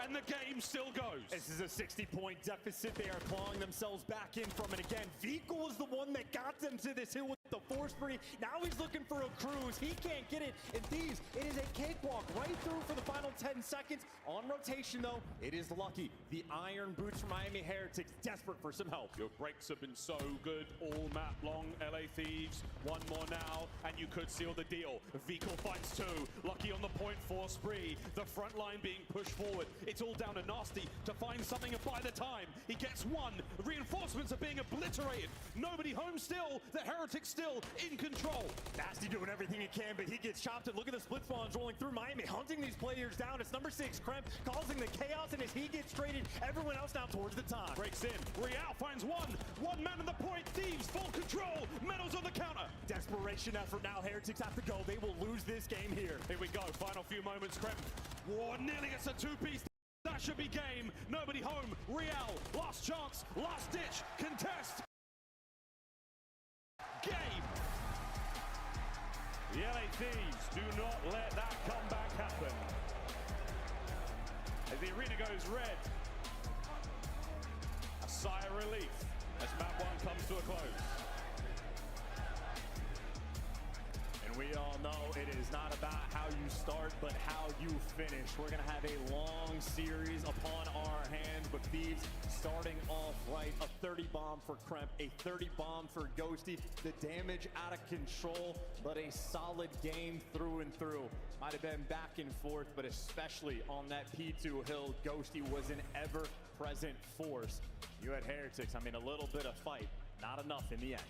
and the game still goes. This is a 60-point deficit. They are clawing themselves back in from it again. Vico was the one that got them to this hill with the force spree. Now he's looking for a cruise. He can't get it. And Thieves, it is a cakewalk right through for the final 10 seconds. On rotation, though, it is Lucky. The Iron Boots from Miami Heretics, desperate for some help. Your breaks have been so good all map long. LA Thieves, one more now, and you could seal the deal. Vico finds two. Lucky on the point for spree. The front line being pushed forward. It's all down to Nasty to find something, and by the time he gets one, reinforcements are being obliterated. Nobody home still. The Heretics still in control. Nasty doing everything he can, but he gets chopped. And look at the split spawns rolling through Miami, hunting these players down. It's number 6, Kremp, causing the chaos, and as he gets traded, everyone else now towards the top. Breaks in. Real finds one. One man on the point. Thieves full control. Medals on the counter. Desperation effort now. Heretics have to go. They will lose this game here. Here we go. Final few moments. Kremp. Whoa, nearly gets a two-piece. That should be game. Nobody home. Real. Last chance. Last ditch. Contest. Game. The LA Thieves do not let that comeback happen. As the arena goes red, a sigh of relief as map 1 comes to a close. And we all know it is not about how you start, but how you finish. We're going to have a long series upon our hands, but Thieves starting off right. A 30 bomb for Kremp, a 30 bomb for Ghosty. The damage out of control, but a solid game through and through. Might have been back and forth, but especially on that P2 hill, Ghosty was an ever-present force. You had Heretics, I mean, a little bit of fight, not enough in the end.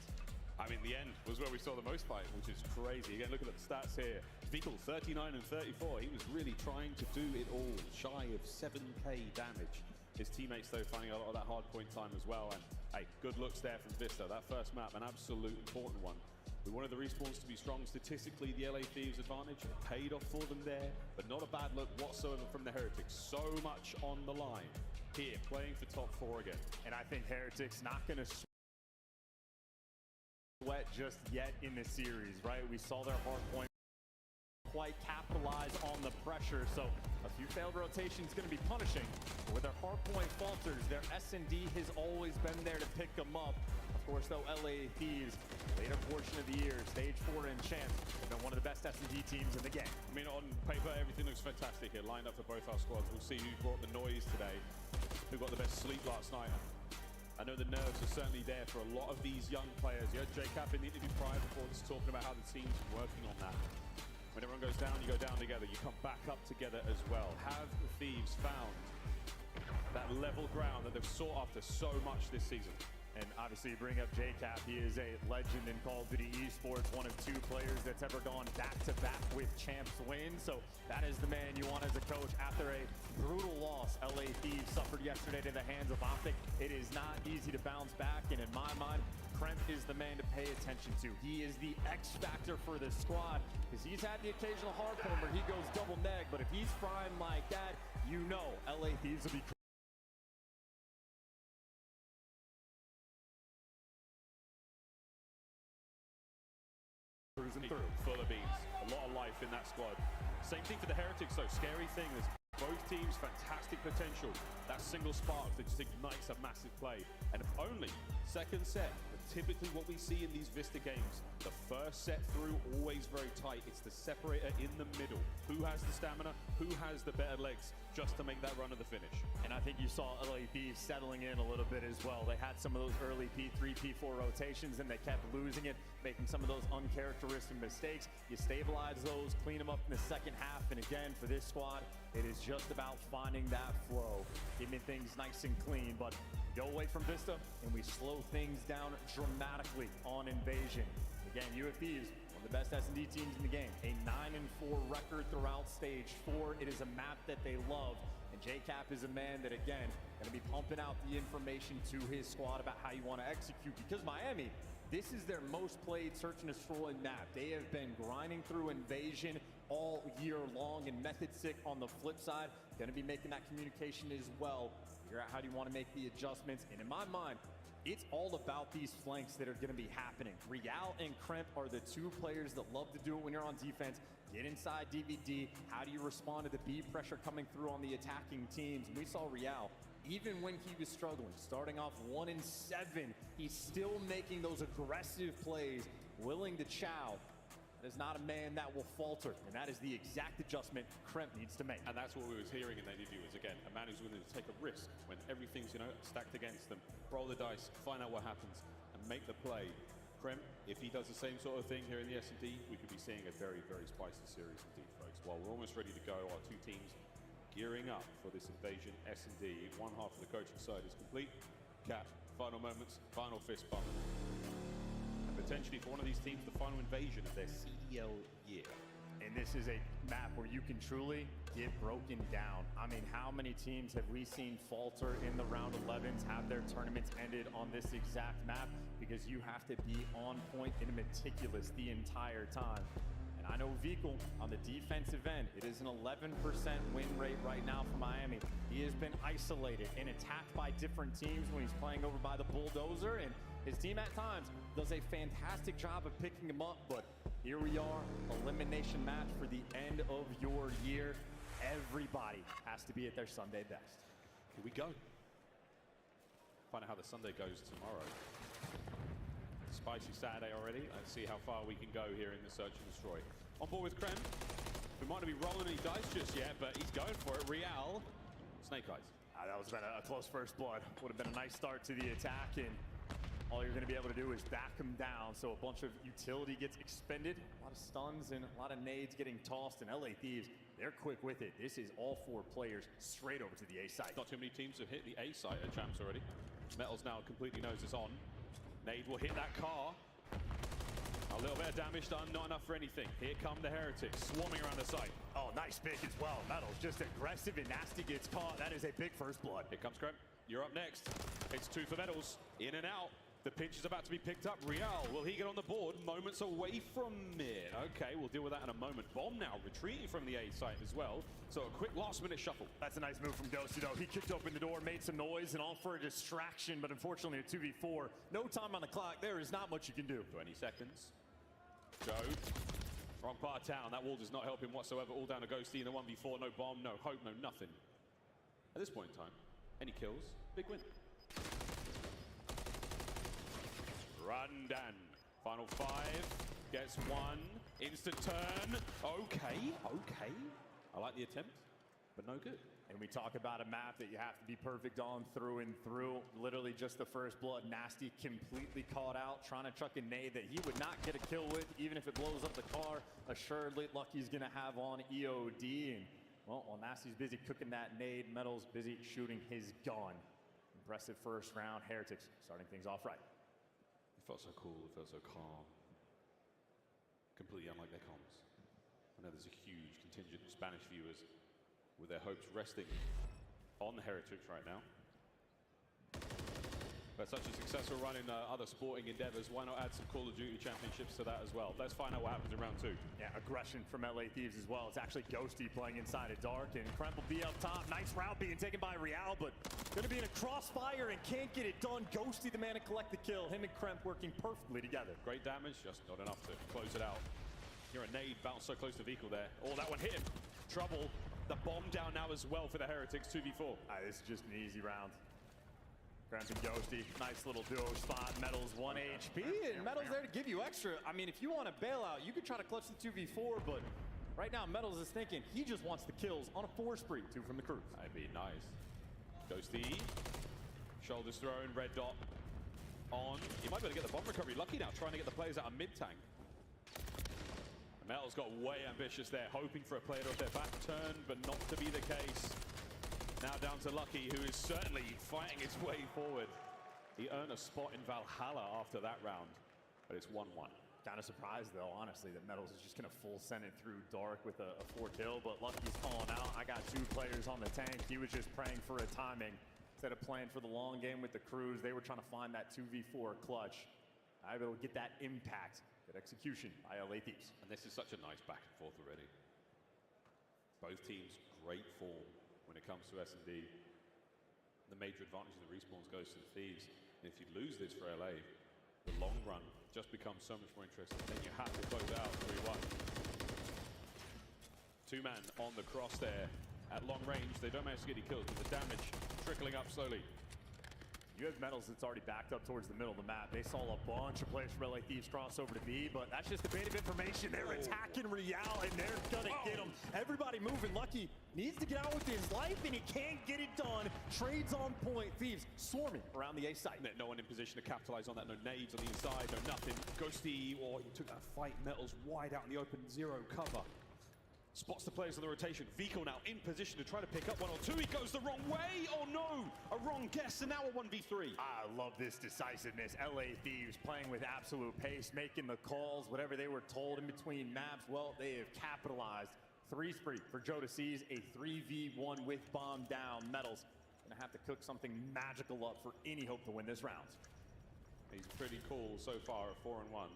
I mean, the end was where we saw the most fight, which is crazy. Again, look at the stats here. Vico, 39 and 34. He was really trying to do it all, shy of 7k damage. His teammates, though, finding a lot of that hard point time as well. And, hey, good looks there from Vista. That first map, an absolute important one. We wanted the respawns to be strong. Statistically, the LA Thieves advantage paid off for them there, but not a bad look whatsoever from the Heretics. So much on the line here, playing for top 4 again. And I think Heretics not going to sweat just yet in the series, right? We saw their hard point quite capitalize on the pressure, so a few failed rotations going to be punishing. But with their hard point falters, their S&D has always been there to pick them up. Of course, though, LA Thieves, later portion of the year, stage 4 and champs, have been one of the best S&D teams in the game. I mean, on paper, everything looks fantastic here, lined up for both our squads. We'll see who brought the noise today, who got the best sleep last night. I know the nerves are certainly there for a lot of these young players. You had JCap in the interview prior before just talking about how the team's working on that. When everyone goes down, you go down together. You come back up together as well. Have the Thieves found that level ground that they've sought after so much this season? And obviously, you bring up JCap. He is a legend in Call of Duty Esports, one of 2 players that's ever gone back-to-back with champs wins. So that is the man you want as a coach after a brutal loss LA Thieves suffered yesterday to the hands of Optic. It is not easy to bounce back, and in my mind, Kremp is the man to pay attention to. He is the X factor for this squad, because he's had the occasional hard point where he goes double neg, but if he's frying like that, you know LA Thieves will be cruising through. Full of beans. A lot of life in that squad. Same thing for the Heretics, though. Scary thing is both teams, fantastic potential. That single spark that just ignites a massive play. And if only second set, but typically what we see in these Vista games, the first set through, always very tight. It's the separator in the middle. Who has the stamina? Who has the better legs just to make that run to the finish? And I think you saw LA Thieves settling in a little bit as well. They had some of those early P3, P4 rotations, and they kept losing it, making some of those uncharacteristic mistakes. You stabilize those, clean them up in the second half, and again, for this squad, it is just about finding that flow, keeping things nice and clean. But go away from Vista, and we slow things down dramatically on Invasion. Again, you at Thieves, One of the best S&D teams in the game. A 9-4 record throughout stage 4. It is a map that they love. And JCap is a man that, again, going to be pumping out the information to his squad about how you want to execute. Because Miami, this is their most played search and destroy map. They have been grinding through Invasion all year long, and Method Sick on the flip side, going to be making that communication as well. Figure out how do you want to make the adjustments. And in my mind, it's all about these flanks that are going to be happening. Real and Kremp are the two players that love to do it when you're on defense. Get inside DVD. How do you respond to the B pressure coming through on the attacking teams? And we saw Real, even when he was struggling, starting off 1-7, he's still making those aggressive plays, willing to chow. That is not a man that will falter, and that is the exact adjustment Kremp needs to make. And that's what we was hearing in the interview is, again, a man who's willing to take a risk when everything's, stacked against them. Roll the dice, find out what happens, and make the play. Kremp, if he does the same sort of thing here in the S&D, we could be seeing a very, very spicy series indeed, folks. Well, we're almost ready to go. Our two teams gearing up for this Invasion S&D. One half of the coaching side is complete. Cap, final moments, final fist bump. And potentially for one of these teams, the final invasion of their CDL year. And this is a map where you can truly get broken down. I mean, how many teams have we seen falter in the round 11s, have their tournaments ended on this exact map? Because you have to be on point and meticulous the entire time. And I know Vikul on the defensive end, it is an 11% win rate right now for Miami. He has been isolated and attacked by different teams when he's playing over by the bulldozer, and his team at times does a fantastic job of picking him up, but here we are, elimination match for the end of your year. Everybody has to be at their Sunday best. Here we go. Find out how the Sunday goes tomorrow. Spicy Saturday already. Let's see how far we can go here in the search and destroy. On board with Kremp. We might not be rolling any dice just yet, but he's going for it. Real, Snake Eyes. That was been a close first blood. Would have been a nice start to the attack, and all you're going to be able to do is back him down. So a bunch of utility gets expended, a lot of stuns and a lot of nades getting tossed, and LA Thieves, they're quick with it. This is all 4 players straight over to the A site. Not too many teams have hit the A site at Champs already. Metals now completely knows it's on. Nade will hit that car. A little bit of damage done, not enough for anything. Here come the Heretics, swarming around the site. Oh, nice pick as well. Metals just aggressive and nasty gets caught. That is a big first blood. Here comes Kremp. You're up next. It's 2 for Metals. In and out. The pinch is about to be picked up. Real, will he get on the board? Moments away from it. Okay, we'll deal with that in a moment. Bomb now retreating from the A site as well. So a quick last-minute shuffle. That's a nice move from Ghosty, though. He kicked open the door, made some noise, and all for a distraction, but unfortunately a 2v4. No time on the clock. There is not much you can do. 20 seconds. Joe. Wrong part of town. That wall does not help him whatsoever. All down to Ghosty in the 1v4. No bomb, no hope, no nothing. At this point in time, any kills, big win. Rundan. Final 5. Gets 1. Instant turn. Okay. I like the attempt, but no good. And we talk about a map that you have to be perfect on through and through. Literally just the first blood. Nasty completely caught out, trying to chuck a nade that he would not get a kill with, even if it blows up the car. Assuredly, Lucky's going to have on EOD. And, well, while Nasty's busy cooking that nade, Metal's busy shooting his gun. Impressive first round. Heretics starting things off right. It felt so cool, it felt so calm. Completely unlike their comms. I know there's a huge contingent of Spanish viewers with their hopes resting on the Heretics right now. But such a successful run in other sporting endeavors, why not add some Call of Duty championships to that as well? Let's find out what happens in round 2. Yeah, aggression from LA Thieves as well. It's actually Ghosty playing inside of Dark, and Kremp will be up top. Nice route being taken by Real, but gonna be in a crossfire and can't get it done. Ghosty the man to collect the kill. Him and Kremp working perfectly together. Great damage, just not enough to close it out. Here a nade bounced so close to Vikul there. Oh, that one hit him. Trouble. The bomb down now as well for the Heretics, 2v4. This is just an easy round. Kremp and Ghosty, nice little duo spot. Metals 1 HP, and Metals there to give you extra. I mean, if you want to bail out, you could try to clutch the 2v4, but right now Metals is thinking he just wants the kills on a 4 spree. 2 from the crew. That'd be nice. Ghosty, shoulders thrown, red dot on. He might be able to get the bomb recovery. Lucky now, trying to get the players out of mid-tank. Metal's got way ambitious there, hoping for a player off their back turn, but not to be the case. Now down to Lucky, who is certainly fighting his way forward. He earned a spot in Valhalla after that round, but it's 1-1. Kind of surprised, though, honestly, that Metals is just going to full send it through Dark with a 4 kill, but Lucky's calling out. I got 2 players on the tank. He was just praying for a timing. Instead of playing for the long game with the crews, they were trying to find that 2v4 clutch. Able to get that impact, that execution by LA Thieves. And this is such a nice back and forth already. Both teams, great form when it comes to S&D. The major advantage of the respawns goes to the Thieves. And if you lose this for LA, the long run just becomes so much more interesting. Then you have to close out 3-1. 2-man on the cross there. At long range, they don't manage to get any kills, but the damage trickling up slowly. You have Metals that's already backed up towards the middle of the map. They saw a bunch of players from LA Thieves cross over to B, but that's just a bit of information. They're attacking Real, and they're gonna get him. Everybody moving. Lucky needs to get out with his life, and he can't get it done. Trades on point. Thieves swarming around the A site. No one in position to capitalize on that. No nades on the inside, no nothing. Ghosty, he took that fight. Metals wide out in the open, 0 cover. Spots the players on the rotation. Vico now in position to try to pick up 1 or 2. He goes the wrong way. Oh no, a wrong guess, and now a 1v3. I love this decisiveness. LA Thieves playing with absolute pace, making the calls, whatever they were told in between maps. Well, they have capitalized. 3 spree for Joe to seize a 3v1 with bomb down. Metals gonna have to cook something magical up for any hope to win this round. He's pretty cool so far at 4-1.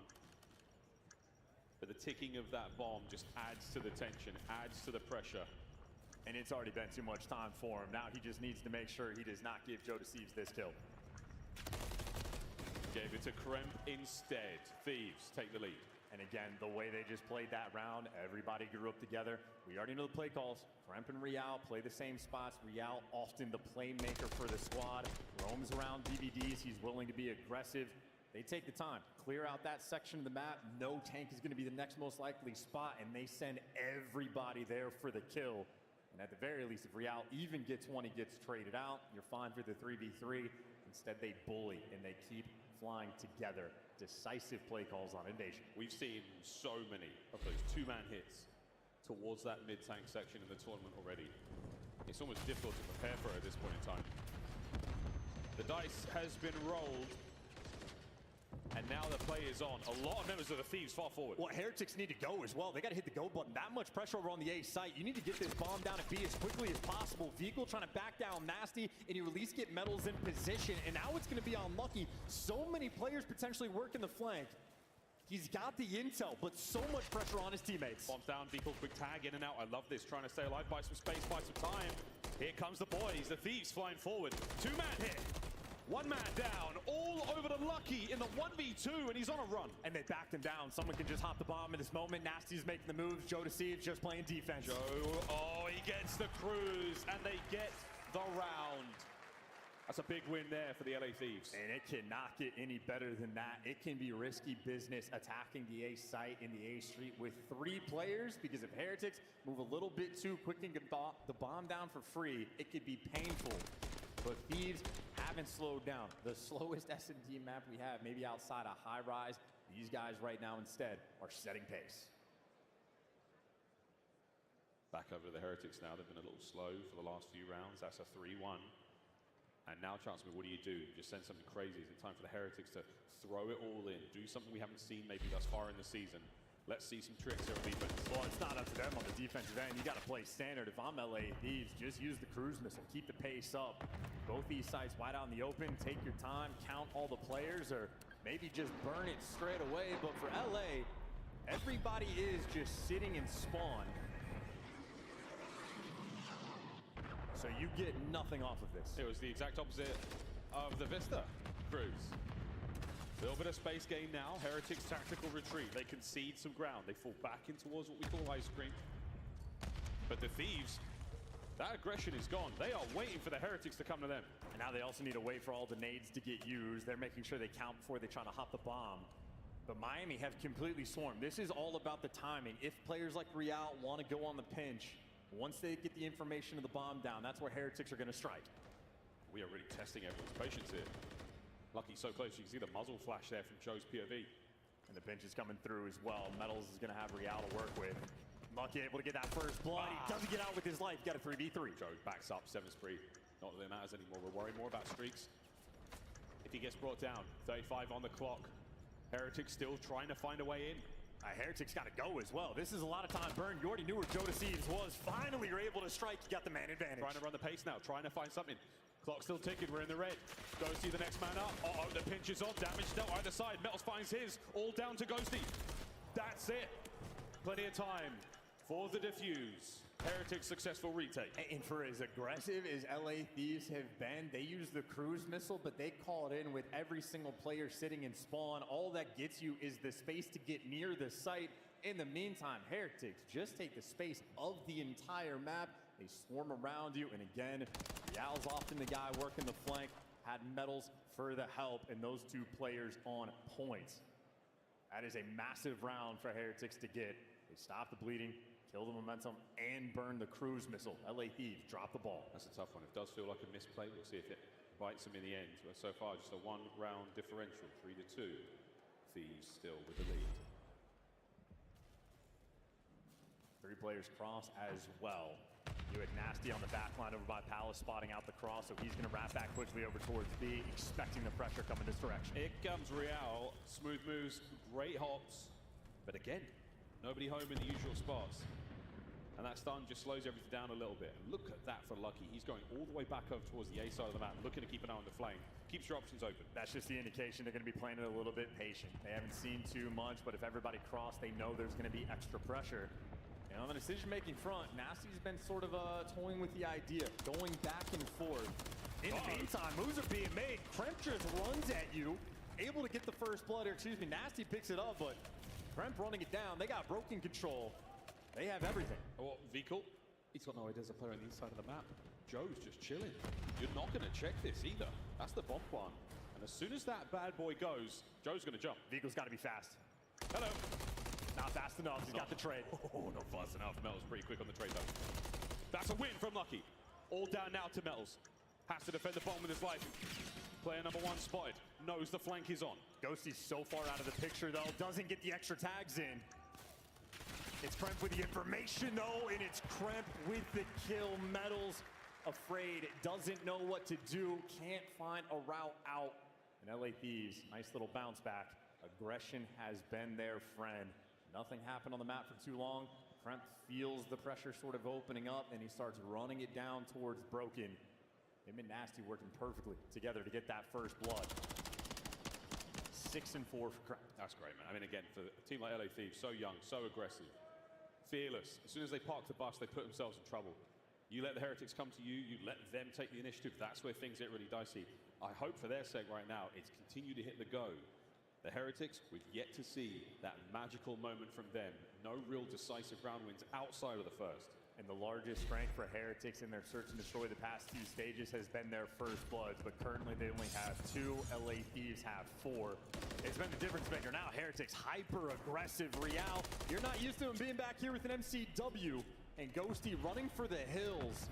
But the ticking of that bomb just adds to the tension, adds to the pressure. And it's already been too much time for him. Now he just needs to make sure he does not give Joe Deceives this kill. Gave it to Kremp instead. Thieves take the lead. And again, the way they just played that round, everybody grew up together. We already know the play calls. Kremp and Real play the same spots. Real often the playmaker for the squad. Roams around DVDs. He's willing to be aggressive. They take the time, clear out that section of the map. No tank is going to be the next most likely spot, and they send everybody there for the kill. And at the very least, if Real even gets one, he gets traded out. You're fine for the 3v3. Instead, they bully, and they keep flying together. Decisive play calls on Invasion. We've seen so many of those 2-man hits towards that mid-tank section in the tournament already. It's almost difficult to prepare for it at this point in time. The dice has been rolled. And now the play is on. A lot of members of the Thieves far forward. Well, Heretics need to go as well. They got to hit the go button. That much pressure over on the A site. You need to get this bomb down at B as quickly as possible. Vehicle trying to back down Nasty, and you at least get Metals in position. And now it's going to be on Lucky. So many players potentially working the flank. He's got the intel, but so much pressure on his teammates. Bombs down, Vehicle, quick tag in and out. I love this. Trying to stay alive, buy some space, buy some time. Here comes the boys. The Thieves flying forward. 2-man hit. 1-man down, all over to Lucky in the 1v2, and he's on a run. And they backed him down. Someone can just hop the bomb in this moment. Nasty's making the moves. Joe Deceives just playing defense. Joe, he gets the cruise, and they get the round. That's a big win there for the LA Thieves. And it cannot get any better than that. It can be risky business attacking the A site in the A street with 3 players, because if Heretics move a little bit too quick and get the bomb down for free, it could be painful. But Thieves haven't slowed down. The slowest S&D map we have, maybe outside a high rise. These guys right now instead are setting pace. Back over to the Heretics now. They've been a little slow for the last few rounds. That's a 3-1. And now, Chancellor, what do? Just send something crazy? Is it time for the Heretics to throw it all in? Do something we haven't seen maybe thus far in the season? Let's see some tricks here on defense. Well, it's not up to them on the defensive end. You got to play standard. If I'm LA Thieves, just use the cruise missile. Keep the pace up. Both these sites wide out in the open. Take your time. Count all the players, or maybe just burn it straight away. But for LA, everybody is just sitting in spawn. So you get nothing off of this. It was the exact opposite of the Vista cruise. A little bit of space gain now. Heretics tactical retreat. They concede some ground. They fall back in towards what we call ice cream. But the Thieves, that aggression is gone. They are waiting for the Heretics to come to them. And now they also need to wait for all the nades to get used. They're making sure they count before they try to hop the bomb. But Miami have completely swarmed. This is all about the timing. If players like Real want to go on the pinch, once they get the information of the bomb down, that's where Heretics are going to strike. We are really testing everyone's patience here. Lucky so close, you can see the muzzle flash there from Joe's POV. And the bench is coming through as well. Metals is going to have Real to work with. Lucky able to get that first blood. He doesn't get out with his life. Got a 3v3. Joe backs up, 7 spree. Not that it matters anymore. We're worried more about streaks. If he gets brought down, 35 on the clock. Heretics still trying to find a way in. Heretics got to go as well. This is a lot of time burned. You already knew where Jodecides was. Finally, you're able to strike. You got the man advantage. Trying to run the pace now, trying to find something. Clock still ticking, we're in the red. Ghosty the next man up. Uh-oh, the pinch is on. Damage dealt either side. Metals finds his. All down to Ghosty. That's it. Plenty of time for the defuse. Heretics successful retake. And for as aggressive as LA Thieves have been, they use the cruise missile, but they call it in with every single player sitting in spawn. All that gets you is the space to get near the site. In the meantime, Heretics just take the space of the entire map. They swarm around you, and again, Real's often the guy working the flank. Had Metals for the help, and those two players on points. That is a massive round for Heretics to get. They stop the bleeding, kill the momentum, and burn the cruise missile. LA Thieves drop the ball. That's a tough one. It does feel like a misplay. We'll see if it bites them in the end. But so far, just a one-round differential, 3-2. Thieves still with the lead. 3 players cross as well. You had Nasty on the back line over by Palace, spotting out the cross, so he's going to wrap back quickly over towards B, expecting the pressure coming this direction. Here comes Real. Smooth moves, great hops. But again, nobody home in the usual spots. And that stun just slows everything down a little bit. Look at that for Lucky. He's going all the way back over towards the A side of the map, looking to keep an eye on the flame. Keeps your options open. That's just the indication they're going to be playing it a little bit patient. They haven't seen too much, but if everybody cross, they know there's going to be extra pressure. And on the decision-making front, Nasty's been sort of toying with the idea, going back and forth. In the meantime, moves are being made. Kremp just runs at you, able to get the first blood, or excuse me, Nasty picks it up, but Kremp running it down. They got broken control. They have everything. Oh, Vikal, he's got no idea there's a player on the east side of the map. Joe's just chilling. You're not going to check this either. That's the bomb one. And as soon as that bad boy goes, Joe's going to jump. Vikal's got to be fast. Hello. Not fast enough. He's got the trade. Oh, not fast enough. Metals pretty quick on the trade, though. That's a win from Lucky. All down now to Metals. Has to defend the bomb with his life. Player number 1 spotted. Knows the flank is on. Ghosty's so far out of the picture, though. Doesn't get the extra tags in. It's Kremp with the information, though, and it's Kremp with the kill. Metals afraid. Doesn't know what to do. Can't find a route out. And LA Thieves, nice little bounce back. Aggression has been their friend. Nothing happened on the map for too long. Kremp feels the pressure sort of opening up, and he starts running it down towards Broken. Him and Nasty working perfectly together to get that first blood. 6 and 4 for Kremp. That's great, man. I mean, again, for a team like LA Thieves, so young, so aggressive, fearless. As soon as they park the bus, they put themselves in trouble. You let the Heretics come to you, you let them take the initiative. That's where things get really dicey. I hope for their sake right now, it's continue to hit the go. The Heretics, we've yet to see that magical moment from them. No real decisive round wins outside of the first. And the largest strength for Heretics in their search and destroy the past 2 stages has been their first bloods, but currently they only have 2. LA Thieves have 4. It's been the difference maker. Now Heretics hyper-aggressive. Real, you're not used to him being back here with an MCW. And Ghosty running for the hills.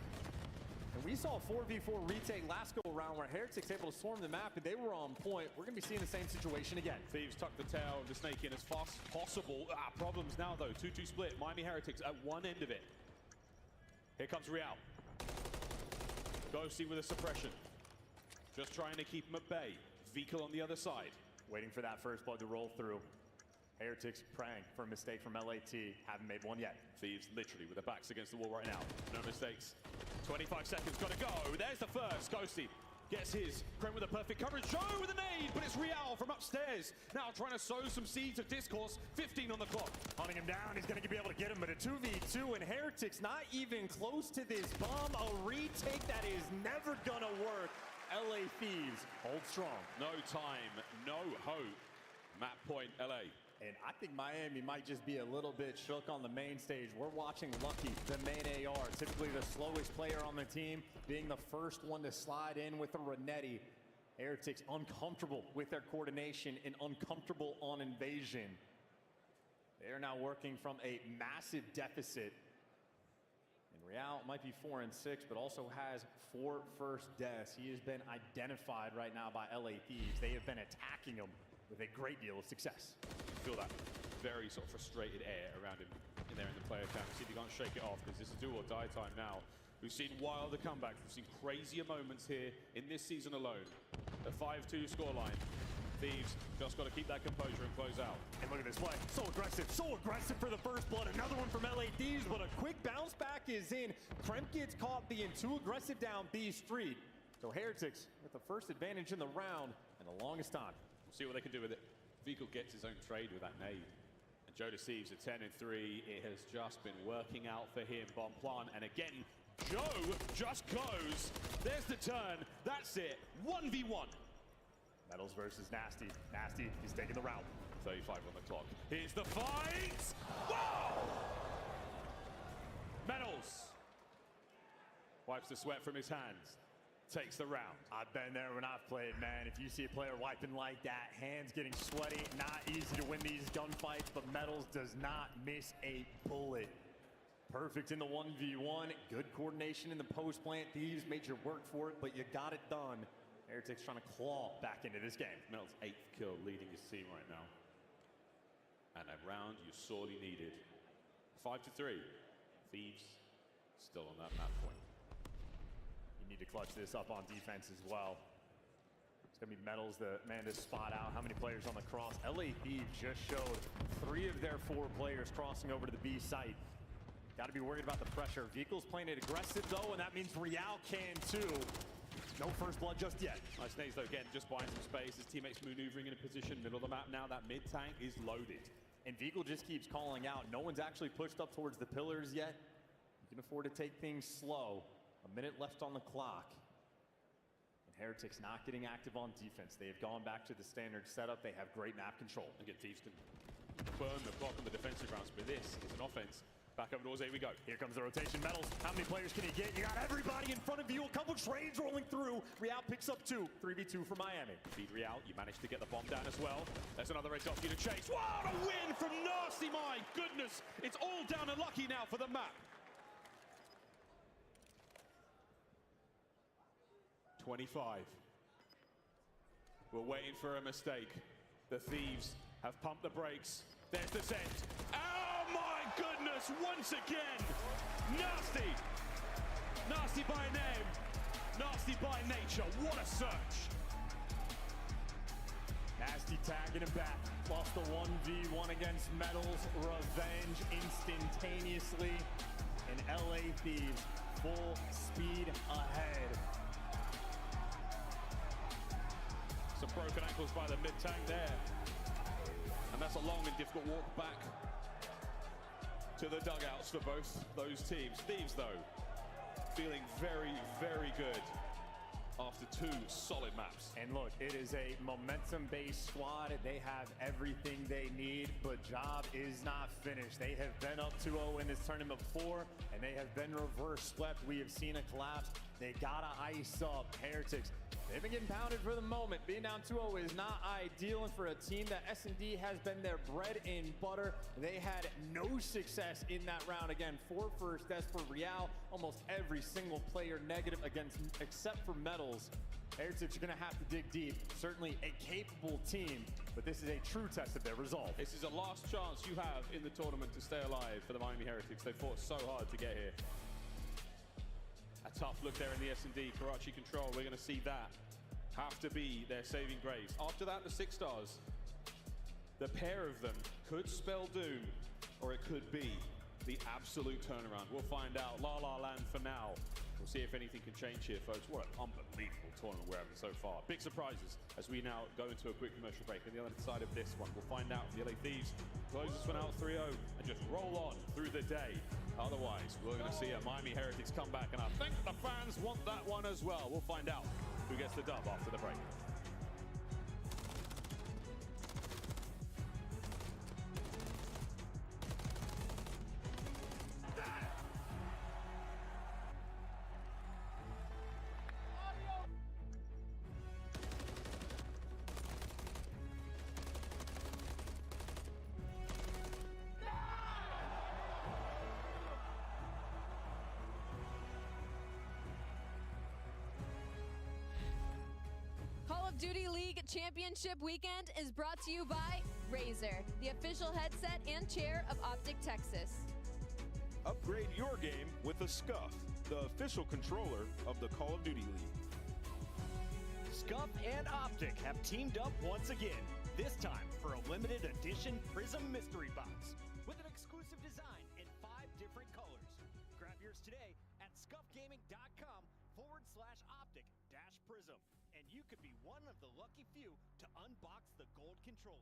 And we saw a 4v4 retake last go around where Heretics able to swarm the map and they were on point. We're going to be seeing the same situation again. Thieves tuck the tail of the snake in as fast as possible. Problems now though. 2-2 split. Miami Heretics at one end of it. Here comes Real. Ghosty with a suppression. Just trying to keep him at bay. Vikal on the other side. Waiting for that first blood to roll through. Heretics praying for a mistake from LAT. Haven't made one yet. Thieves literally with their backs against the wall right now. No mistakes. 25 seconds, gotta go. There's the first. Ghosty gets his. Kremp with a perfect coverage. Joe with a nade, but it's Real from upstairs. Now trying to sow some seeds of discourse. 15 on the clock. Hunting him down. He's gonna be able to get him, but a 2v2 and Heretics not even close to this bomb. A retake that is never gonna work. LA Thieves hold strong. No time, no hope. Map point, LA. And I think Miami might just be a little bit shook on the main stage. We're watching Lucky, the main AR, typically the slowest player on the team, being the first one to slide in with a Renetti. Heretics uncomfortable with their coordination and uncomfortable on invasion. They are now working from a massive deficit. And Real might be 4 and 6, but also has 4 first deaths. He has been identified right now by LA Thieves. They have been attacking him with a great deal of success. You feel that very sort of frustrated air around him in there in the player camp. See if he can't shake it off because this is do or die time now. We've seen wilder comebacks. We've seen crazier moments here in this season alone. A 5-2 scoreline. Thieves just got to keep that composure and close out. And look at this play. So aggressive for the first blood. Another one from LA Thieves, but a quick bounce back is in. Kremp gets caught being too aggressive down B Street. So Heretics with the first advantage in the round and the longest time. We'll see what they can do with it. Vico gets his own trade with that nade. And Joe deceives at 10 and 3. It has just been working out for him. Bomb plant, and again, Joe just goes. There's the turn. That's it. 1v1. Metals versus Nasty. Nasty, he's taking the round. 35 on the clock. Here's the fight. Wow! Metals wipes the sweat from his hands. Takes the round. I've been there when I've played, man. If you see a player wiping like that, hands getting sweaty, not easy to win these gunfights, but Metals does not miss a bullet. Perfect in the 1v1. Good coordination in the post plant. Thieves made you work for it, but you got it done. Heretics trying to claw back into this game. Metals' 8th kill leading his team right now. And a round you sorely needed. 5 to 3. Thieves still on that map point. You need to clutch this up on defense as well. It's going to be Metals, the man to spot out how many players on the cross. LA Thieves just showed 3 of their 4 players crossing over to the B site. Got to be worried about the pressure. Vehicle's playing it aggressive, though, and that means Real can, too. No first blood just yet. Nice nades, though, again, just buying some space. His teammates maneuvering in a position, middle of the map now. That mid-tank is loaded. And Vehicle just keeps calling out. No one's actually pushed up towards the pillars yet. You can afford to take things slow. A minute left on the clock. And Heretics not getting active on defense. They have gone back to the standard setup. They have great map control. Again, Thieves can burn the clock on the defensive rounds, but this is an offense. Back over towards A we go. Here comes the rotation. Metals. How many players can he get? You got everybody in front of you. A couple trades rolling through. Real picks up 2. 3v2 for Miami. Feed Real. You managed to get the bomb down as well. There's another red dot for you to chase. What a win from Nasty. My goodness. It's all down to Lucky now for the map. 25. We're waiting for a mistake. The Thieves have pumped the brakes. There's the set. Oh my goodness, once again. Nasty. Nasty by name. Nasty by nature. What a search. Nasty tagging him back. Lost the 1v1 against Metals. Revenge instantaneously. And LA Thieves full speed ahead. Some broken ankles by the mid-tank there. And that's a long and difficult walk back to the dugouts for both those teams. Thieves, though, feeling very, very good after 2 solid maps. And look, it is a momentum-based squad. They have everything they need, but job is not finished. They have been up 2-0 in this tournament before, and they have been reverse swept. We have seen a collapse. They gotta ice up. Heretics, they've been getting pounded for the moment. Being down 2-0 is not ideal, and for a team that S&D has been their bread and butter, they had no success in that round. Again, 4 first deaths for Real. Almost every single player negative against, except for Metals. Heretics are gonna have to dig deep. Certainly a capable team, but this is a true test of their resolve. This is the last chance you have in the tournament to stay alive for the Miami Heretics. They fought so hard to get here. A tough look there in the S&D. Karachi control, we're going to see that have to be their saving grace. After that, the 6 stars, the pair of them could spell doom, or it could be the absolute turnaround. We'll find out. La La Land for now. We'll see if anything can change here, folks. What an unbelievable tournament we're having so far. Big surprises as we now go into a quick commercial break. On the other side of this one, we'll find out if the LA Thieves close this one out 3-0 and just roll on through the day. Otherwise, we're going to see a Miami Heretics come back, and I think the fans want that one as well. We'll find out who gets the dub after the break. Call of Duty League Championship Weekend is brought to you by Razer, the official headset and chair of Optic Texas. Upgrade your game with a Scuff, the official controller of the Call of Duty League. Scuff and Optic have teamed up once again, this time for a limited edition Prism Mystery Box with an exclusive design in 5 different colors. Grab yours today at scuffgaming.com/optic-prism, and you could be one of the lucky few to unbox the gold controller.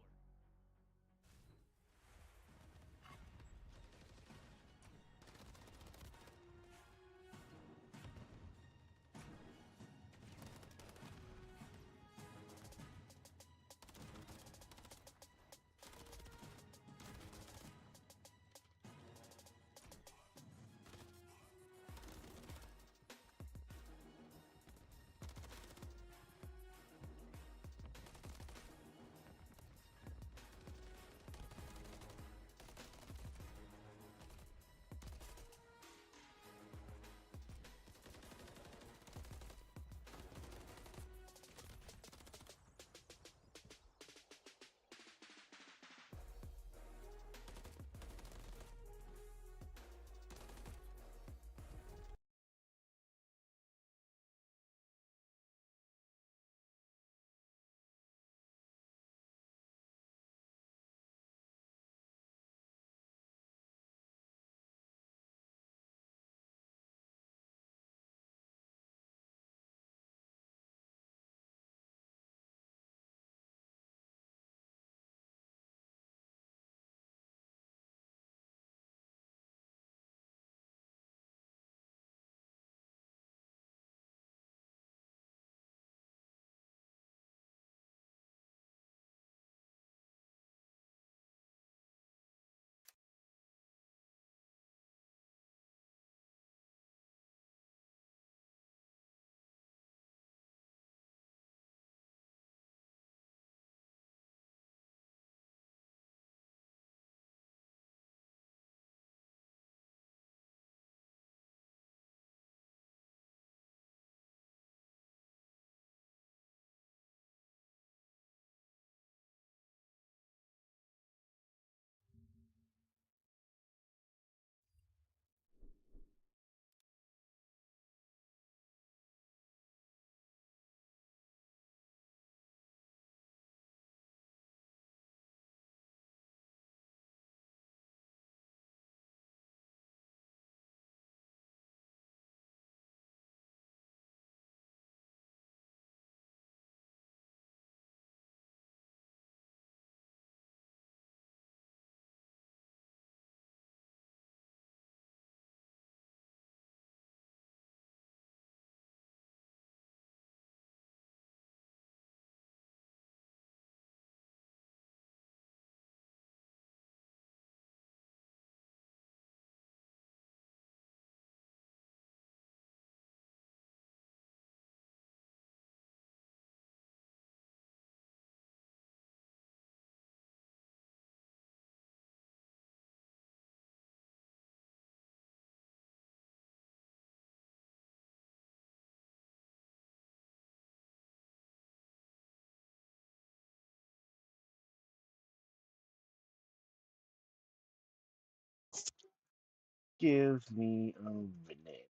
Give me a minute.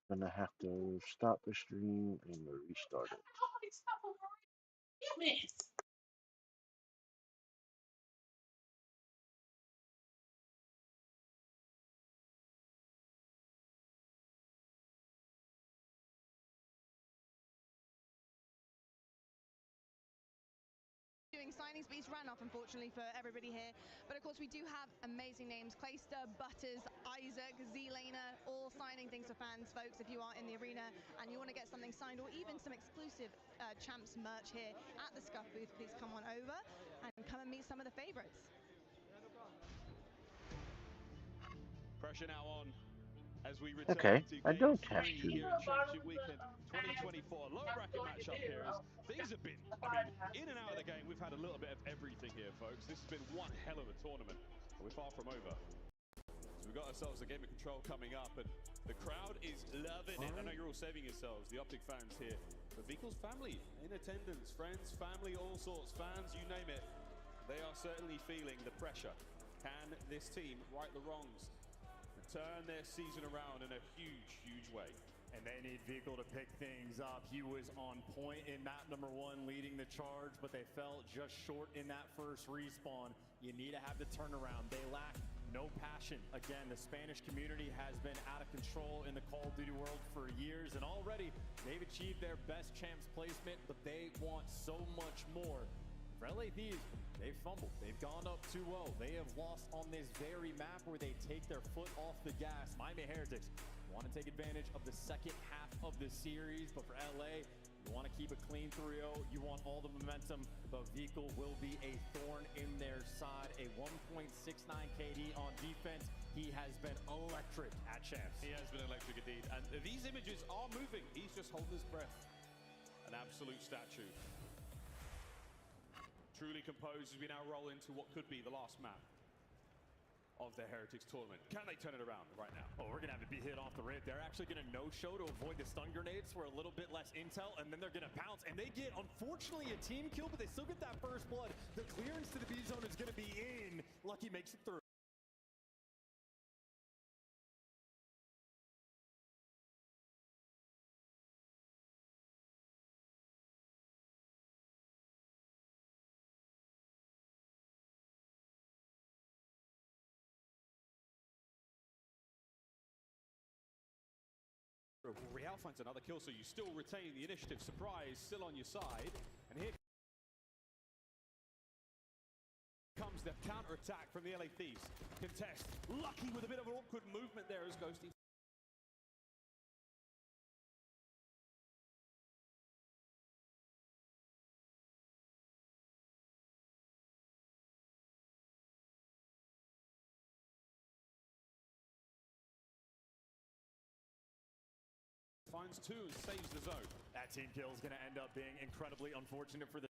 I'm gonna have to stop the stream and restart it. Doing signings, but he's ran off, unfortunately, for everybody here. But of course, we do have amazing names: Clayster, Butters, Isaac, Z-Laner, all signing things for fans, folks. If you are in the arena and you want to get something signed, or even some exclusive Champs merch here at the Scuff booth, please come on over and come and meet some of the favorites. Pressure now on as we return Okay, to I game don't have 3 to. here at Championship Weekend 2024. Low bracket matchup here as things have been, in and out of the game. We've had a little bit of everything here, folks. This has been one hell of a tournament, and we're far from over. So we've got ourselves a game of control coming up, and the crowd is loving it. I know you're all saving yourselves, the Optic fans here. But Vikal's family in attendance, friends, family, all sorts, fans, you name it. They are certainly feeling the pressure. Can this team right the wrongs and turn their season around in a huge, huge way? And they need Vehicle to pick things up. He was on point in map number 1, leading the charge, but they fell just short in that first respawn. You need to have the turnaround. They lack no passion. Again, the Spanish community has been out of control in the Call of Duty world for years, and already they've achieved their best champs placement, but they want so much more. For LA Thieves, they've fumbled. They've gone up 2-0. They have lost on this very map where they take their foot off the gas. Miami Heretics want to take advantage of the second half of the series, but for LA, you want to keep a clean 3-0. You want all the momentum, but Vehicle will be a thorn in their side. A 1.69 KD on defense. He has been electric at champs. He has been electric indeed. And these images are moving. He's just holding his breath. An absolute statue. Truly composed as we now roll into what could be the last map of the Heretics tournament. Can they turn it around right now? Oh, we're going to have to be hit off the rip. They're actually going to no-show to avoid the stun grenades for a little bit less intel, and then they're going to pounce. And they get, unfortunately, a team kill, but they still get that first blood. The clearance to the B zone is going to be in. Lucky makes it through. Real finds another kill, so you still retain the initiative. Surprise still on your side. And here comes the counter-attack from the LA Thieves. Contest. Lucky with a bit of an awkward movement there as Ghosty finds 2 and saves the zone. That team kill is going to end up being incredibly unfortunate for the